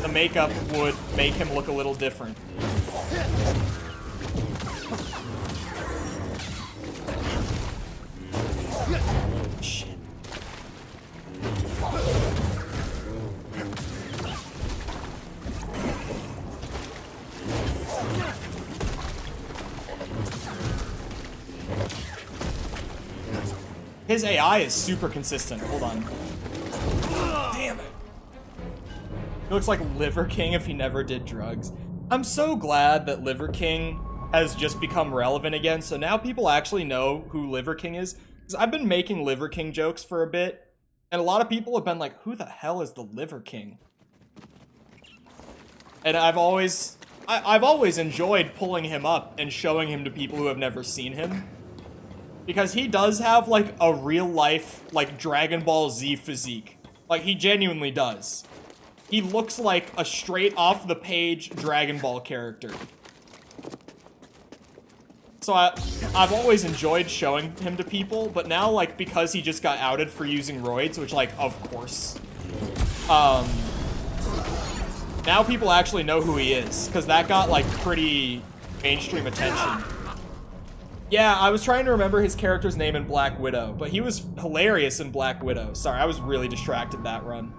the makeup would make him look a little different. Shit. His AI is super consistent. Hold on. Damn it. He looks like Liver King if he never did drugs. I'm so glad that Liver King has just become relevant again, so now people actually know who Liver King is. Because I've been making Liver King jokes for a bit, and a lot of people have been like, who the hell is the Liver King? And I've always enjoyed pulling him up and showing him to people who have never seen him. Because he does have, like, a real-life, like, Dragon Ball Z physique. Like, he genuinely does. He looks like a straight-off-the-page Dragon Ball character. So I've always enjoyed showing him to people, but now, like, because he just got outed for using roids, which, like, of course. Now people actually know who he is, because that got, like, pretty mainstream attention. Yeah, I was trying to remember his character's name in Black Widow, but he was hilarious in Black Widow. Sorry, I was really distracted that run.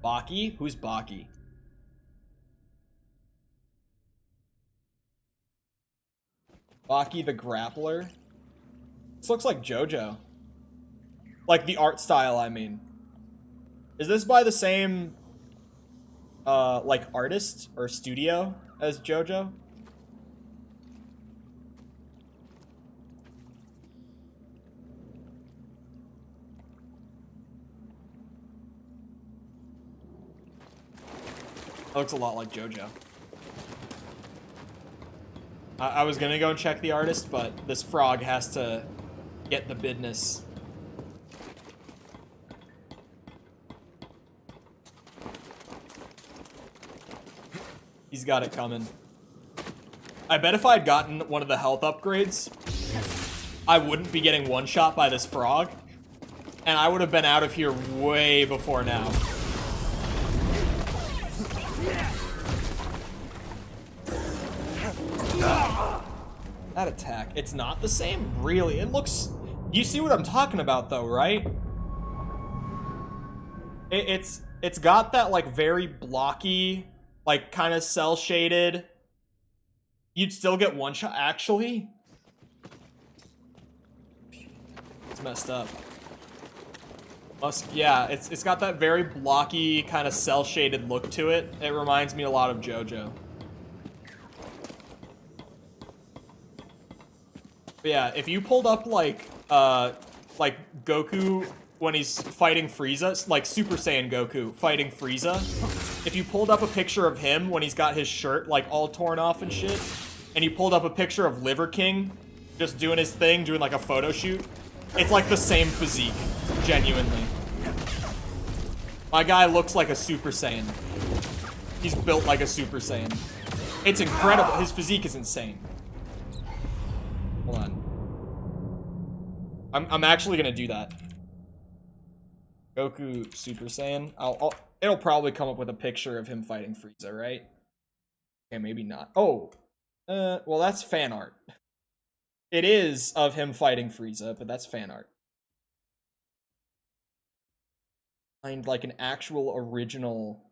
Baki? Who's Baki? Baki the Grappler? This looks like JoJo. Like the art style, I mean. Is this by the same, like artist or studio as JoJo? That looks a lot like JoJo. I was gonna go and check the artist, but this frog has to get the business. He's got it coming. I bet if I had gotten one of the health upgrades, I wouldn't be getting one shot by this frog, and I would have been out of here way before now. That attack, it's not the same, really. It looks, you see what I'm talking about though, right? It's got that like very blocky, like kind of cell shaded. You'd still get one shot, actually. It's messed up. Yeah, it's got that very blocky kind of cell shaded look to it. It reminds me a lot of JoJo. But yeah, if you pulled up like Goku when he's fighting Frieza, like Super Saiyan Goku fighting Frieza, if you pulled up a picture of him when he's got his shirt like all torn off and shit, and you pulled up a picture of Liver King just doing his thing, doing like a photo shoot, it's like the same physique, genuinely. My guy looks like a Super Saiyan. He's built like a Super Saiyan. It's incredible. His physique is insane. Hold on. I'm actually gonna do that. Goku Super Saiyan. It'll probably come up with a picture of him fighting Frieza, right? Okay, maybe not. Oh, well that's fan art. It is of him fighting Frieza, but that's fan art. Find like an actual original.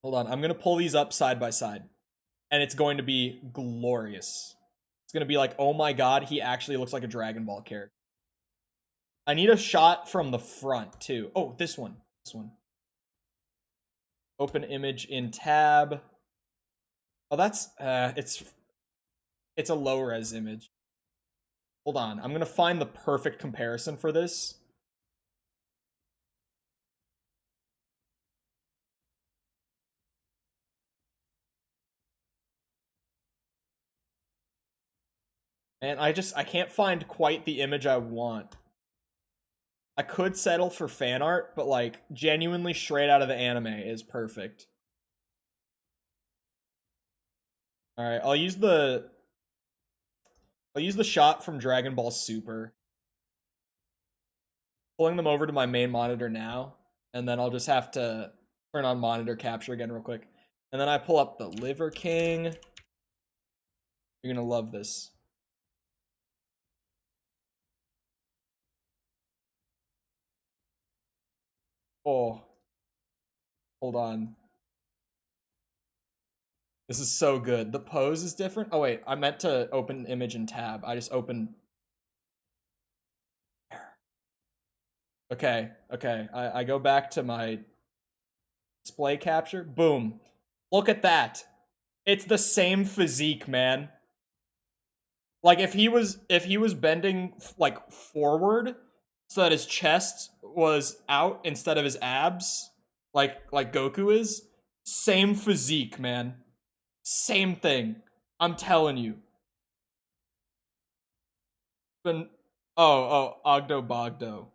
Hold on, I'm gonna pull these up side by side, and it's going to be glorious. It's gonna be like, oh my god, he actually looks like a Dragon Ball character. I need a shot from the front too. Oh, this one. This one. Open image in tab. Oh, that's it's a low res image. Hold on, I'm gonna find the perfect comparison for this. And I can't find quite the image I want. I could settle for fan art, but like genuinely straight out of the anime is perfect. All right, I'll use the shot from Dragon Ball Super. Pulling them over to my main monitor now, and then I'll just have to turn on monitor capture again real quick. And then I pull up the Liver King. You're gonna love this. Oh, hold on. This is so good. The pose is different. Oh wait, I meant to open image in tab. I just opened. Okay, I go back to my display capture. Boom. Look at that. It's the same physique, man. Like if he was bending like forward so that his chest was out instead of his abs, like Goku is, same physique, man. Same thing. I'm telling you. Ogdo Bogdo.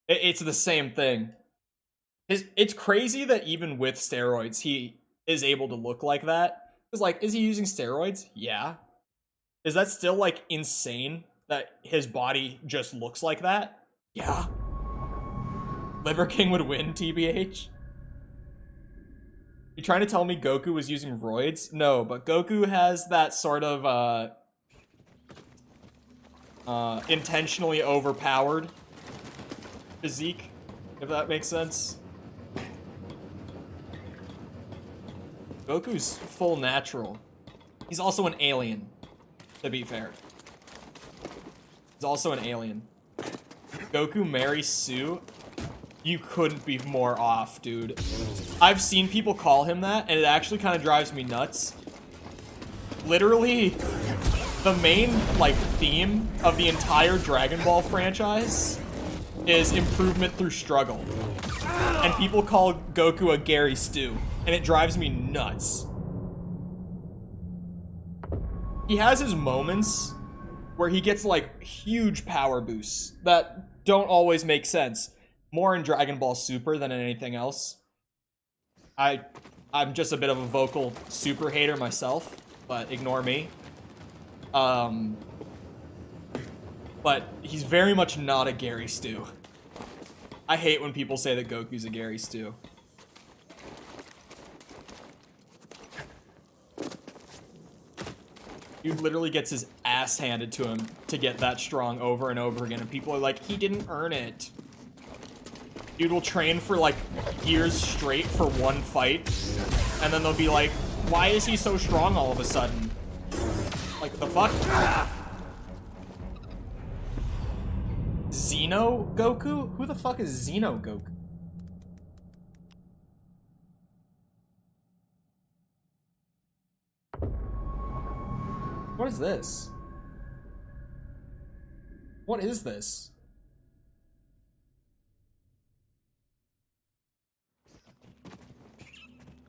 It's the same thing. It's crazy that even with steroids, he is able to look like that. Because, like, is he using steroids? Yeah. Is that still, like, insane that his body just looks like that? Yeah. Liver King would win, TBH? You trying to tell me Goku was using roids? No, but Goku has that sort of, intentionally overpowered physique, if that makes sense. Goku's full natural. He's also an alien, to be fair. He's also an alien. Goku marries Sue? You couldn't be more off, dude. I've seen people call him that, and it actually kind of drives me nuts. Literally, the main, like, theme of the entire Dragon Ball franchise is improvement through struggle. And people call Goku a Gary Stu, and it drives me nuts. He has his moments where he gets, like, huge power boosts that don't always make sense. More in Dragon Ball Super than in anything else. I'm just a bit of a vocal Super hater myself, but ignore me. But he's very much not a Gary Stu. I hate when people say that Goku's a Gary Stu. Dude literally gets his ass handed to him to get that strong over and over again, and people are like, he didn't earn it. Dude will train for like years straight for one fight, and then they'll be like, why is he so strong all of a sudden? Like, the fuck? Xeno Goku? Who the fuck is Xeno Goku? What is this? What is this?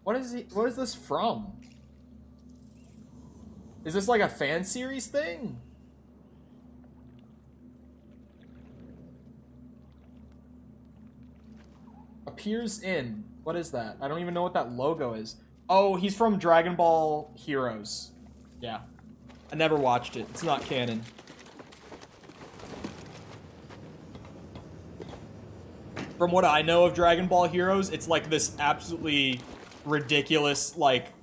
What is this from? Is this like a fan series thing? Appears in. What is that? I don't even know what that logo is. Oh, he's from Dragon Ball Heroes. Yeah. I never watched it. It's not canon. From what I know of Dragon Ball Heroes, it's like this absolutely ridiculous, like,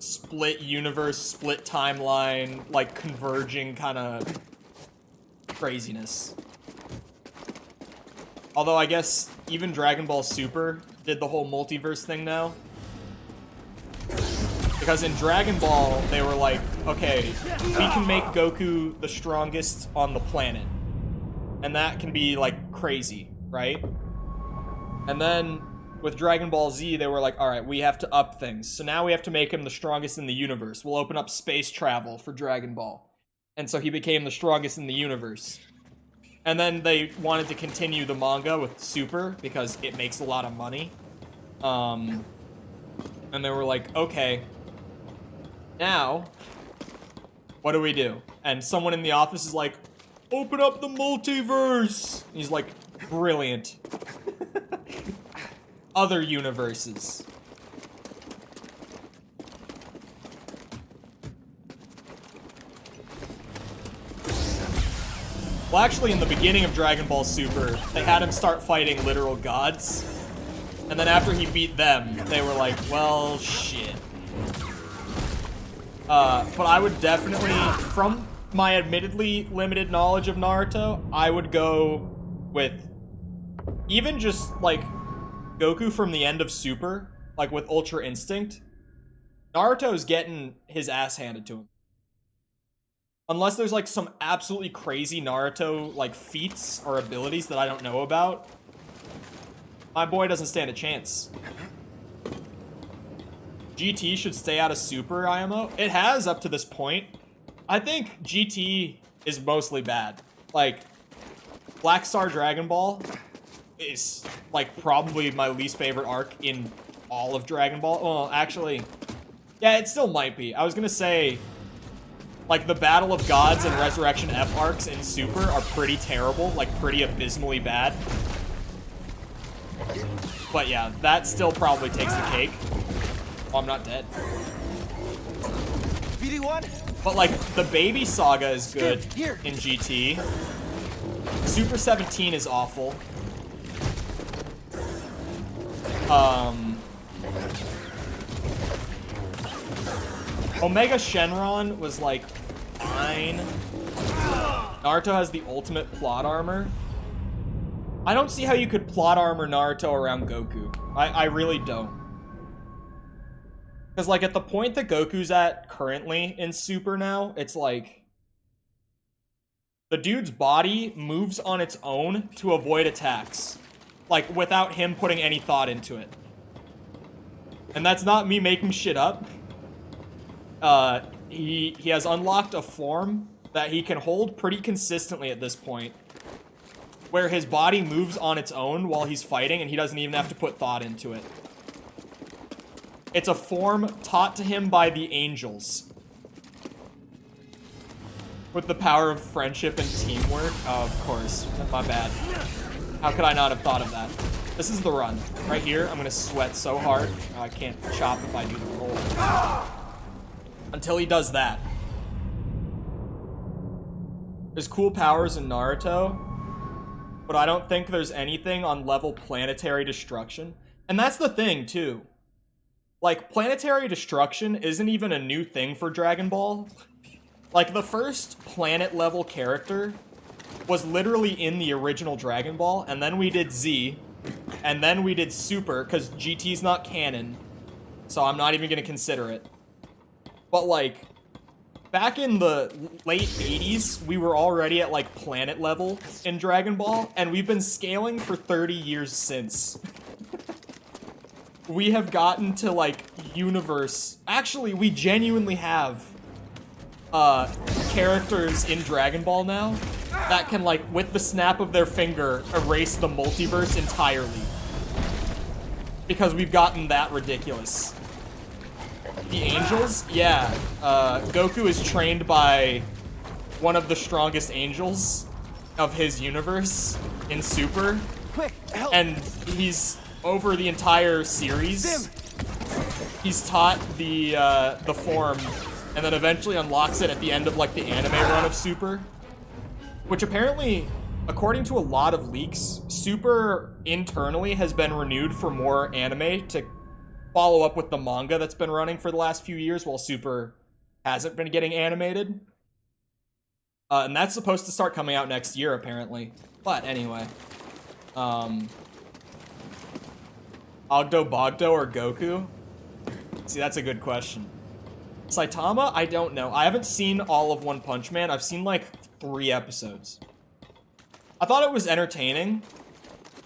split universe, split timeline, like, converging kind of craziness. Although I guess even Dragon Ball Super did the whole multiverse thing now. Because in Dragon Ball, they were like, okay, we can make Goku the strongest on the planet. And that can be, like, crazy, right? And then with Dragon Ball Z, they were like, alright, we have to up things. So now we have to make him the strongest in the universe. We'll open up space travel for Dragon Ball. And so he became the strongest in the universe. And then they wanted to continue the manga with Super because it makes a lot of money. And they were like, okay, now, what do we do? And someone in the office is like, open up the multiverse! And he's like, brilliant. Other universes. Well, actually, in the beginning of Dragon Ball Super, they had him start fighting literal gods. And then after he beat them, they were like, well, shit. But I would definitely, from my admittedly limited knowledge of Naruto, I would go with even just, like, Goku from the end of Super, like with Ultra Instinct. Naruto's getting his ass handed to him. Unless there's, like, some absolutely crazy Naruto, like, feats or abilities that I don't know about, my boy doesn't stand a chance. GT should stay out of Super, IMO. It has up to this point. I think GT is mostly bad. Like, Black Star Dragon Ball is, like, probably my least favorite arc in all of Dragon Ball. Well, actually, yeah, it still might be. I was gonna say, like, the Battle of Gods and Resurrection F arcs in Super are pretty terrible, like, pretty abysmally bad. But yeah, that still probably takes the cake. Oh, I'm not dead. BD1? But, like, the Baby Saga is good in GT. Super 17 is awful. Omega Shenron was, like, fine. Naruto has the ultimate plot armor. I don't see how you could plot armor Naruto around Goku. I really don't. Because, like, at the point that Goku's at currently in Super now, it's like... the dude's body moves on its own to avoid attacks. Like, without him putting any thought into it. And that's not me making shit up. He has unlocked a form that he can hold pretty consistently at this point, where his body moves on its own while he's fighting and he doesn't even have to put thought into it. It's a form taught to him by the angels. With the power of friendship and teamwork. Oh, of course. My bad. How could I not have thought of that? This is the run. Right here, I'm gonna sweat so hard. I can't chop if I do the roll. Until he does that. There's cool powers in Naruto, but I don't think there's anything on level planetary destruction. And that's the thing, too. Like, planetary destruction isn't even a new thing for Dragon Ball. Like, the first planet-level character was literally in the original Dragon Ball, and then we did Z, and then we did Super, because GT's not canon, so I'm not even going to consider it. But, like, back in the late 80s, we were already at, like, planet level in Dragon Ball, and we've been scaling for 30 years since. We have gotten to, like, universe... Actually, we genuinely have characters in Dragon Ball now that can, like, with the snap of their finger, erase the multiverse entirely. Because we've gotten that ridiculous. The angels? Yeah. Goku is trained by one of the strongest angels of his universe in Super. Quick, help. And he's, over the entire series, he's taught the form, and then eventually unlocks it at the end of, like, the anime run of Super. Which apparently, according to a lot of leaks, Super internally has been renewed for more anime to follow up with the manga that's been running for the last few years while Super hasn't been getting animated. And that's supposed to start coming out next year, apparently. But anyway. Ogdo Bogdo or Goku? See, that's a good question. Saitama? I don't know. I haven't seen all of One Punch Man. I've seen, like, 3 episodes. I thought it was entertaining.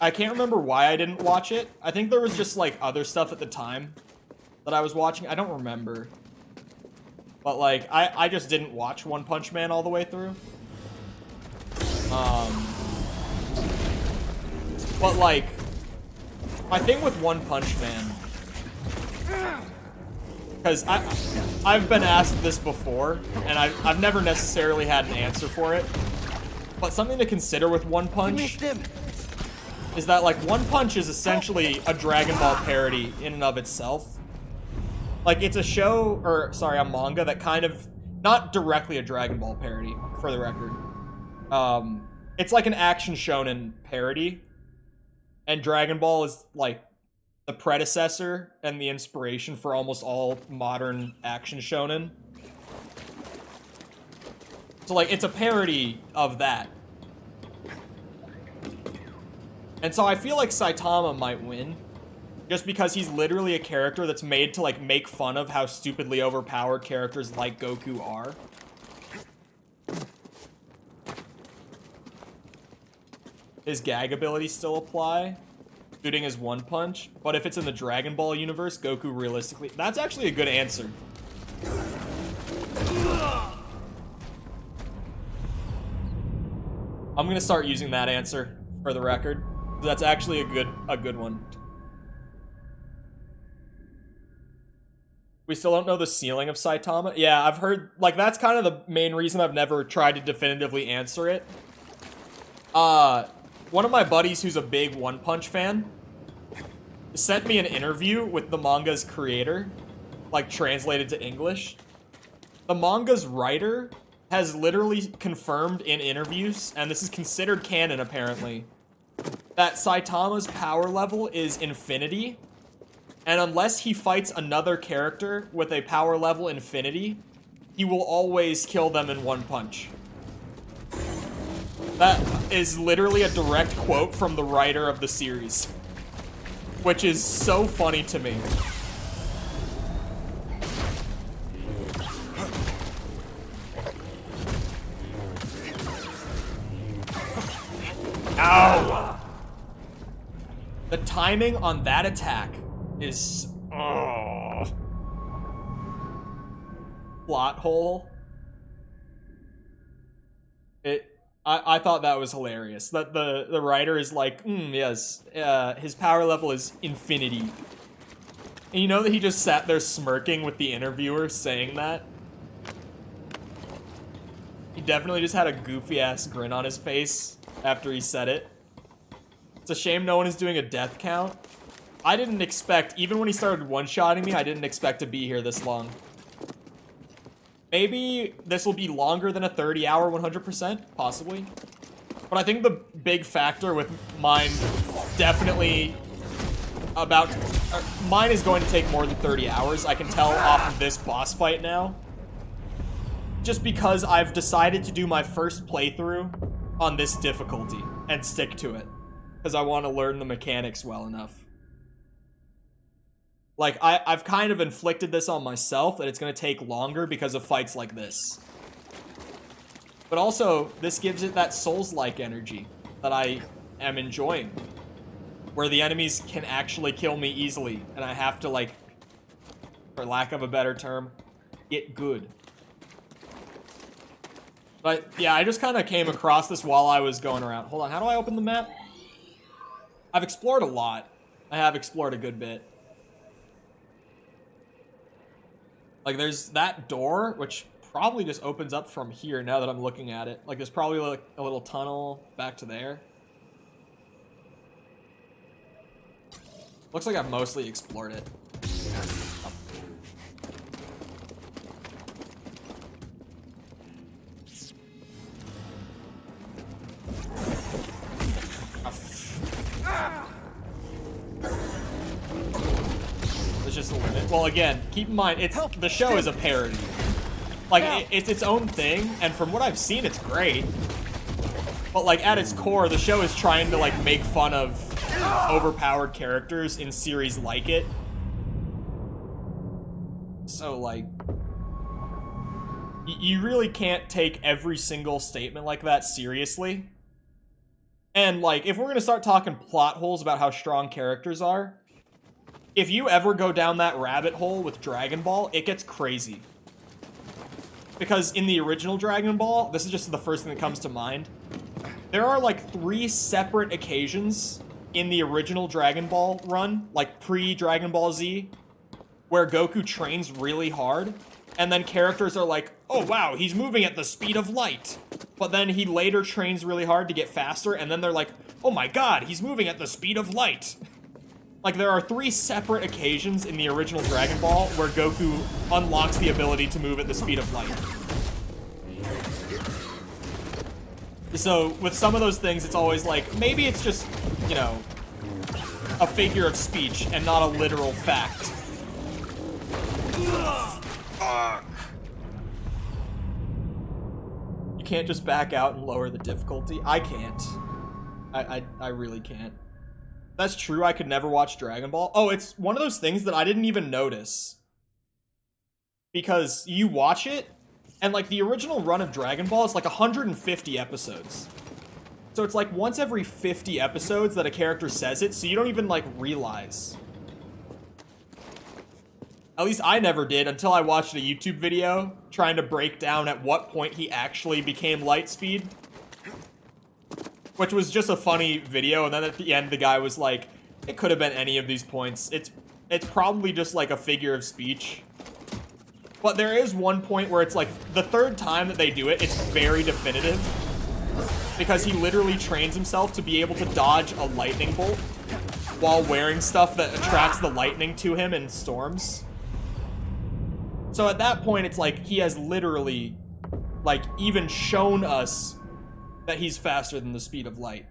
I can't remember why I didn't watch it. I think there was just, like, other stuff at the time that I was watching. I don't remember. But, like, I just didn't watch One Punch Man all the way through. But, like, my thing with One Punch Man... Because I've been asked this before, and I've never necessarily had an answer for it. But something to consider with One Punch is that, like, One Punch is essentially a Dragon Ball parody in and of itself. Like, it's a show, or, sorry, a manga that kind of, not directly a Dragon Ball parody, for the record. It's like an action shonen parody. And Dragon Ball is, like, the predecessor and the inspiration for almost all modern action shonen. So, like, it's a parody of that. And so I feel like Saitama might win. Just because he's literally a character that's made to, like, make fun of how stupidly overpowered characters like Goku are. His gag abilities still apply. Shooting his One Punch. But if it's in the Dragon Ball universe, Goku realistically... That's actually a good answer. I'm gonna start using that answer, for the record. That's actually a good one. We still don't know the ceiling of Saitama? Yeah, I've heard... Like, that's kind of the main reason I've never tried to definitively answer it. One of my buddies who's a big One Punch fan sent me an interview with the manga's creator, like, translated to English. The manga's writer has literally confirmed in interviews, and this is considered canon apparently, that Saitama's power level is infinity, and unless he fights another character with a power level infinity, he will always kill them in one punch. That is literally a direct quote from the writer of the series, which is so funny to me. Ow! The timing on that attack is... Plot hole. I thought that was hilarious. That the writer is like, yes, his power level is infinity. And you know that he just sat there smirking with the interviewer saying that? He definitely just had a goofy-ass grin on his face after he said it. It's a shame no one is doing a death count. I didn't expect, even when he started one-shotting me, I didn't expect to be here this long. Maybe this will be longer than a 30-hour 100%, possibly. But I think the big factor with mine definitely mine is going to take more than 30 hours. I can tell off of this boss fight now. Just because I've decided to do my first playthrough on this difficulty and stick to it. Because I want to learn the mechanics well enough. Like, I've kind of inflicted this on myself that it's going to take longer because of fights like this. But also, this gives it that Souls-like energy that I am enjoying. Where the enemies can actually kill me easily, and I have to, like, for lack of a better term, get good. But, yeah, I just kind of came across this while I was going around. Hold on, how do I open the map? I've explored a lot. I have explored a good bit. Like, there's that door, which probably just opens up from here now that I'm looking at it. Like, there's probably, like, a little tunnel back to there. Looks like I've mostly explored it. There's just a limit. Well, again, keep in mind, the show is a parody. Like, it's its own thing, and from what I've seen, it's great. But, like, at its core, the show is trying to, like, make fun of overpowered characters in series like it. So, like, you really can't take every single statement like that seriously. And, like, if we're gonna start talking plot holes about how strong characters are, if you ever go down that rabbit hole with Dragon Ball, it gets crazy. Because in the original Dragon Ball, this is just the first thing that comes to mind, there are like 3 separate occasions in the original Dragon Ball run, like pre-Dragon Ball Z, where Goku trains really hard, and then characters are like, oh wow, he's moving at the speed of light. But then he later trains really hard to get faster, and then they're like, oh my god, he's moving at the speed of light. Like, there are 3 separate occasions in the original Dragon Ball where Goku unlocks the ability to move at the speed of light. So, with some of those things, it's always like, maybe it's just, you know, a figure of speech and not a literal fact. You can't just back out and lower the difficulty. I can't. I really can't. That's true, I could never watch Dragon Ball. Oh, it's one of those things that I didn't even notice. Because you watch it, and like the original run of Dragon Ball is like 150 episodes. So it's like once every 50 episodes that a character says it, so you don't even like realize. At least I never did until I watched a YouTube video trying to break down at what point he actually became Lightspeed. Which was just a funny video, and then at the end the guy was like, it could have been any of these points. It's probably just like a figure of speech. But there is one point where it's like, the 3rd time that they do it, it's very definitive. Because he literally trains himself to be able to dodge a lightning bolt while wearing stuff that attracts the lightning to him in storms. So at that point, it's like, he has literally, like, even shown us that he's faster than the speed of light.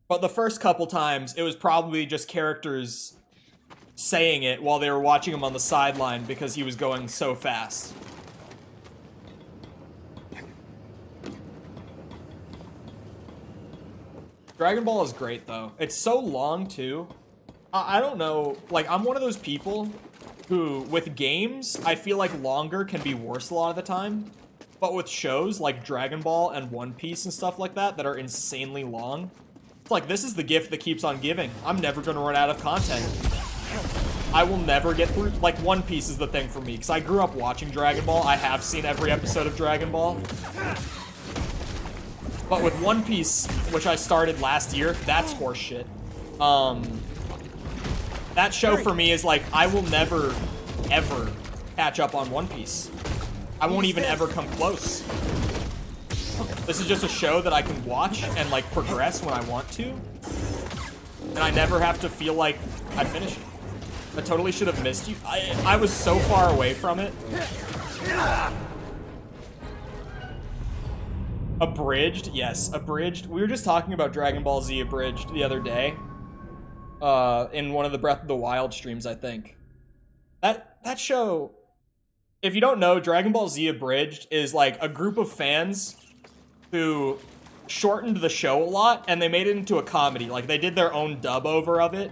But the first couple times, it was probably just characters saying it while they were watching him on the sideline because he was going so fast. Dragon Ball is great, though. It's so long, too. I don't know. Like, I'm one of those people who, with games, I feel like longer can be worse a lot of the time. But with shows like Dragon Ball and One Piece and stuff like that are insanely long, it's like, this is the gift that keeps on giving. I'm never going to run out of content. I will never get through. Like, One Piece is the thing for me, because I grew up watching Dragon Ball. I have seen every episode of Dragon Ball. But with One Piece, which I started last year, that's horseshit. That show for me is like, I will never, ever catch up on One Piece. I won't even ever come close. This is just a show that I can watch and like progress when I want to. And I never have to feel like I finished it. I totally should have missed you. I was so far away from it. Abridged? Yes, abridged. We were just talking about Dragon Ball Z abridged the other day. In one of the Breath of the Wild streams, I think. That show, if you don't know, Dragon Ball Z abridged is like a group of fans who shortened the show a lot and they made it into a comedy. Like, they did their own dub over of it.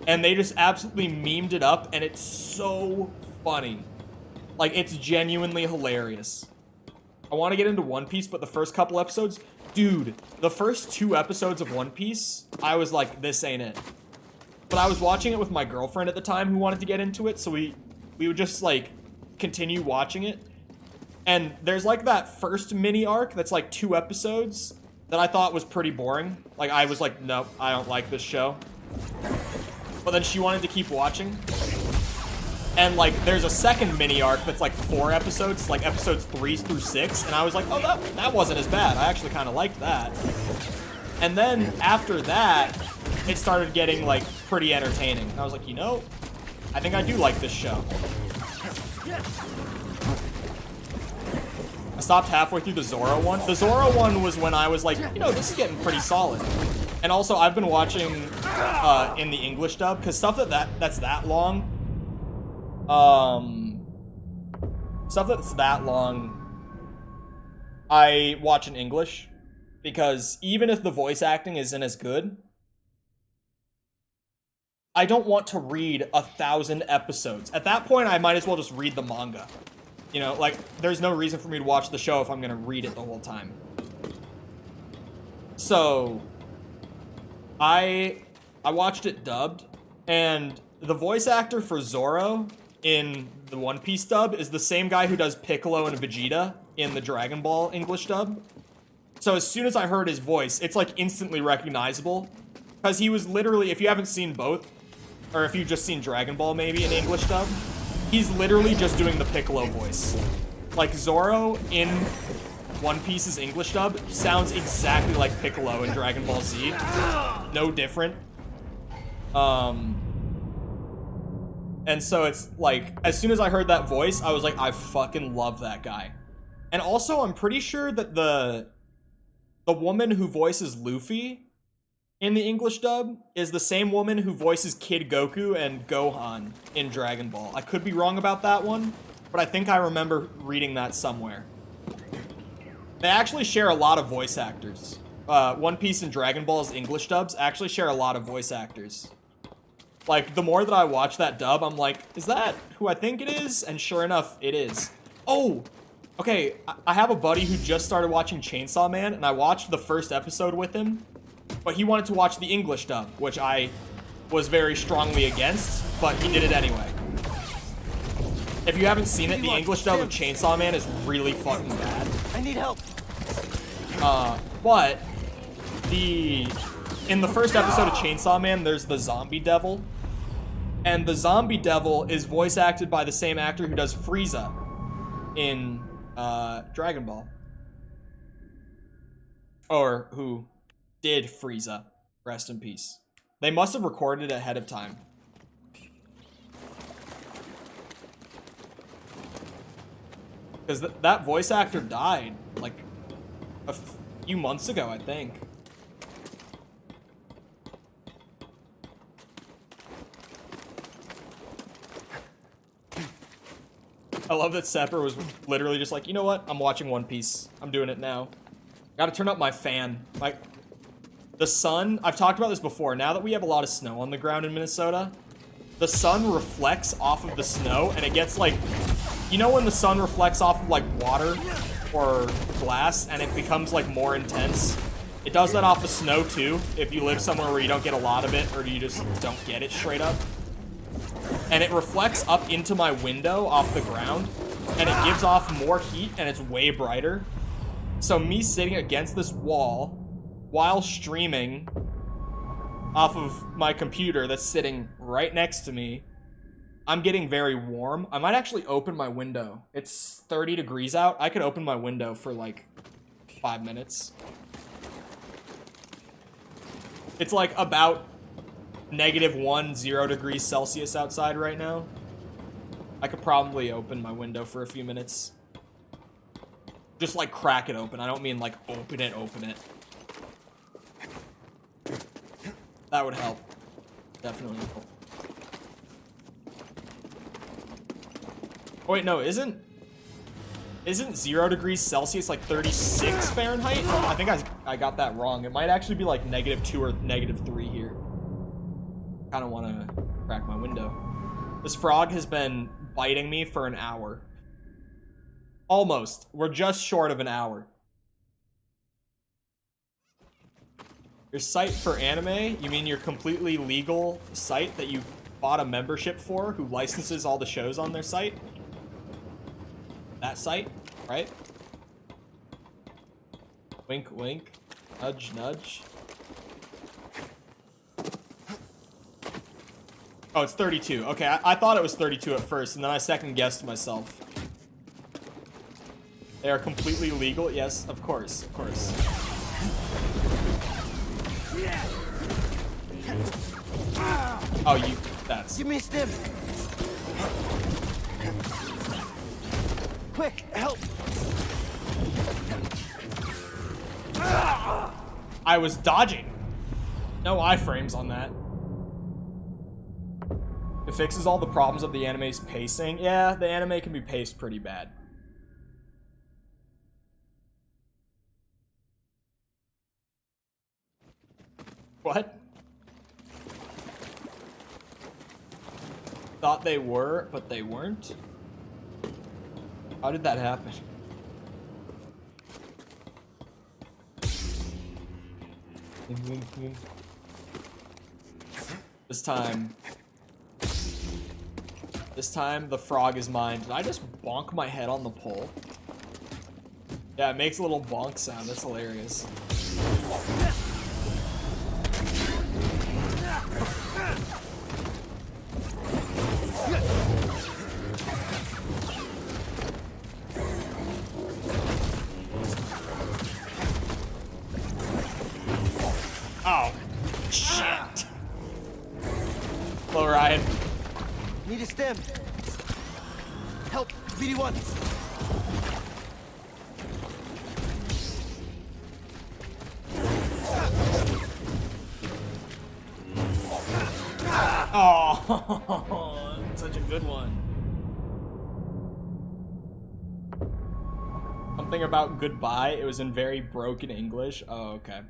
And they just absolutely memed it up, and it's so funny. Like, it's genuinely hilarious. I want to get into One Piece, but the first couple episodes... Dude, the first 2 episodes of One Piece, I was like, this ain't it. But I was watching it with my girlfriend at the time who wanted to get into it, so we would just, like, continue watching it. And there's, like, that first mini arc that's, like, 2 episodes that I thought was pretty boring. Like, I was like, nope, I don't like this show. But then she wanted to keep watching. And, like, there's a second mini arc that's, like, 4 episodes, like, episodes 3 through 6. And I was like, oh, that wasn't as bad. I actually kind of liked that. And then, after that, it started getting, like, pretty entertaining. And I was like, you know, I think I do like this show. I stopped halfway through the Zoro one. The Zoro one was when I was like, you know, this is getting pretty solid. And also, I've been watching in the English dub, because stuff that's that long, I watch in English, because even if the voice acting isn't as good, I don't want to read 1,000 episodes. At that point, I might as well just read the manga. You know, like, there's no reason for me to watch the show if I'm gonna read it the whole time. So... I watched it dubbed, and the voice actor for Zoro in the One Piece dub is the same guy who does Piccolo and Vegeta in the Dragon Ball English dub. So as soon as I heard his voice, it's like instantly recognizable, because he was literally, if you haven't seen both, or if you've just seen Dragon Ball maybe in English dub, he's literally just doing the Piccolo voice. Like, Zoro in One Piece's English dub sounds exactly like Piccolo in Dragon Ball Z. No different. And so it's like, as soon as I heard that voice, I was like, I fucking love that guy. And also, I'm pretty sure that the woman who voices Luffy in the English dub is the same woman who voices Kid Goku and Gohan in Dragon Ball. I could be wrong about that one, but I think I remember reading that somewhere. They actually share a lot of voice actors. One Piece and Dragon Ball's English dubs actually share a lot of voice actors. Like, the more that I watch that dub, I'm like, is that who I think it is? And sure enough, it is. Oh! Okay, I have a buddy who just started watching Chainsaw Man, and I watched the first episode with him, but he wanted to watch the English dub, which I was very strongly against, but he did it anyway. If you haven't seen it, the English dub of Chainsaw Man is really fucking bad. I need help. But in the first episode of Chainsaw Man, there's the zombie devil. And the zombie devil is voice acted by the same actor who does Frieza in Dragon Ball. Or who did Frieza. Rest in peace. They must have recorded it ahead of time. Because that voice actor died, like, a few months ago, I think. I love that Sepper was literally just like, you know what? I'm watching One Piece. I'm doing it now. Gotta turn up my fan. The sun, I've talked about this before, now that we have a lot of snow on the ground in Minnesota, the sun reflects off of the snow, and it gets like, you know when the sun reflects off of like water or glass, and it becomes like more intense? It does that off the snow too, if you live somewhere where you don't get a lot of it, or you just don't get it straight up. And it reflects up into my window off the ground, and it gives off more heat, and it's way brighter. So me sitting against this wall while streaming off of my computer that's sitting right next to me, I'm getting very warm. I might actually open my window. It's 30 degrees out. I could open my window for like 5 minutes. It's like about -1, 0 degrees Celsius outside right now. I could probably open my window for a few minutes. Just like crack it open. I don't mean like open it. That would help. Definitely help. Oh wait, no, isn't 0 degrees Celsius like 36 Fahrenheit? I think I got that wrong. It might actually be like -2 or -3 here. Kind of want to crack my window. This frog has been biting me for an hour. Almost. We're just short of an hour. Your site for anime? You mean your completely legal site that you bought a membership for, who licenses all the shows on their site? That site, right? Wink, wink. Nudge, nudge. Oh, it's 32. Okay, I thought it was 32 at first, and then I second-guessed myself. They are completely legal? Yes, of course, of course. Oh, that's... You missed him! Quick, help! I was dodging. No iframes on that. It fixes all the problems of the anime's pacing. Yeah, the anime can be paced pretty bad. What? Thought they were, but they weren't? How did that happen? This time the frog is mine. Did I just bonk my head on the pole? Yeah, it makes a little bonk sound. That's hilarious. Oh, shit. Hello, Ryan. Need a stem. Help, BD1. Oh, such a good one. Something about goodbye. It was in very broken English. Oh, okay.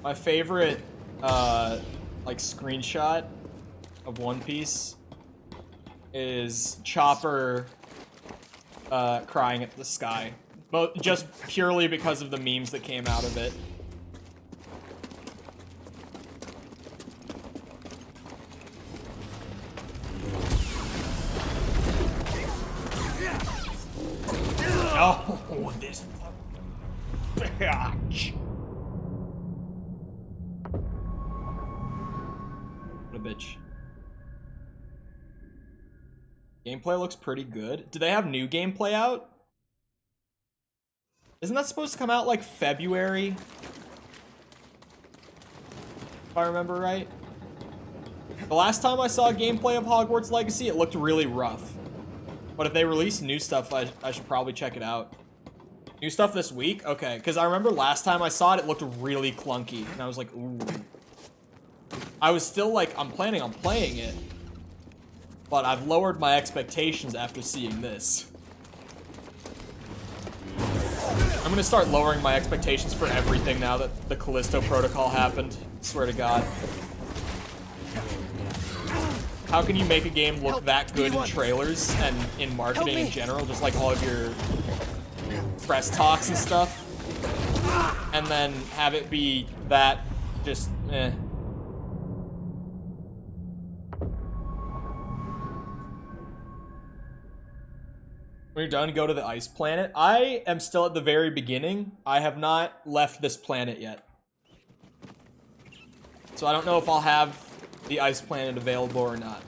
My favorite, like, screenshot of One Piece is Chopper, crying at the sky. Just purely because of the memes that came out of it. Oh, this bitch. What a bitch. Gameplay looks pretty good. Do they have new gameplay out? Isn't that supposed to come out like February? If I remember right. The last time I saw gameplay of Hogwarts Legacy, it looked really rough. But if they release new stuff, I should probably check it out. New stuff this week? Okay, because I remember last time I saw it, it looked really clunky. And I was like, ooh. I was still like, I'm planning on playing it, but I've lowered my expectations after seeing this. I'm gonna start lowering my expectations for everything now that the Callisto Protocol happened. Swear to God. How can you make a game look that good in trailers and in marketing in general, just like all of your press talks and stuff, and then have it be that just eh. When you're done, go to the ice planet. I am still at the very beginning. I have not left this planet yet. So I don't know if I'll have the ice planet available or not.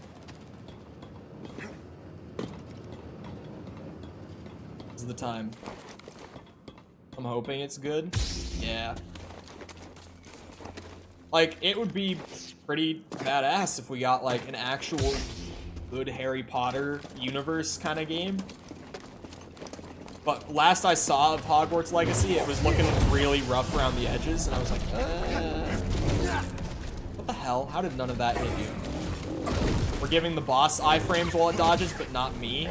This is the time. I'm hoping it's good. Yeah. Like, it would be pretty badass if we got, like, an actual good Harry Potter universe kind of game. But last I saw of Hogwarts Legacy, it was looking really rough around the edges, and I was like, what the hell? How did none of that hit you? We're giving the boss iframes while it dodges, but not me.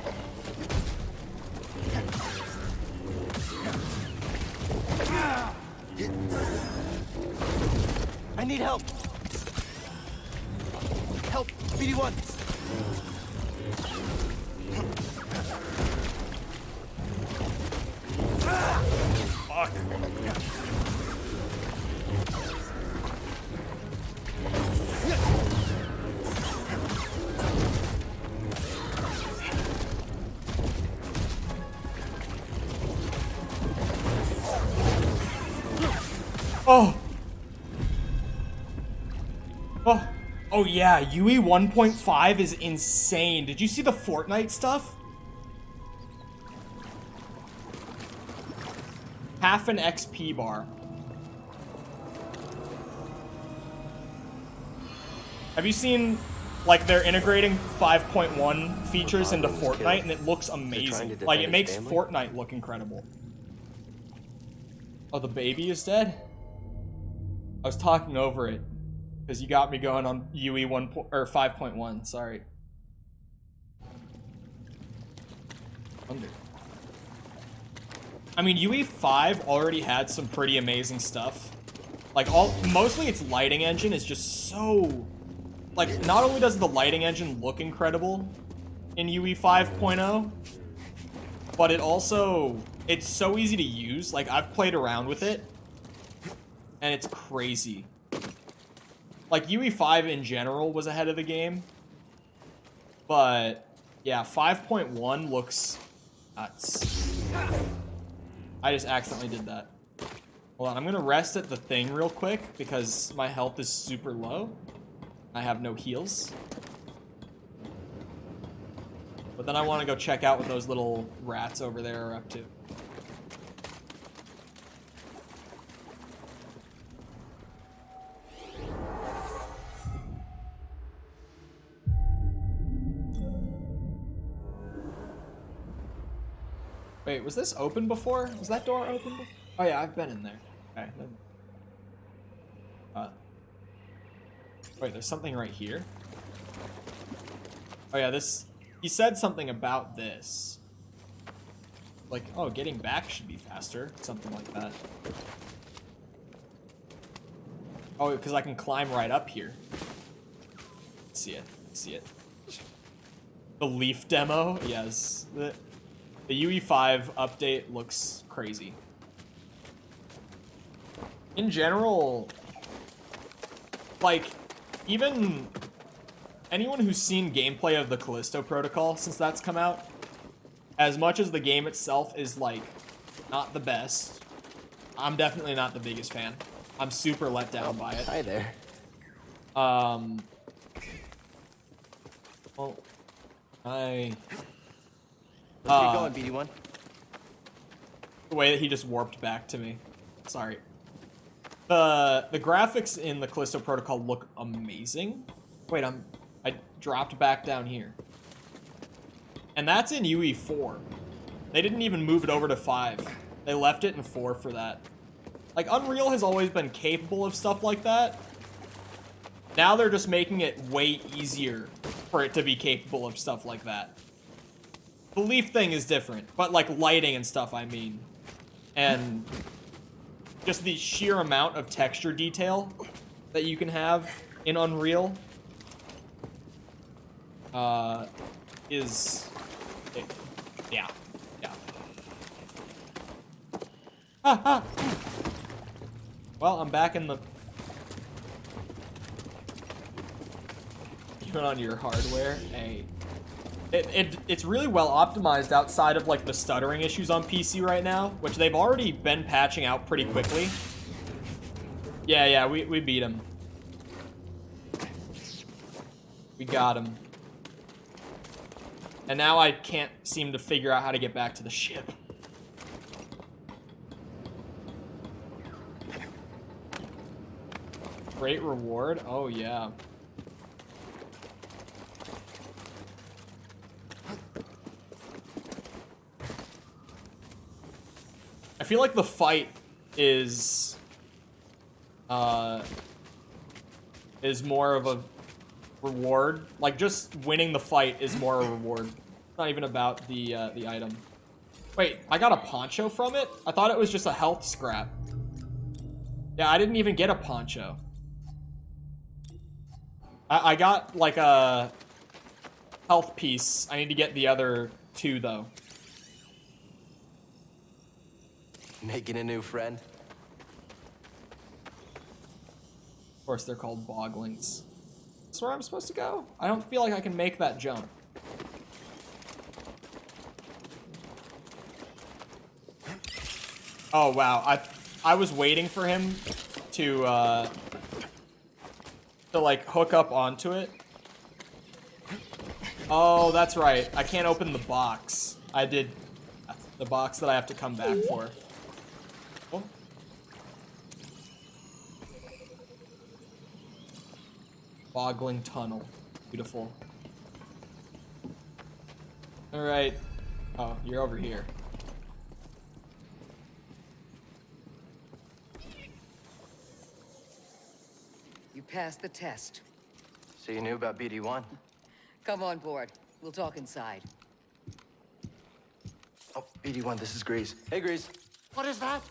I need help. Help, BD1. Fuck. Oh. Oh. Oh yeah, UE 1.5 is insane. Did you see the Fortnite stuff? Half an XP bar. Have you seen, like, they're integrating 5.1 features into Fortnite, and it looks amazing. Like, it makes Fortnite look incredible. Oh, the baby is dead? I was talking over it, because you got me going on UE 5.1, sorry. Under. I mean, UE5 already had some pretty amazing stuff. Like, mostly its lighting engine is just so... Like, not only does the lighting engine look incredible in UE 5.0, but it also... It's so easy to use. Like, I've played around with it, and it's crazy. Like, UE5 in general was ahead of the game, but, yeah, 5.1 looks nuts. I just accidentally did that. Hold on, I'm gonna rest at the thing real quick because my health is super low. I have no heals. But then I want to go check out what those little rats over there are up to. Wait, was this open before? Was that door open before? Oh yeah, I've been in there. Okay. Wait, there's something right here? Oh yeah, this... He said something about this. Like, oh, getting back should be faster. Something like that. Oh, because I can climb right up here. See it. See it. The Leaf demo? Yes. The UE5 update looks crazy. In general, like, even anyone who's seen gameplay of the Callisto Protocol since that's come out, as much as the game itself is, like, not the best, I'm definitely not the biggest fan. I'm super let down by it. Hi there. Well, Let's get going, BD1. The way that he just warped back to me. Sorry. The graphics in the Callisto Protocol look amazing. Wait, I dropped back down here. And that's in UE4. They didn't even move it over to 5. They left it in 4 for that. Like, Unreal has always been capable of stuff like that. Now they're just making it way easier for it to be capable of stuff like that. The leaf thing is different, but like lighting and stuff, I mean. And just the sheer amount of texture detail that you can have in Unreal is... yeah. Well, I'm back in the... You went on your hardware? Hey. It's really well optimized outside of like the stuttering issues on PC right now, which they've already been patching out pretty quickly. Yeah, we beat him. We got him. And now I can't seem to figure out how to get back to the ship. Great reward? Oh, yeah. I feel like the fight is more of a reward. Like, just winning the fight is more a reward. It's not even about the item. Wait, I got a poncho from it? I thought it was just a health scrap. Yeah, I didn't even get a poncho. I got, like, a health piece. I need to get the other two, though. Making a new friend? Of course, they're called boglings. That's where I'm supposed to go? I don't feel like I can make that jump. Oh, wow. I was waiting for him to like, hook up onto it. Oh, that's right. I can't open the box. I did the box that I have to come back for. Oh. Bogling tunnel. Beautiful. All right. Oh, you're over here. You passed the test. So you knew about BD1? Come on board. We'll talk inside. Oh, BD1, this is Grease. Hey, Grease. What is that?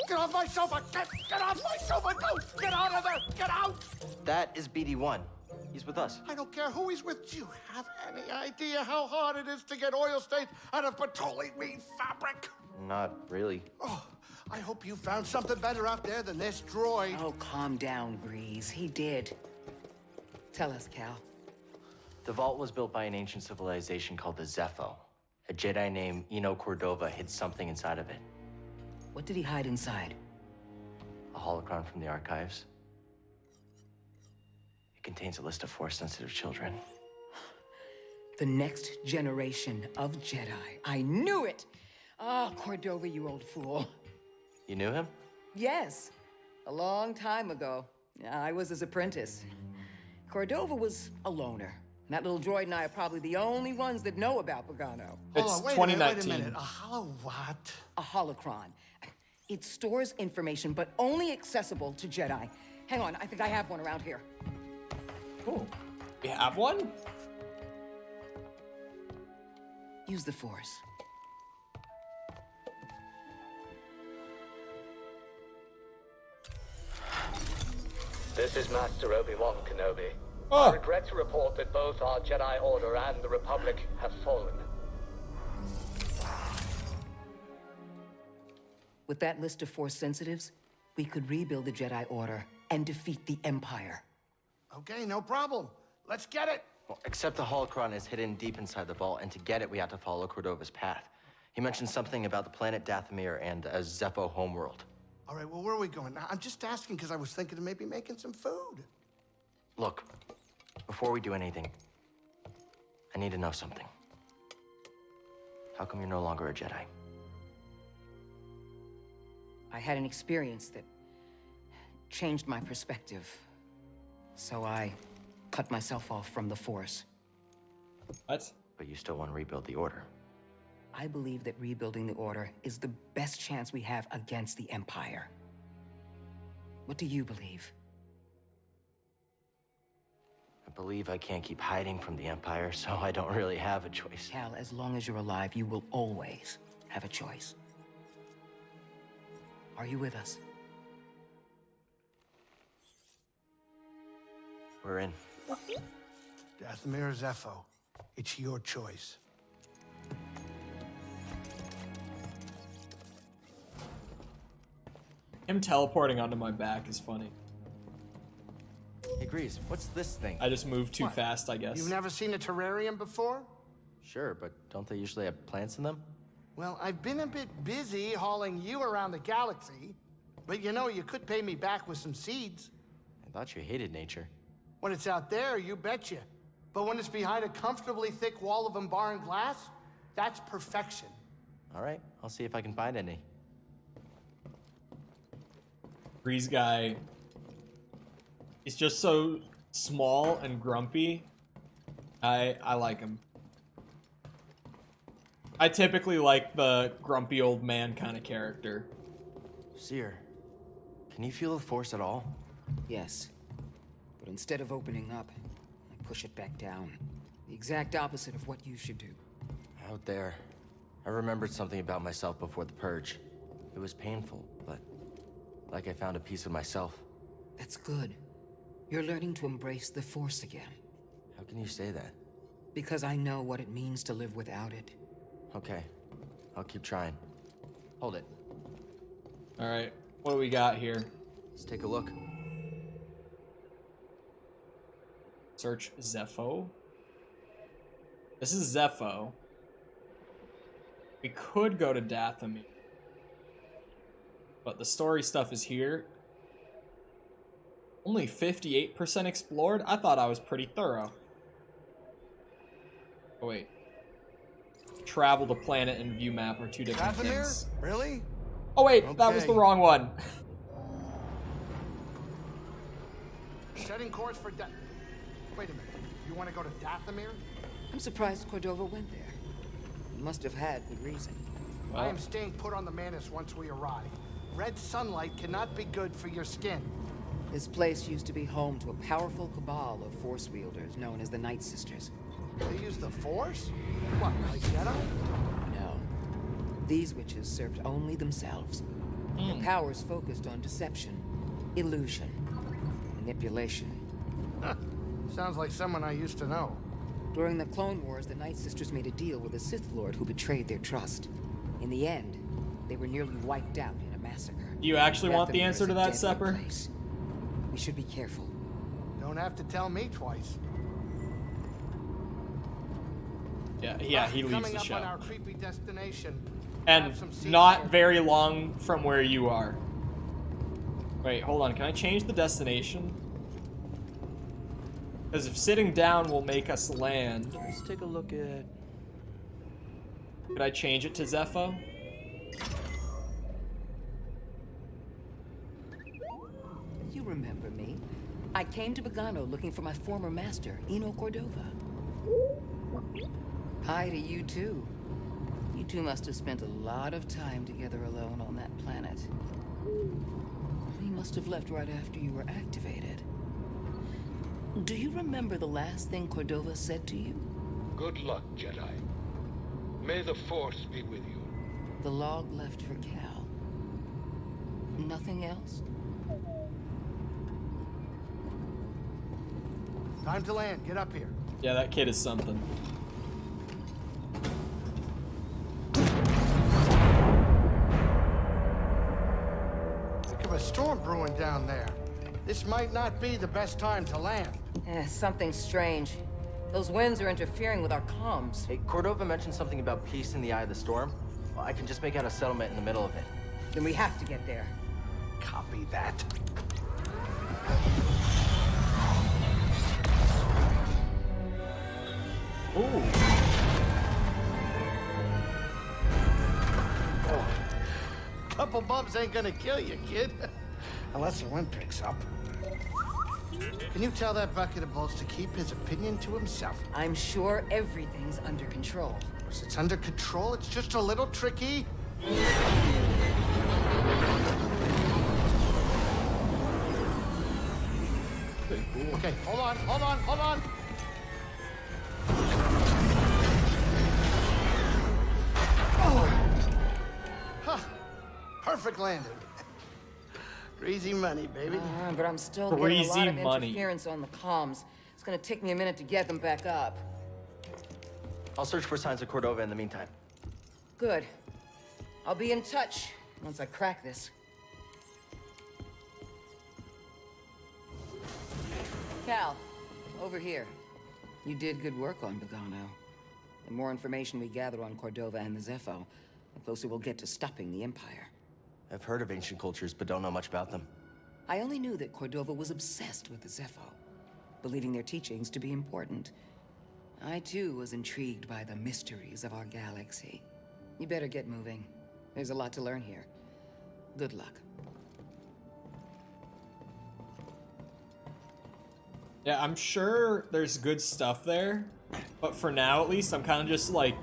Get off my sofa! Get off my sofa! No! Get out of there! Get out! That is BD1. He's with us. I don't care who he's with. Do you have any idea how hard it is to get oil stains out of petroleum fabric? Not really. Oh, I hope you found something better out there than this droid. Oh, calm down, Breeze. He did. Tell us, Cal. The vault was built by an ancient civilization called the Zepho. A Jedi named Eno Cordova hid something inside of it. What did he hide inside? A holocron from the archives. It contains a list of Force-sensitive children. The next generation of Jedi. I knew it! Ah, Cordova, you old fool. You knew him? Yes, a long time ago. I was his apprentice. Cordova was a loner. That little droid and I are probably the only ones that know about Pagano. It's 2019. Wait a minute. A holo what? A holocron. It stores information, but only accessible to Jedi. Hang on, I think I have one around here. Oh, we have one? Use the Force. This is Master Obi-Wan Kenobi. Oh. I regret to report that both our Jedi Order and the Republic have fallen. With that list of Force sensitives, we could rebuild the Jedi Order and defeat the Empire. Okay, no problem. Let's get it. Well, except the holocron is hidden deep inside the vault, and to get it, we have to follow Cordova's path. He mentioned something about the planet Dathomir and a Zepho homeworld. All right, well, where are we going? I'm just asking because I was thinking of maybe making some food. Look, before we do anything, I need to know something. How come you're no longer a Jedi? I had an experience that changed my perspective. So I cut myself off from the Force. What? But you still want to rebuild the Order. I believe that rebuilding the Order is the best chance we have against the Empire. What do you believe? I believe I can't keep hiding from the Empire, so I don't really have a choice. Cal, as long as you're alive, you will always have a choice. Are you with us? We're in. Dathomir or Zepho, it's your choice. Him teleporting onto my back is funny. Hey, Grease, what's this thing? I just moved too fast, I guess. You've never seen a terrarium before? Sure, but don't they usually have plants in them? Well, I've been a bit busy hauling you around the galaxy, but you know, you could pay me back with some seeds. I thought you hated nature. When it's out there, you betcha. But when it's behind a comfortably thick wall of embarring glass, that's perfection. All right, I'll see if I can find any. Grease guy is just so small and grumpy. I like him. I typically like the grumpy old man kind of character. Cere, can you feel the Force at all? Yes. But instead of opening up, I push it back down. The exact opposite of what you should do. Out there, I remembered something about myself before the Purge. It was painful, but like I found a piece of myself. That's good. You're learning to embrace the Force again. How can you say that? Because I know what it means to live without it. Okay, I'll keep trying. Hold it. All right, what do we got here? Let's take a look. Search Zepho. This is Zepho. We could go to Dathomir, but the story stuff is here. Only 58% explored? I thought I was pretty thorough. Oh, wait. Travel to planet and view map are two different Dathomir? things. Really? Oh, wait, that was the wrong one. Setting course for Wait a minute. You want to go to Dathomir? I'm surprised Cordova went there. He must have had good reason. I am staying put on the Manus once we arrive. Red sunlight cannot be good for your skin. This place used to be home to a powerful cabal of Force wielders known as the Night Sisters. They use the Force? What, like Jedi? No. These witches served only themselves. Their powers focused on deception, illusion, manipulation. Huh. Sounds like someone I used to know. During the Clone Wars, the Night Sisters made a deal with a Sith Lord who betrayed their trust. In the end, they were nearly wiped out in a massacre. Do you actually want the Dathomir answer is to a that, deadly Sepper? place. We should be careful. Don't have to tell me twice. Yeah, he leaves Coming the up show. on our creepy destination. And not very long from where you are. Wait, hold on. Can I change the destination? Because if sitting down will make us land. Let's take a look at... Could I change it to Zepho? You remember me. I came to Bogano looking for my former master, Eno Cordova. Hi to you too. You two must have spent a lot of time together alone on that planet. He must have left right after you were activated. Do you remember the last thing Cordova said to you? Good luck, Jedi. May the Force be with you. The log left for Cal. Nothing else? Time to land. Get up here. Yeah, that kid is something. Think of a storm brewing down there. This might not be the best time to land. Something strange. Those winds are interfering with our comms. Hey, Cordova mentioned something about peace in the eye of the storm. Well, I can just make out a settlement in the middle of it. Then we have to get there. Copy that. Ooh. Oh. Couple bumps ain't gonna kill you, kid. Unless the wind picks up. Can you tell that bucket of balls to keep his opinion to himself? I'm sure everything's under control. Once it's under control, it's just a little tricky. Pretty cool. Okay, hold on. Huh. Perfect landing. Greasy money, baby. But I'm still getting a lot Greasy of money. interference on the comms. It's gonna take me a minute to get them back up. I'll search for signs of Cordova in the meantime. Good. I'll be in touch once I crack this. Cal, over here. You did good work on Bogano. The more information we gather on Cordova and the Zepho, the closer we'll get to stopping the Empire. I've heard of ancient cultures, but don't know much about them. I only knew that Cordova was obsessed with the Zepho, believing their teachings to be important. I, too, was intrigued by the mysteries of our galaxy. You better get moving. There's a lot to learn here. Good luck. Yeah, I'm sure there's good stuff there, but for now, at least, I'm kind of just, like,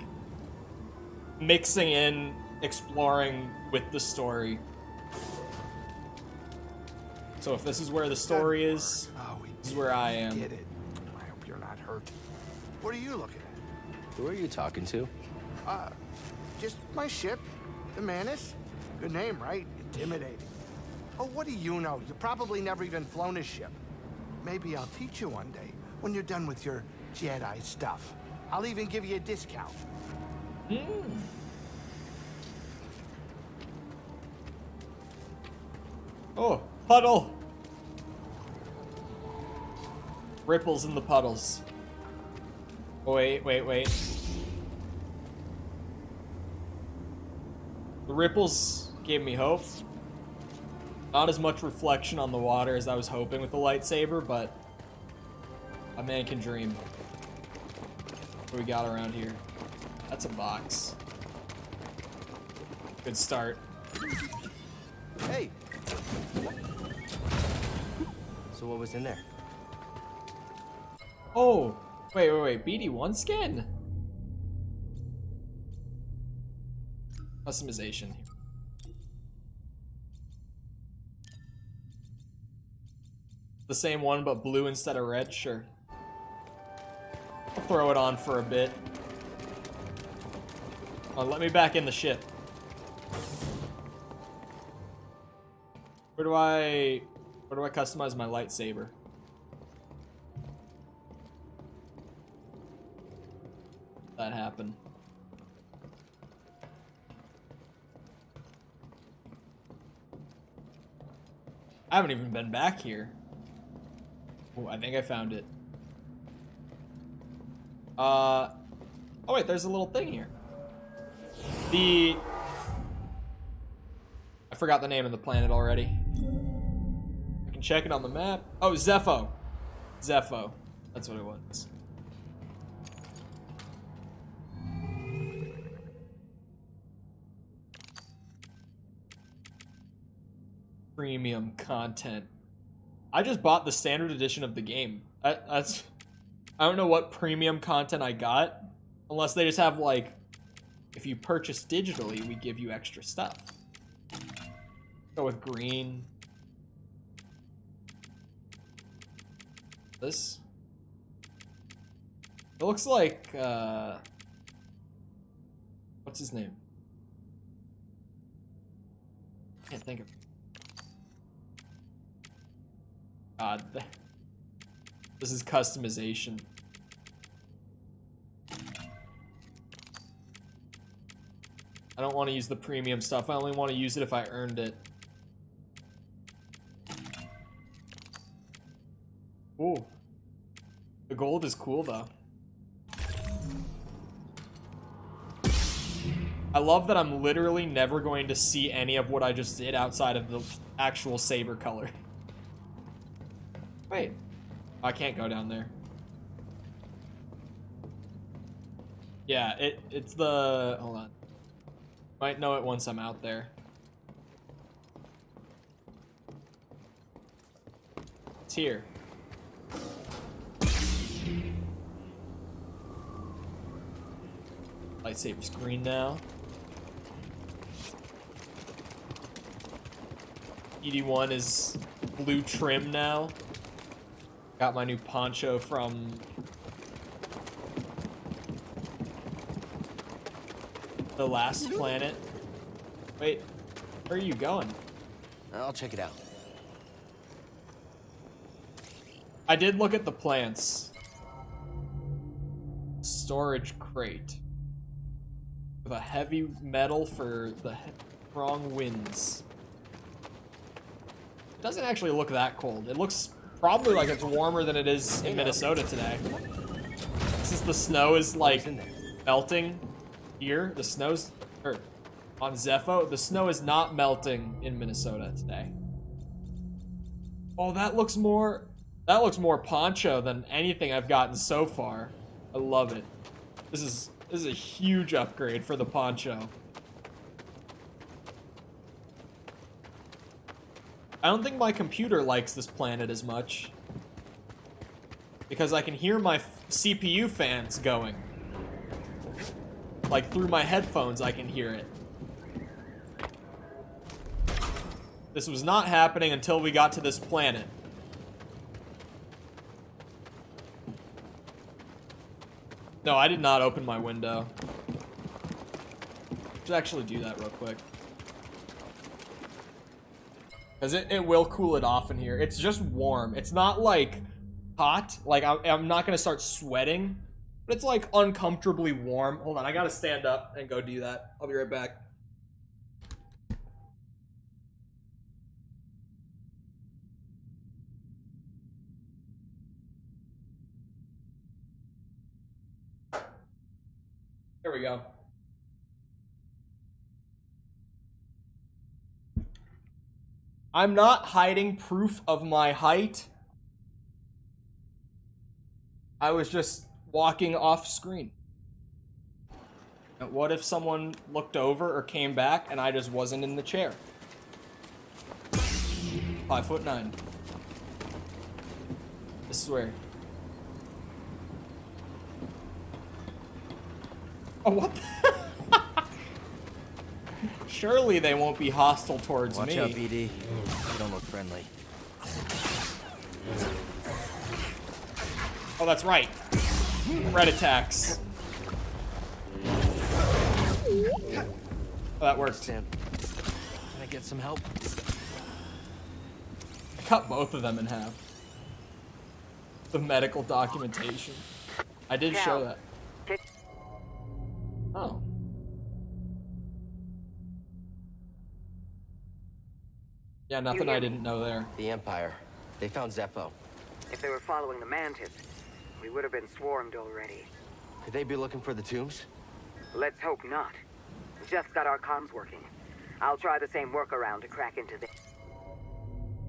mixing in, exploring with the story. So if this is where the story is, this is where I am. Get it. I hope you're not hurt. What are you looking at? Who are you talking to? Just my ship, the Manus. Good name, right? Intimidating. Oh, what do you know? You probably never even flown a ship. Maybe I'll teach you one day, when you're done with your Jedi stuff. I'll even give you a discount. Oh, puddle! Ripples in the puddles. Oh, wait. The ripples gave me hope. Not as much reflection on the water as I was hoping with the lightsaber, but a man can dream. What do we got around here? That's a box. Good start. Hey! So what was in there? Oh! Wait. BD1 skin? Customization. The same one, but blue instead of red? Sure. I'll throw it on for a bit. Oh, let me back in the ship. Where do I customize my lightsaber? That happened. I haven't even been back here. Oh, I think I found it. Oh wait, there's a little thing here. I forgot the name of the planet already. I can check it on the map. Oh, Zepho. Zepho. That's what it was. Premium content. I just bought the standard edition of the game. I don't know what premium content I got, unless they just have, like, if you purchase digitally, we give you extra stuff. Go with green. This. It looks like, what's his name? Can't think of. God, this is customization. I don't want to use the premium stuff. I only want to use it if I earned it. Ooh. The gold is cool, though. I love that I'm literally never going to see any of what I just did outside of the actual saber color. Wait. I can't go down there. Yeah, it's the... Hold on. Might know it once I'm out there. It's here. Lightsaber's green now. ED1 is blue trim now. Got my new poncho from the last planet. Wait, where are you going? I'll check it out. I did look at the plants. Storage crate. With a heavy metal for the strong winds. It doesn't actually look that cold. It looks probably like it's warmer than it is in Minnesota today. Since the snow is like melting here, the snow's, or on Zepho, the snow is not melting in Minnesota today. Oh, that looks more poncho than anything I've gotten so far. I love it. This is a huge upgrade for the poncho. I don't think my computer likes this planet as much. Because I can hear my CPU fans going. Like through my headphones I can hear it. This was not happening until we got to this planet. No, I did not open my window. Should actually do that real quick. Because it will cool it off in here. It's just warm. It's not like hot. Like I'm not gonna start sweating. But it's like uncomfortably warm. Hold on, I gotta stand up and go do that. I'll be right back. There we go. I'm not hiding proof of my height. I was just walking off screen. What if someone looked over or came back and I just wasn't in the chair? 5'9". I swear. Oh, what the? Surely they won't be hostile towards me. Watch out, BD. You don't look friendly. Oh, that's right. Red attacks. Oh, that worked. Sam, can I get some help? I cut both of them in half. The medical documentation. I did show that. Oh. Yeah, nothing I didn't know there. The Empire. They found Zepho. If they were following the Mantis, we would have been swarmed already. Could they be looking for the tombs? Let's hope not. Just got our comms working. I'll try the same workaround to crack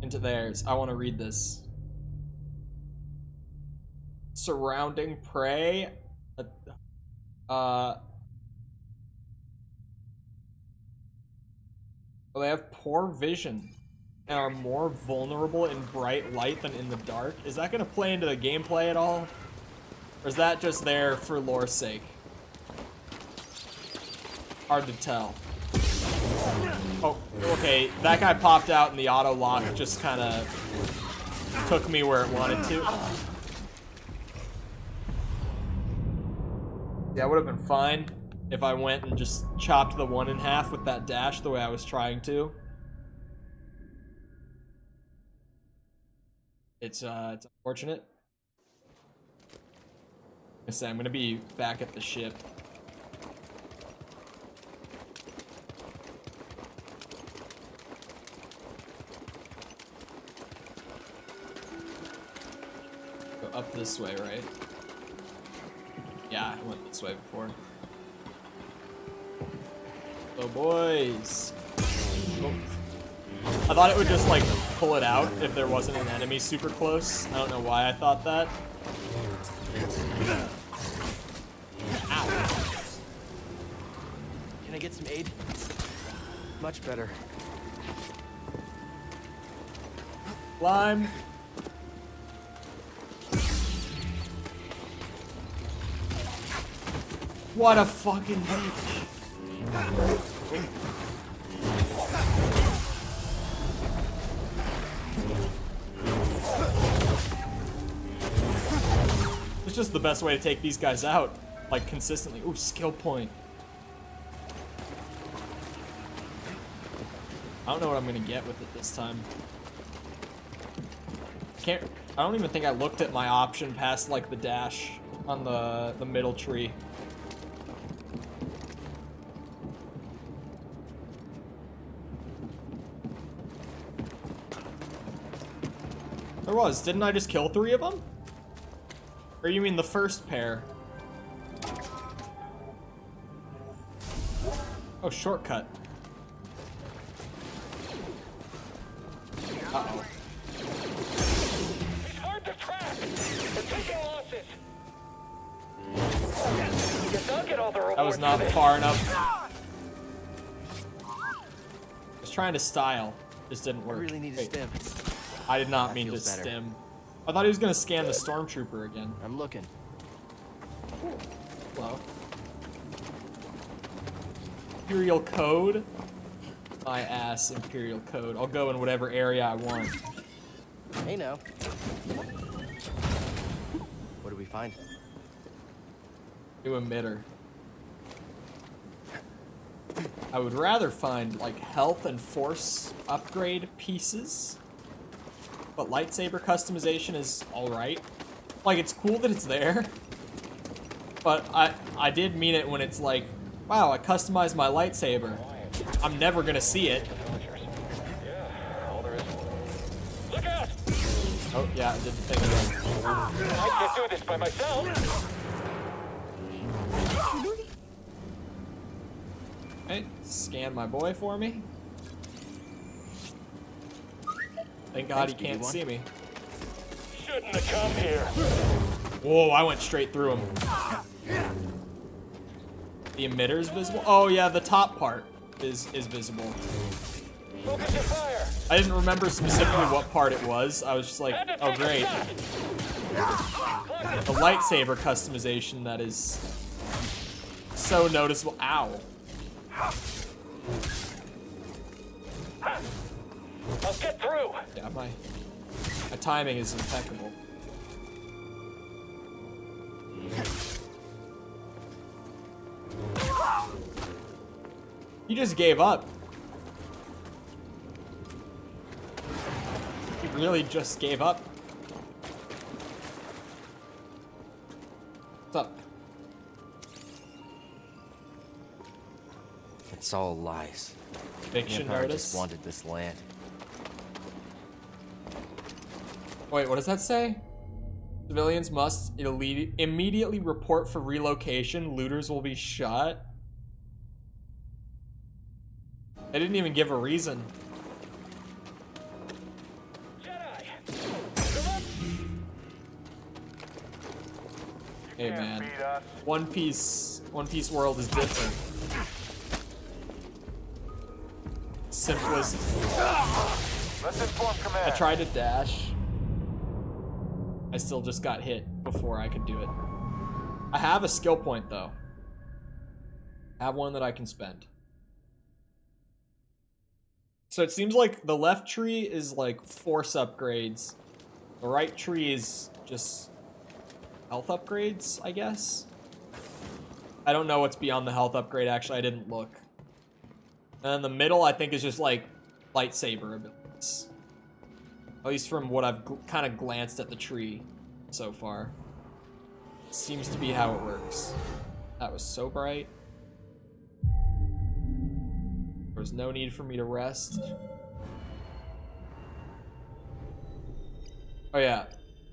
into theirs. I want to read this. Surrounding prey. They have poor vision and are more vulnerable in bright light than in the dark. Is that going to play into the gameplay at all? Or is that just there for lore's sake? Hard to tell. Oh, okay. That guy popped out and the auto lock just kind of took me where it wanted to. Yeah, it would have been fine if I went and just chopped the one in half with that dash the way I was trying to. It's unfortunate. I say I'm gonna be back at the ship. Go up this way, right? Yeah, I went this way before. Oh, boys. Oh. I thought it would just, like, pull it out if there wasn't an enemy super close. I don't know why I thought that. Ow. Can I get some aid? Much better. Climb. What a fucking bitch. just the best way to take these guys out, like, consistently. Ooh, skill point. I don't know what I'm gonna get with it this time. I don't even think I looked at my option past, like, the dash on the middle tree. There was. Didn't I just kill 3 of them? Or you mean the first pair? Oh, shortcut. Uh-oh. It's hard to track. They're taking losses. Guess I'll get all the rewards. That was not far enough. I was trying to style. Just didn't work. I really need to stim. I did not That mean to feels better. stim. I thought he was gonna scan the stormtrooper again. I'm looking. Hello. Imperial code? My ass, Imperial code. I'll go in whatever area I want. Hey now. What do we find? New emitter. I would rather find, like, health and force upgrade pieces. But lightsaber customization is alright. Like, it's cool that it's there. But I did mean it when it's like, wow, I customized my lightsaber. I'm never gonna see it. Look out! Oh, yeah, I did the thing again. I can't do this by myself. Okay, scan my boy for me. Thank God he can't see me. Shouldn't have come here. Whoa, I went straight through him. The emitter's visible? Oh yeah, the top part is visible. Focus your fire. I didn't remember specifically what part it was. I was just like, oh great. The lightsaber customization that is so noticeable. Ow. I'll get through. Yeah, my timing is impeccable. He just gave up. He really just gave up. What's up? It's all lies. Eviction The Empire notice? just wanted this land. Wait, what does that say? Civilians must immediately report for relocation. Looters will be shot. They didn't even give a reason. Hey man, One Piece world is different. Simplest. Let's inform command. I tried to dash. I still just got hit before I could do it. I have a skill point though. I have one that I can spend. So it seems like the left tree is like force upgrades. The right tree is just health upgrades, I guess. I don't know what's beyond the health upgrade, actually. I didn't look. And then the middle, I think, is just like lightsaber abilities. At least from what I've kind of glanced at the tree so far. Seems to be how it works. That was so bright. There was no need for me to rest. Oh yeah,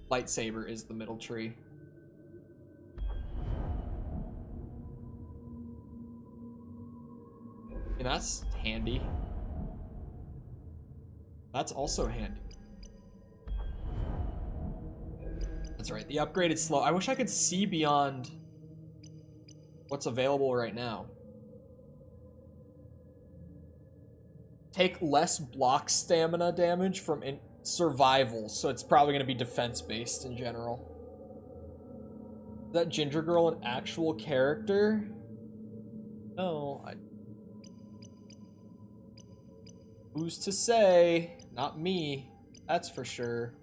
lightsaber is the middle tree. And that's handy. That's also handy. That's right, the upgrade is slow. I wish I could see beyond what's available right now. Take less block stamina damage from survival, so it's probably going to be defense-based in general. Is that Ginger Girl an actual character? No, who's to say? Not me, that's for sure.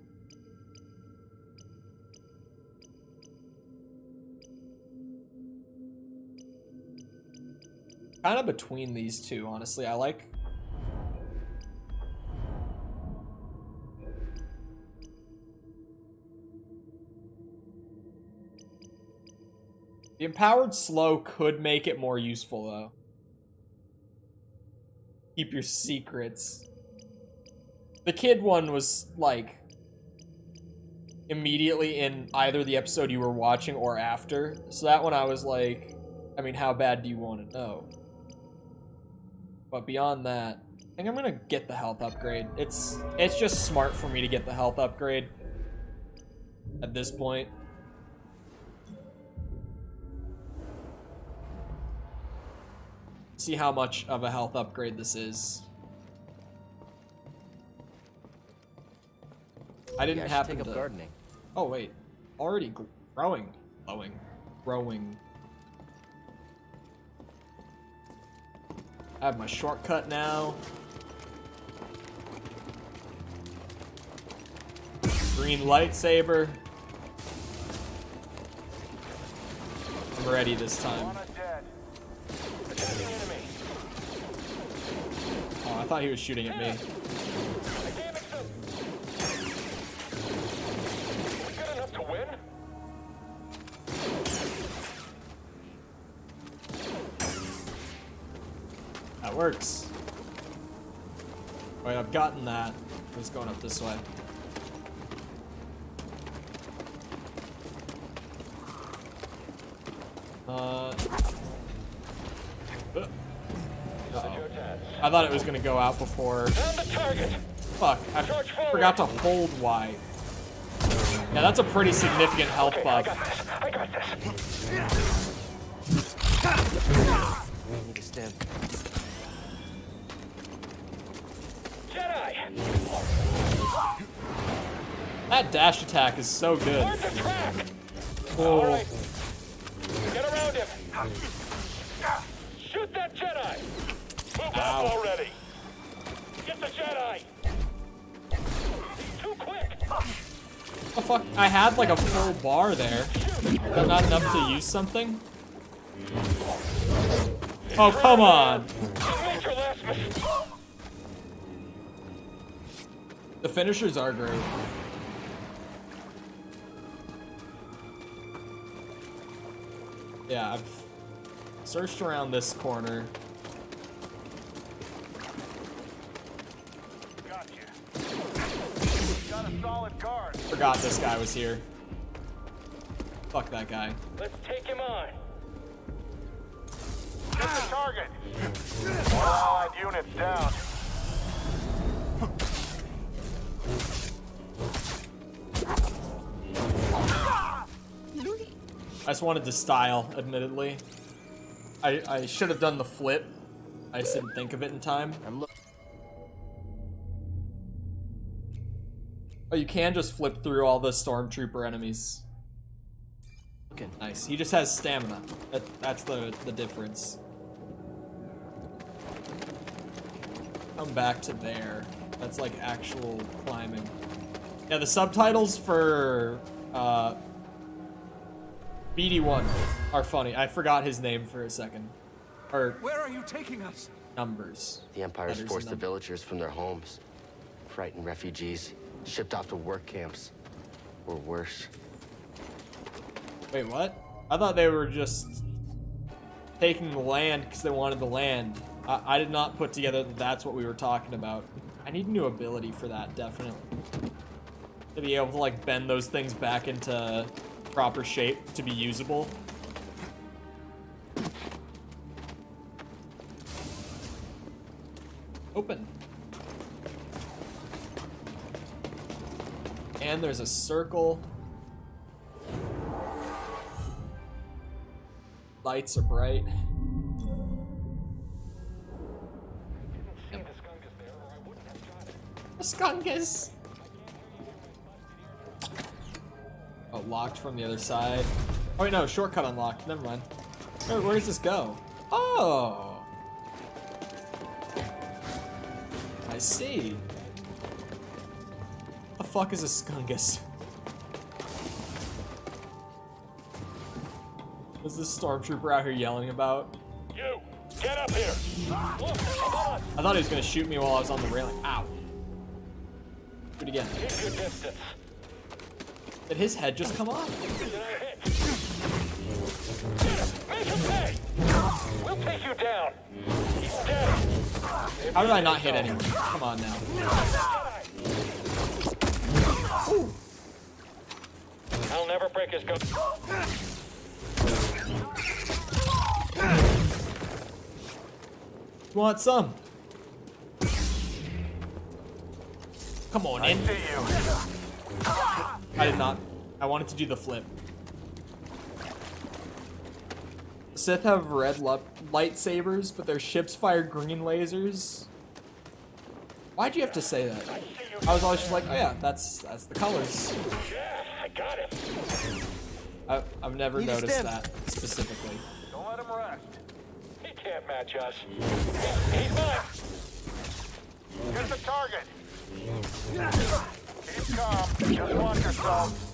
Kind of between these two, honestly. I like... The empowered slow could make it more useful, though. Keep your secrets. The kid one was, like, immediately in either the episode you were watching or after. So that one I was like, I mean, how bad do you want to know? But beyond that, I think I'm gonna get the health upgrade. It's just smart for me to get the health upgrade at this point. See how much of a health upgrade this is. I didn't happen take to... up gardening. Oh wait, already growing. I have my shortcut now. Green lightsaber. I'm ready this time. Oh, I thought he was shooting at me. That works. Wait, I've gotten that. He's going up this way. I thought it was gonna go out before. Fuck, I forgot to hold Y. Yeah, that's a pretty significant health buff. I got this. I need to stand. Jedi! That dash attack is so good. All right. Get around him. Shoot that Jedi. Move up already. Get the Jedi. He's too quick. Oh fuck, I had like a full bar there. Is that not enough to use something? Oh, come on. The finishers are great. Yeah, I've searched around this corner. Got a solid guard. Forgot this guy was here. Fuck that guy. Let's take him on. Get the target. All allied units down. I just wanted to style, admittedly. I should have done the flip. I just didn't think of it in time. Oh, you can just flip through all the stormtrooper enemies. Okay, nice. He just has stamina. That's the difference. Come back to there. That's like actual climbing. Yeah, the subtitles for BD1 are funny. I forgot his name for a second. Or where are you taking us? Numbers. The Empire's forced the villagers from their homes. Frightened refugees, shipped off to work camps. Or worse. Wait, what? I thought they were just taking the land because they wanted the land. I did not put together that that's what we were talking about. I need a new ability for that, definitely. To be able to, like, bend those things back into proper shape to be usable. Open. And there's a circle. Lights are bright. The skunkus! Oh, locked from the other side. Oh wait, no, shortcut unlocked. Never mind. Where does this go? Oh! I see. What the fuck is a skunkus? What's this stormtrooper out here yelling about? You! Get up here. Look, come on. I thought he was gonna shoot me while I was on the railing. Ow. Do it again. Keep your distance. Did his head just come off? Did I hit? Make him pay. We'll take you down. He's dead. How did I not hit anyone? Come on now. Ooh. I'll never break his gun. Want some? Come on in. I did not. I wanted to do the flip. Sith have red lightsabers, but their ships fire green lasers. Why'd you have to say that? I was always just like, oh yeah, that's the colors. Yeah, I got him. I've never noticed that specifically. Don't let him rest. He can't match us. He's mine. Here's the target. Keep calm. Just watch yourself.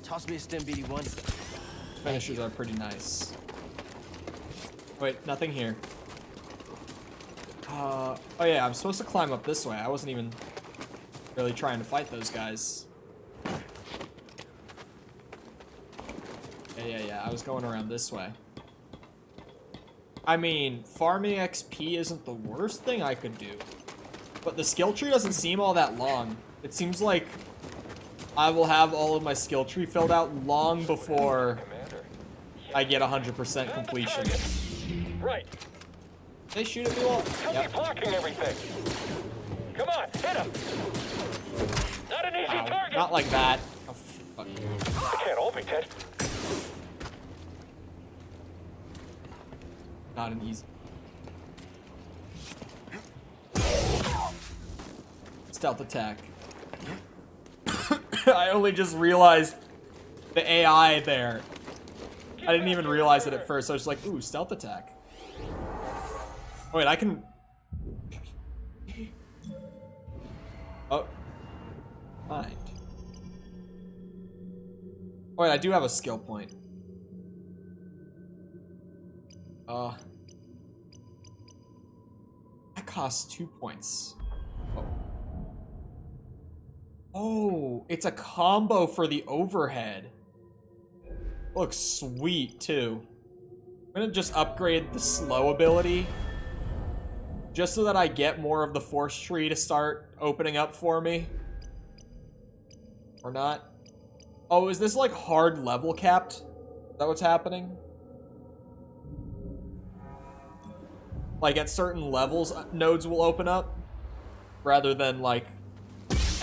Toss me a stim, BD1. Finishers are pretty nice. Wait, nothing here. Oh yeah, I'm supposed to climb up this way. I wasn't even really trying to fight those guys. Yeah, I was going around this way. I mean, farming XP isn't the worst thing I could do. But the skill tree doesn't seem all that long. It seems like I will have all of my skill tree filled out long before I get 100% completion. Right. They shoot at me while... He'll be blocking everything. Come on, hit him. Not an easy target. Not like that. Oh, fuck. They can't all be dead. Not an easy. Stealth attack. I only just realized the AI there. I didn't even realize it at first. I was just like, ooh, stealth attack. Oh, wait, I can... Oh. Mind. Oh, wait, I do have a skill point. That costs 2 points. Oh. Oh, it's a combo for the overhead. Looks sweet, too. I'm gonna just upgrade the slow ability. Just so that I get more of the force tree to start opening up for me. Or not. Oh, is this like hard level capped? Is that what's happening? Like at certain levels, nodes will open up. Rather than like,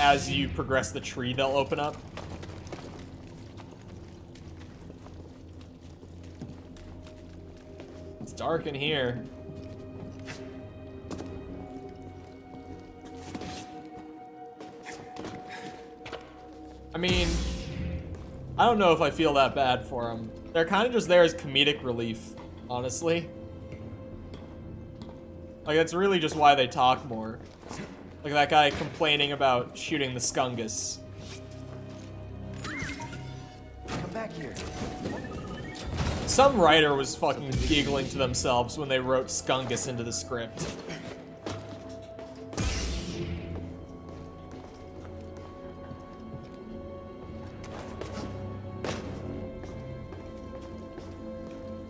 as you progress the tree, they'll open up. It's dark in here. I mean, I don't know if I feel that bad for them. They're kind of just there as comedic relief, honestly. Like, that's really just why they talk more. Like that guy complaining about shooting the Skungus. Come back here. Some writer was fucking giggling to themselves when they wrote Skungus into the script.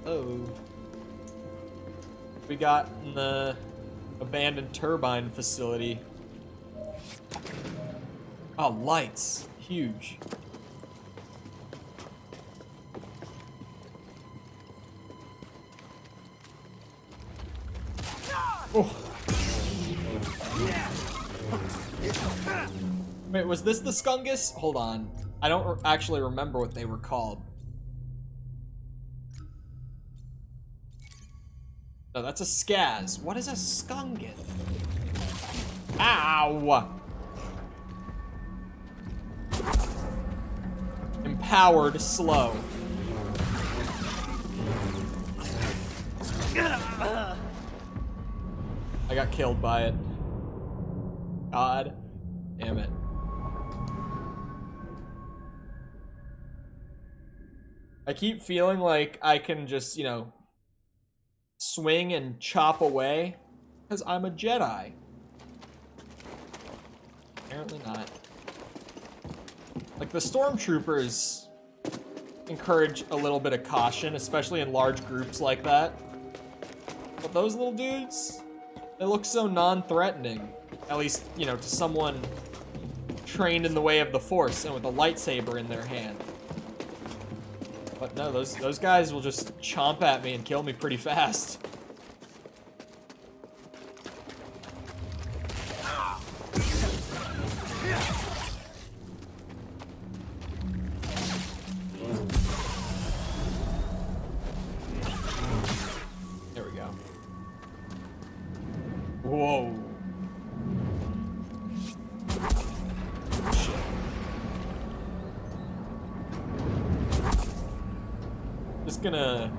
Oh. We got in the abandoned turbine facility. Oh, lights. Huge. Oh. Wait, was this the Skungus? Hold on. I don't actually remember what they were called. No, that's a Skaz. What is a Skungus? Ow! Empowered slow. I got killed by it. God damn it. I keep feeling like I can just, you know, swing and chop away because I'm a Jedi. Apparently not. Like, the stormtroopers encourage a little bit of caution, especially in large groups like that. But those little dudes, they look so non-threatening. At least, you know, to someone trained in the way of the Force and with a lightsaber in their hand. But no, those guys will just chomp at me and kill me pretty fast. There we go. Whoa. Just gonna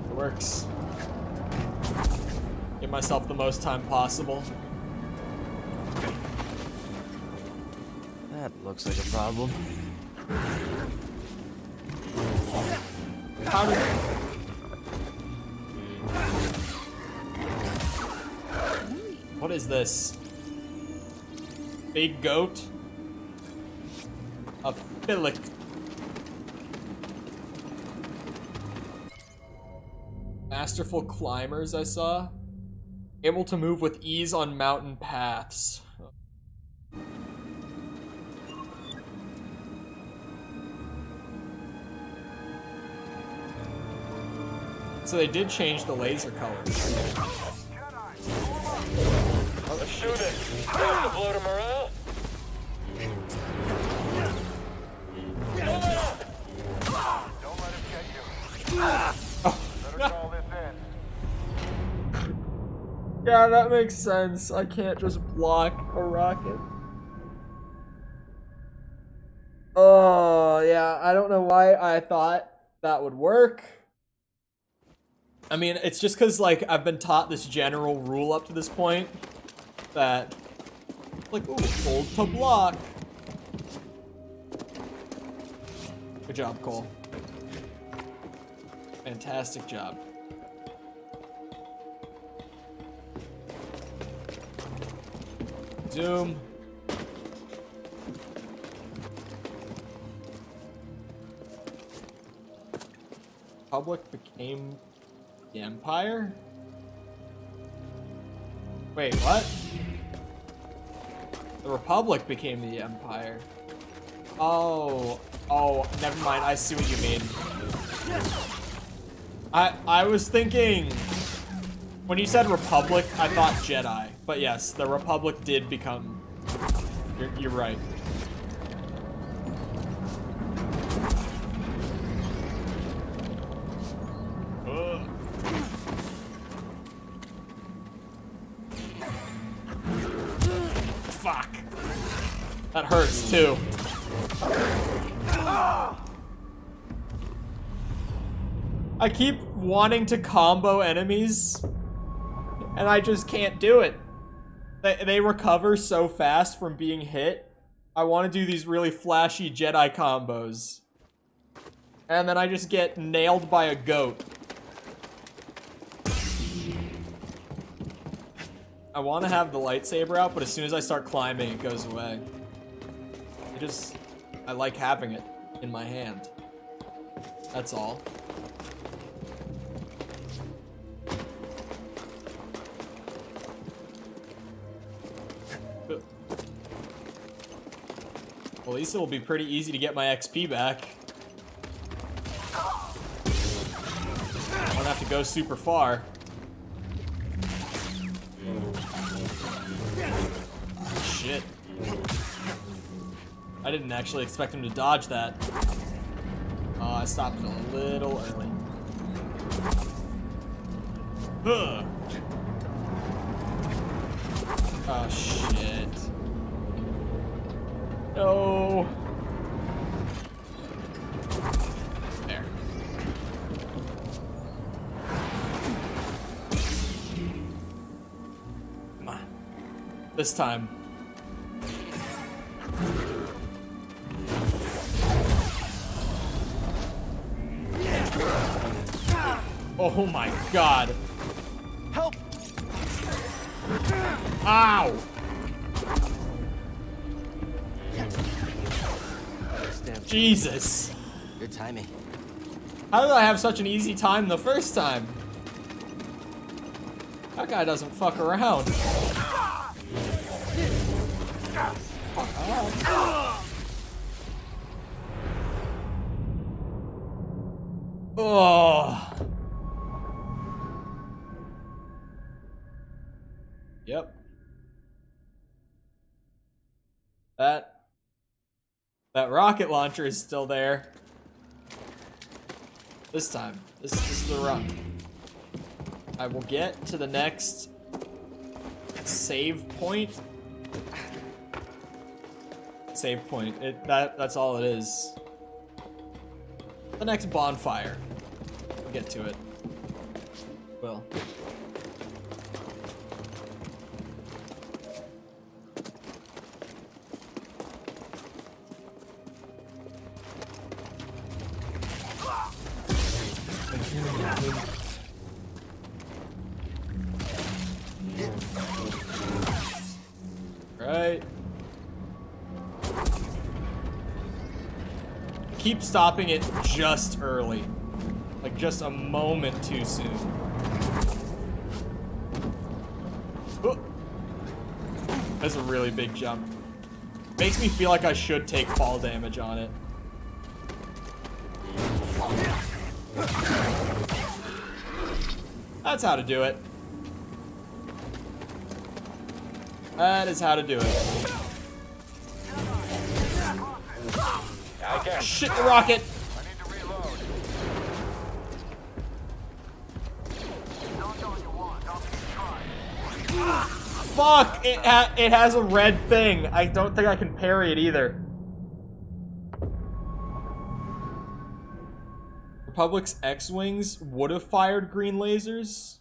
it works. Give myself the most time possible. That looks like a problem. How did... What is this? Big goat? A fillet. Masterful climbers, I saw. Able to move with ease on mountain paths. So they did change the laser colors. Let's do this. Time to blow to morale. Don't let him get you. Better call this in. Yeah, that makes sense. I can't just block a rocket. Oh, yeah. I don't know why I thought that would work. I mean, it's just because, like, I've been taught this general rule up to this point that, like, ooh, hold to block. Good job, Cole. Fantastic job. Zoom. Republic became the Empire? Wait, what? The Republic became the Empire. Oh, never mind. I see what you mean. I was thinking, when you said Republic, I thought Jedi. But yes, the Republic did become, you're right. Fuck. That hurts too. I keep wanting to combo enemies, and I just can't do it. They recover so fast from being hit. I want to do these really flashy Jedi combos. And then I just get nailed by a goat. I want to have the lightsaber out, but as soon as I start climbing, it goes away. I like having it in my hand. That's all. Well, at least it'll be pretty easy to get my XP back. I don't have to go super far. Shit. I didn't actually expect him to dodge that. Oh, I stopped it a little early. Ugh. Oh, shit. No. There. This time. Oh my god. Help! Ow! Jesus. Good timing. How did I have such an easy time the first time? That guy doesn't fuck around. Oh. Yep. That rocket launcher is still there. This time. This is the run. I will get to the next save point. Save point. That's all it is. The next bonfire. We'll get to it. Well. Right. Keep stopping it just early. Like just a moment too soon. Oh. That's a really big jump. Makes me feel like I should take fall damage on it. That's how to do it. That is how to do it. Shit, the rocket! Fuck! It has a red thing. I don't think I can parry it either. Republic's X-Wings would have fired green lasers.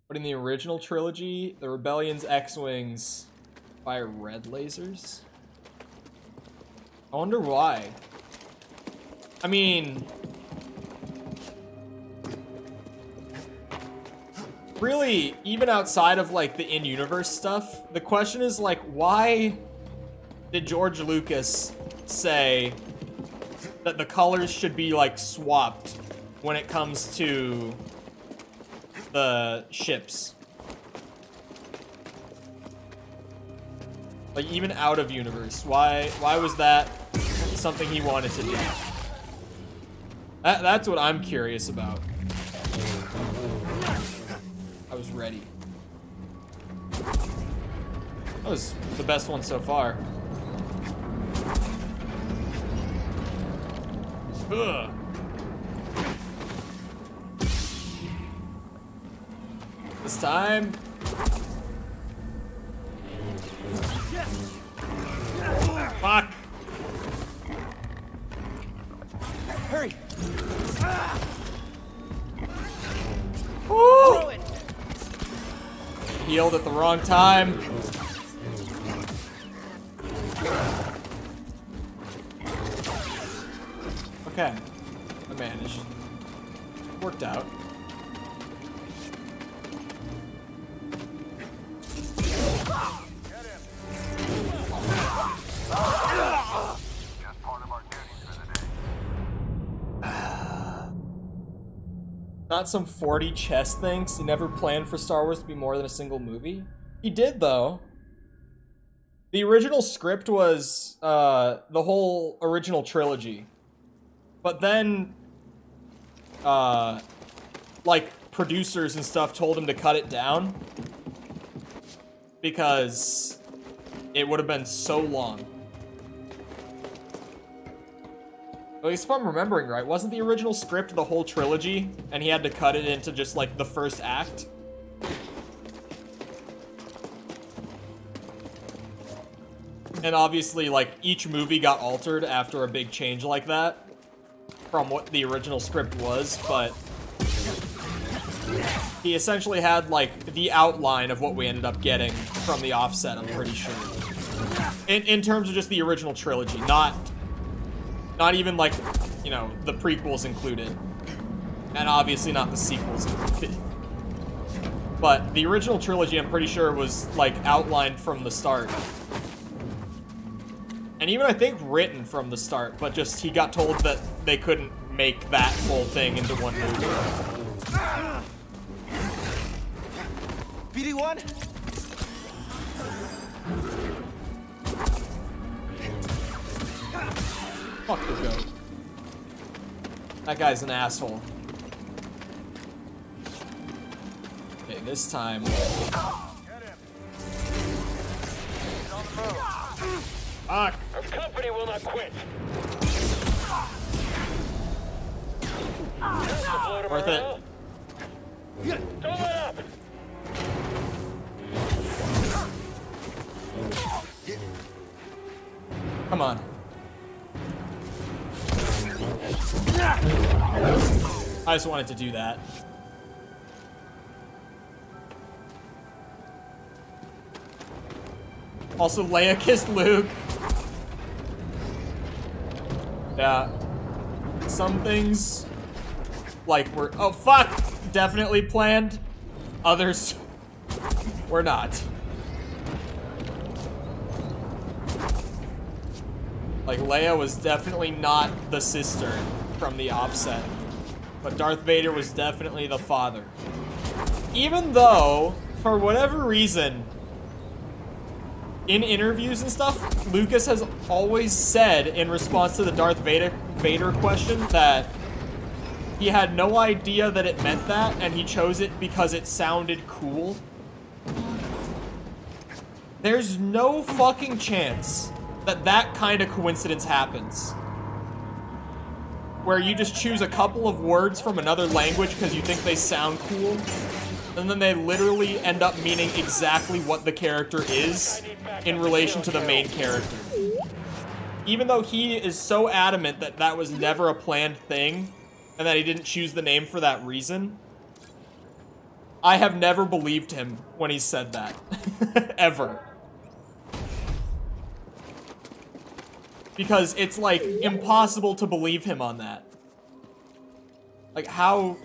But in the original trilogy, the Rebellion's X-Wings fire red lasers? I wonder why. I mean... really, even outside of, like, the in-universe stuff, the question is, like, why did George Lucas say that the colors should be, like, swapped when it comes to the ships? Like, even out of universe, why was that something he wanted to do? That's what I'm curious about. I was ready. That was the best one so far. Ugh. This time. Fuck. Hurry. Woo! Healed at the wrong time. Okay. I managed. Worked out. Not some 40 chess things. He never planned for Star Wars to be more than a single movie. He did, though. The original script was the whole original trilogy. But then, like, producers and stuff told him to cut it down. Because it would have been so long. At least if I'm remembering right, wasn't the original script the whole trilogy, and he had to cut it into just, like, the first act? And obviously, like, each movie got altered after a big change like that from what the original script was, but he essentially had, like, the outline of what we ended up getting from the offset, I'm pretty sure. In terms of just the original trilogy, not even, like, you know, the prequels included. And obviously not the sequels included. But the original trilogy, I'm pretty sure, was, like, outlined from the start. And even, I think, written from the start, but just he got told that they couldn't make that whole thing into one movie. BD1? Fuck the goat. That guy's an asshole. Okay, this time. Fuck. Our company will not quit. Worth it. Don't let up. Come on. I just wanted to do that. Also, Leia kissed Luke. Yeah. Some things, like, were, oh fuck, definitely planned. Others were not. Like, Leia was definitely not the sister from the offset, but Darth Vader was definitely the father. Even though, for whatever reason, in interviews and stuff, Lucas has always said in response to the Darth Vader question that he had no idea that it meant that, and he chose it because it sounded cool. There's no fucking chance that that kind of coincidence happens. Where you just choose a couple of words from another language because you think they sound cool, and then they literally end up meaning exactly what the character is in relation to the main character. Even though he is so adamant that that was never a planned thing, and that he didn't choose the name for that reason, I have never believed him when he said that. Ever. Because it's, like, impossible to believe him on that. Like, how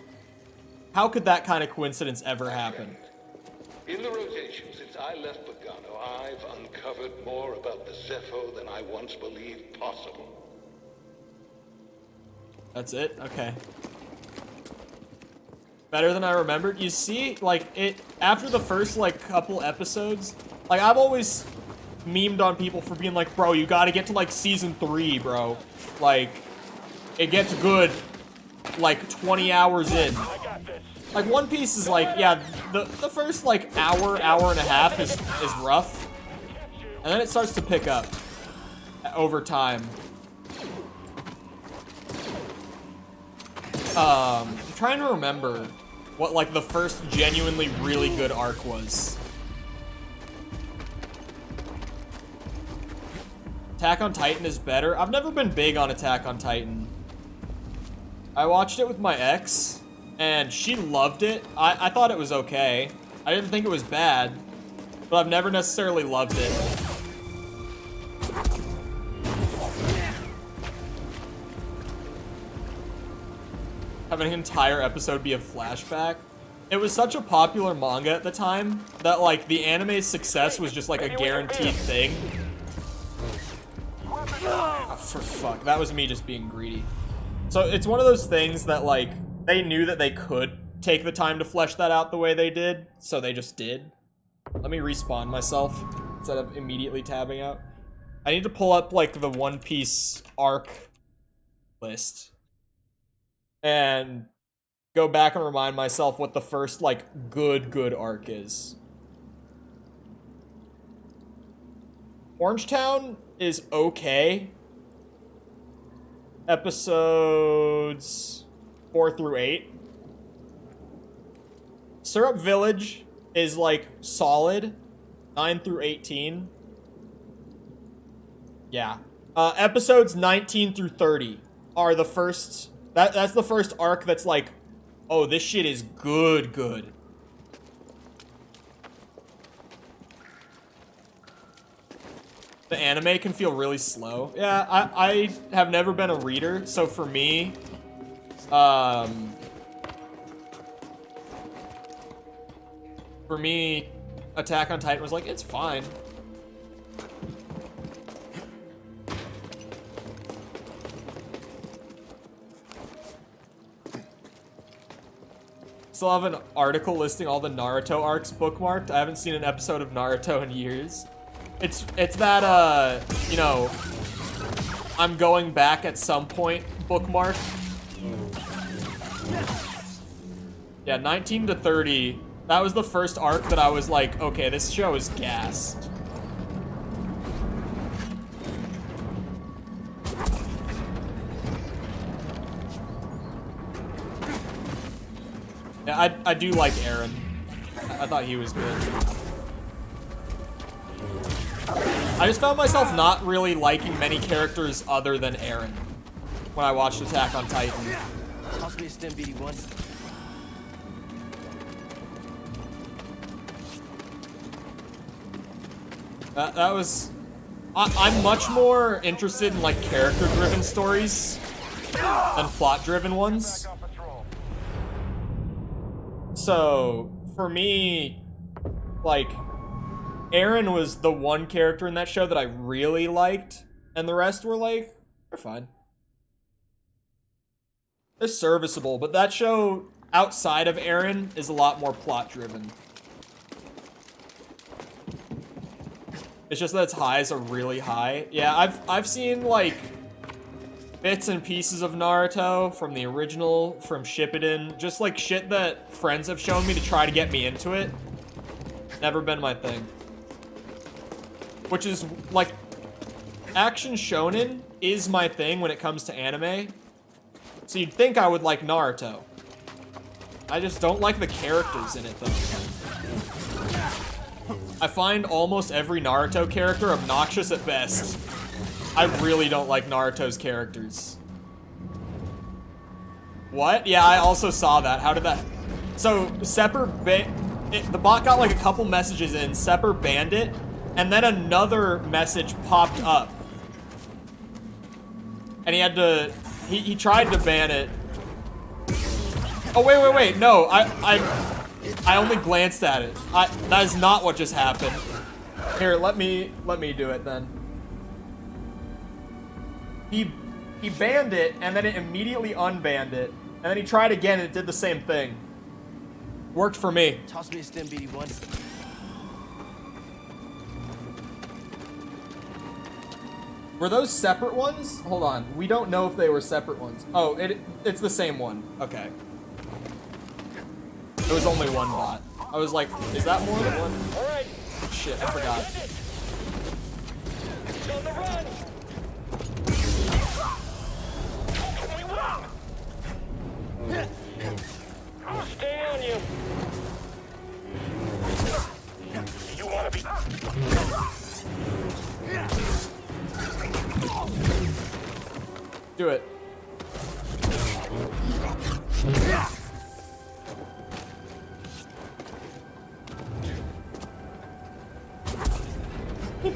could that kind of coincidence ever happen? In the rotation since I left Pagano, I've uncovered more about the Zepho than I once believed possible. That's it? Okay. Better than I remembered. You see, like, after the first, like, couple episodes, like, I've always memed on people for being like, bro, you gotta get to, like, season 3, bro. Like, it gets good, like, 20 hours in. Like, One Piece is, like, yeah, the first, like, hour and a half is rough. And then it starts to pick up over time. I'm trying to remember what, like, the first genuinely really good arc was. Attack on Titan is better. I've never been big on Attack on Titan. I watched it with my ex, and she loved it. I thought it was okay. I didn't think it was bad, but I've never necessarily loved it. Having an entire episode be a flashback. It was such a popular manga at the time that, like, the anime's success was just, like, a guaranteed thing. Oh, for fuck. That was me just being greedy. So it's one of those things that, like, they knew that they could take the time to flesh that out the way they did, so they just did. Let me respawn myself instead of immediately tabbing out. I need to pull up, like, the One Piece arc list and go back and remind myself what the first, like, good arc is. Orangetown is okay. Episodes 4 through 8. Syrup Village is, like, solid. 9 through 18. Yeah. Episodes 19 through 30 are the first... That's the first arc that's like, oh, this shit is good. the anime can feel really slow. Yeah, I have never been a reader, so for me, Attack on Titan was like, it's fine. Still have an article listing all the Naruto arcs bookmarked. I haven't seen an episode of Naruto in years. It's that, you know, I'm going back at some point bookmark. Yeah, 19 to 30. That was the first arc that I was like, okay, this show is gas. Yeah, I do like Eren. I thought he was good. I just found myself not really liking many characters other than Eren when I watched Attack on Titan. Toss me a stem BD1. That was... I'm much more interested in, like, character-driven stories than plot-driven ones. So, for me, like, Eren was the one character in that show that I really liked, and the rest were like, they're fine. They're serviceable, but that show, outside of Eren, is a lot more plot-driven. It's just that its highs are really high. Yeah, I've seen, like, bits and pieces of Naruto from the original, from Shippuden, just like shit that friends have shown me to try to get me into it. Never been my thing. Which is, like, action shonen is my thing when it comes to anime. So you'd think I would like Naruto. I just don't like the characters in it, though. I find almost every Naruto character obnoxious at best. I really don't like Naruto's characters. What? Yeah, I also saw that. How did that... So, the bot got like a couple messages in, Sepper banned it, and then another message popped up. And he had to... He tried to ban it. Oh, wait. No, I only glanced at it. That is not what just happened. Here, let me do it then. He banned it, and then it immediately unbanned it. And then he tried again, and it did the same thing. Worked for me. Toss me a stem BD1. Were those separate ones? Hold on. We don't know if they were separate ones. Oh, it's the same one. Okay. It was only one bot. I was like, is that more than one? All right. Shit, I forgot. It's on the run. I'll stay on you. You want to be... Do it.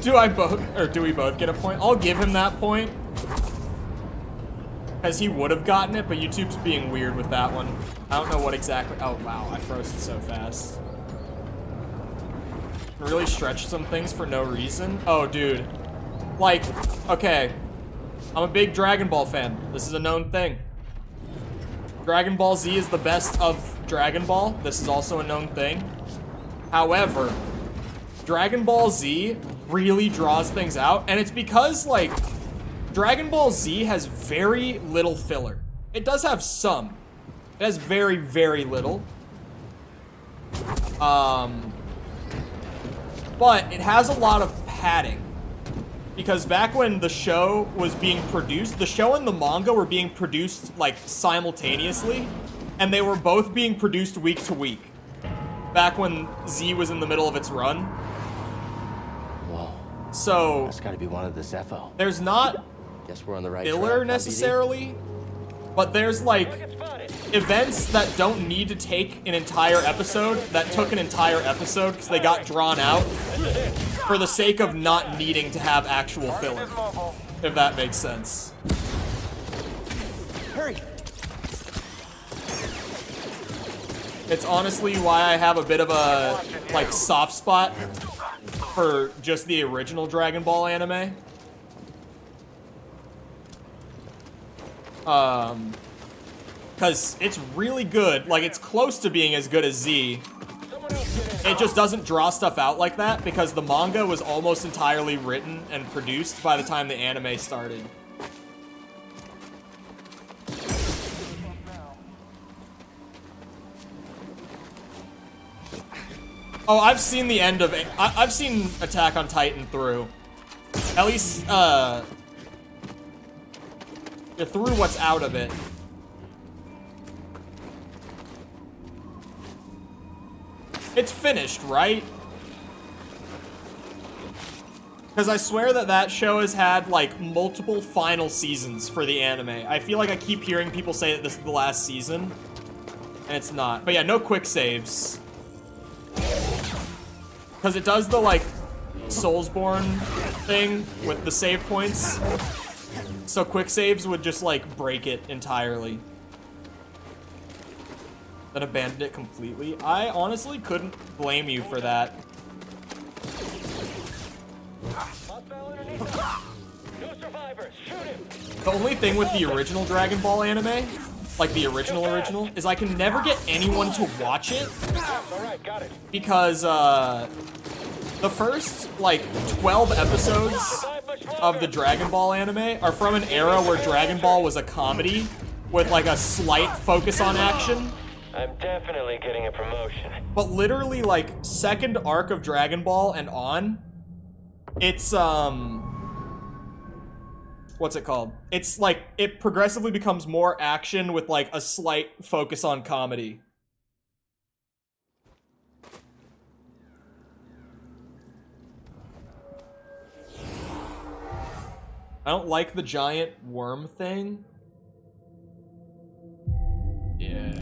Do we both get a point? I'll give him that point. Because he would have gotten it, but YouTube's being weird with that one. I don't know what exactly... Oh, wow. I froze it so fast. Really stretched some things for no reason. Oh, dude. Like, okay. I'm a big Dragon Ball fan. This is a known thing. Dragon Ball Z is the best of Dragon Ball. This is also a known thing. However, Dragon Ball Z really draws things out, and it's because, like, Dragon Ball Z has very little filler. It does have some. It has very, very little. But it has a lot of padding. Because back when the show was being produced, the show and the manga were being produced, like, simultaneously, and they were both being produced week to week. Back when Z was in the middle of its run. Whoa. So... That's gotta be one of the Zepho. There's not... Guess we're on the right filler track, necessarily, but there's, like, events that don't need to take an entire episode, that took an entire episode because they got drawn out for the sake of not needing to have actual filler. If that makes sense. Hurry. It's honestly why I have a bit of a, like, soft spot for just the original Dragon Ball anime. Because it's really good. Like, it's close to being as good as Z. It just doesn't draw stuff out like that because the manga was almost entirely written and produced by the time the anime started. Oh, I've seen the end of it. I've seen Attack on Titan through. At least, through what's out of it. It's finished, right? Because I swear that that show has had, like, multiple final seasons for the anime. I feel like I keep hearing people say that this is the last season, and it's not. But yeah, no quick saves. Because it does the, like, Soulsborne thing with the save points. So quick saves would just, like, break it entirely. Then abandoned it completely. I honestly couldn't blame you for that. The only thing with the original Dragon Ball anime, like the original, is I can never get anyone to watch it. Because, the first, like, 12 episodes of the Dragon Ball anime are from an era where Dragon Ball was a comedy with, like, a slight focus on action. I'm definitely getting a promotion. But literally, like, second arc of Dragon Ball and on, it's, what's it called? It's, like, it progressively becomes more action with, like, a slight focus on comedy. I don't like the giant worm thing. Yeah.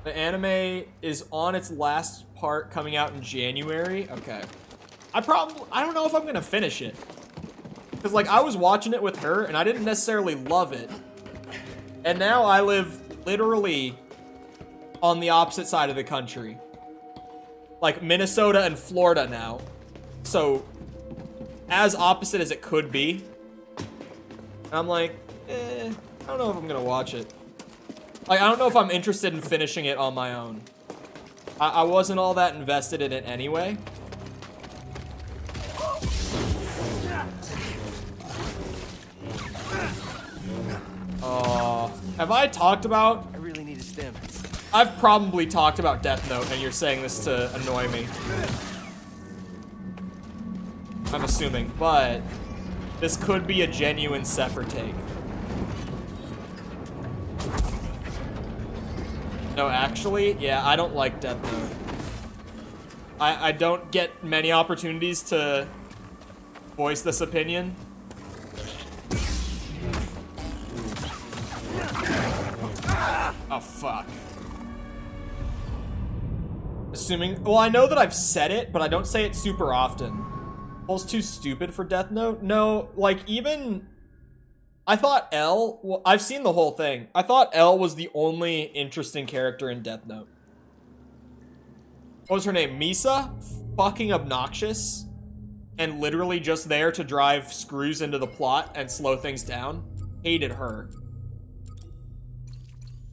The anime is on its last part, coming out in January. Okay. I don't know if I'm gonna finish it. Because, like, I was watching it with her, and I didn't necessarily love it. And now I live literally on the opposite side of the country. Like, Minnesota and Florida now. So, as opposite as it could be. And I'm like, I don't know if I'm gonna watch it. Like, I don't know if I'm interested in finishing it on my own. I wasn't all that invested in it anyway. Have I talked about... I really need a stim. I've probably talked about Death Note, and you're saying this to annoy me. I'm assuming, but this could be a genuine separate take. No, actually, yeah, I don't like Death Note. I don't get many opportunities to voice this opinion. Oh, fuck. Assuming... Well, I know that I've said it, but I don't say it super often. Paul's too stupid for Death Note? No, like, even... I thought L... Well, I've seen the whole thing. I thought L was the only interesting character in Death Note. What was her name? Misa? Fucking obnoxious. And literally just there to drive screws into the plot and slow things down. Hated her.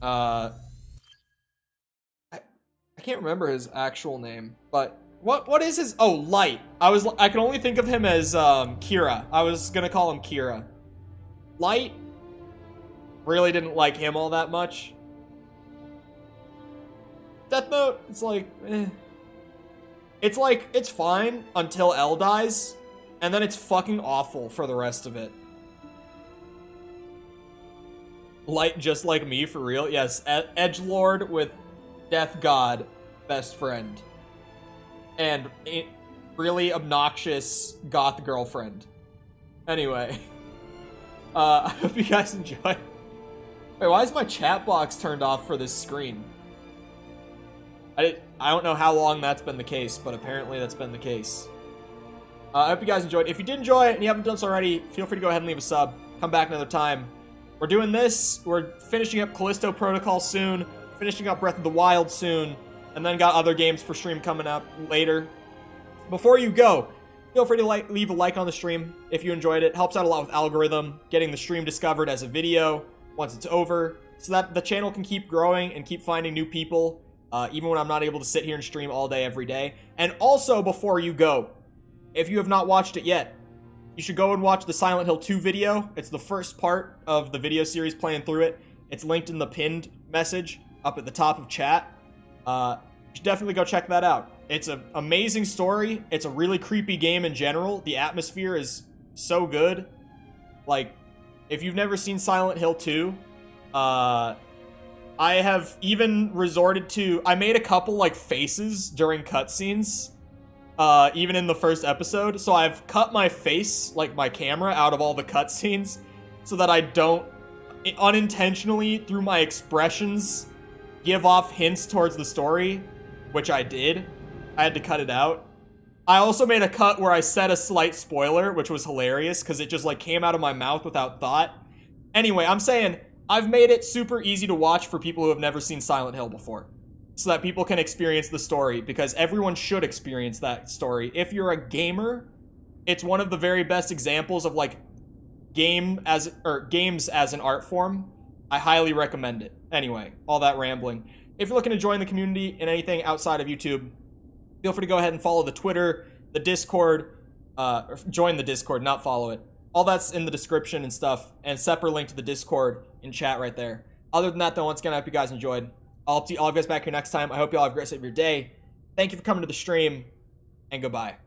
I can't remember his actual name, but what is his... Oh, Light. I can only think of him as Cere. I was gonna call him Cere. Light, really didn't like him all that much. Death Note, it's like, eh. It's like, it's fine until L dies, and then it's fucking awful for the rest of it. Light just like me, for real. Yes, edgelord with Death God best friend. And really obnoxious goth girlfriend. Anyway. I hope you guys enjoy. Wait, why is my chat box turned off for this screen? I don't know how long that's been the case, but apparently that's been the case. I hope you guys enjoyed. If you did enjoy it and you haven't done so already, feel free to go ahead and leave a sub. Come back another time. We're doing this. We're finishing up Callisto Protocol soon, finishing up Breath of the Wild soon, and then got other games for stream coming up later. Before you go, feel free to leave a like on the stream if you enjoyed it. Helps out a lot with algorithm, getting the stream discovered as a video once it's over, so that the channel can keep growing and keep finding new people, even when I'm not able to sit here and stream all day every day. And also, before you go, if you have not watched it yet, you should go and watch the Silent Hill 2 video. It's the first part of the video series playing through it. It's linked in the pinned message up at the top of chat. You should definitely go check that out. It's an amazing story. It's a really creepy game in general. The atmosphere is so good. Like, if you've never seen Silent Hill 2, I have even resorted to... I made a couple, like, faces during cutscenes, even in the first episode. So I've cut my face, like my camera, out of all the cutscenes so that I don't unintentionally, through my expressions, give off hints towards the story, which I did. I had to cut it out. I also made a cut where I said a slight spoiler, which was hilarious because it just like came out of my mouth without thought. Anyway, I'm saying I've made it super easy to watch for people who have never seen Silent Hill before, so that people can experience the story, because everyone should experience that story. If you're a gamer, it's one of the very best examples of like games as an art form. I highly recommend it. Anyway, all that rambling. If you're looking to join the community in anything outside of YouTube, feel free to go ahead and follow the Twitter, the Discord, or join the Discord, not follow it. All that's in the description and stuff, and separate link to the Discord in chat right there. Other than that, though, once again, I hope you guys enjoyed. I'll see all of you guys back here next time. I hope you all have a great rest of your day. Thank you for coming to the stream, and goodbye.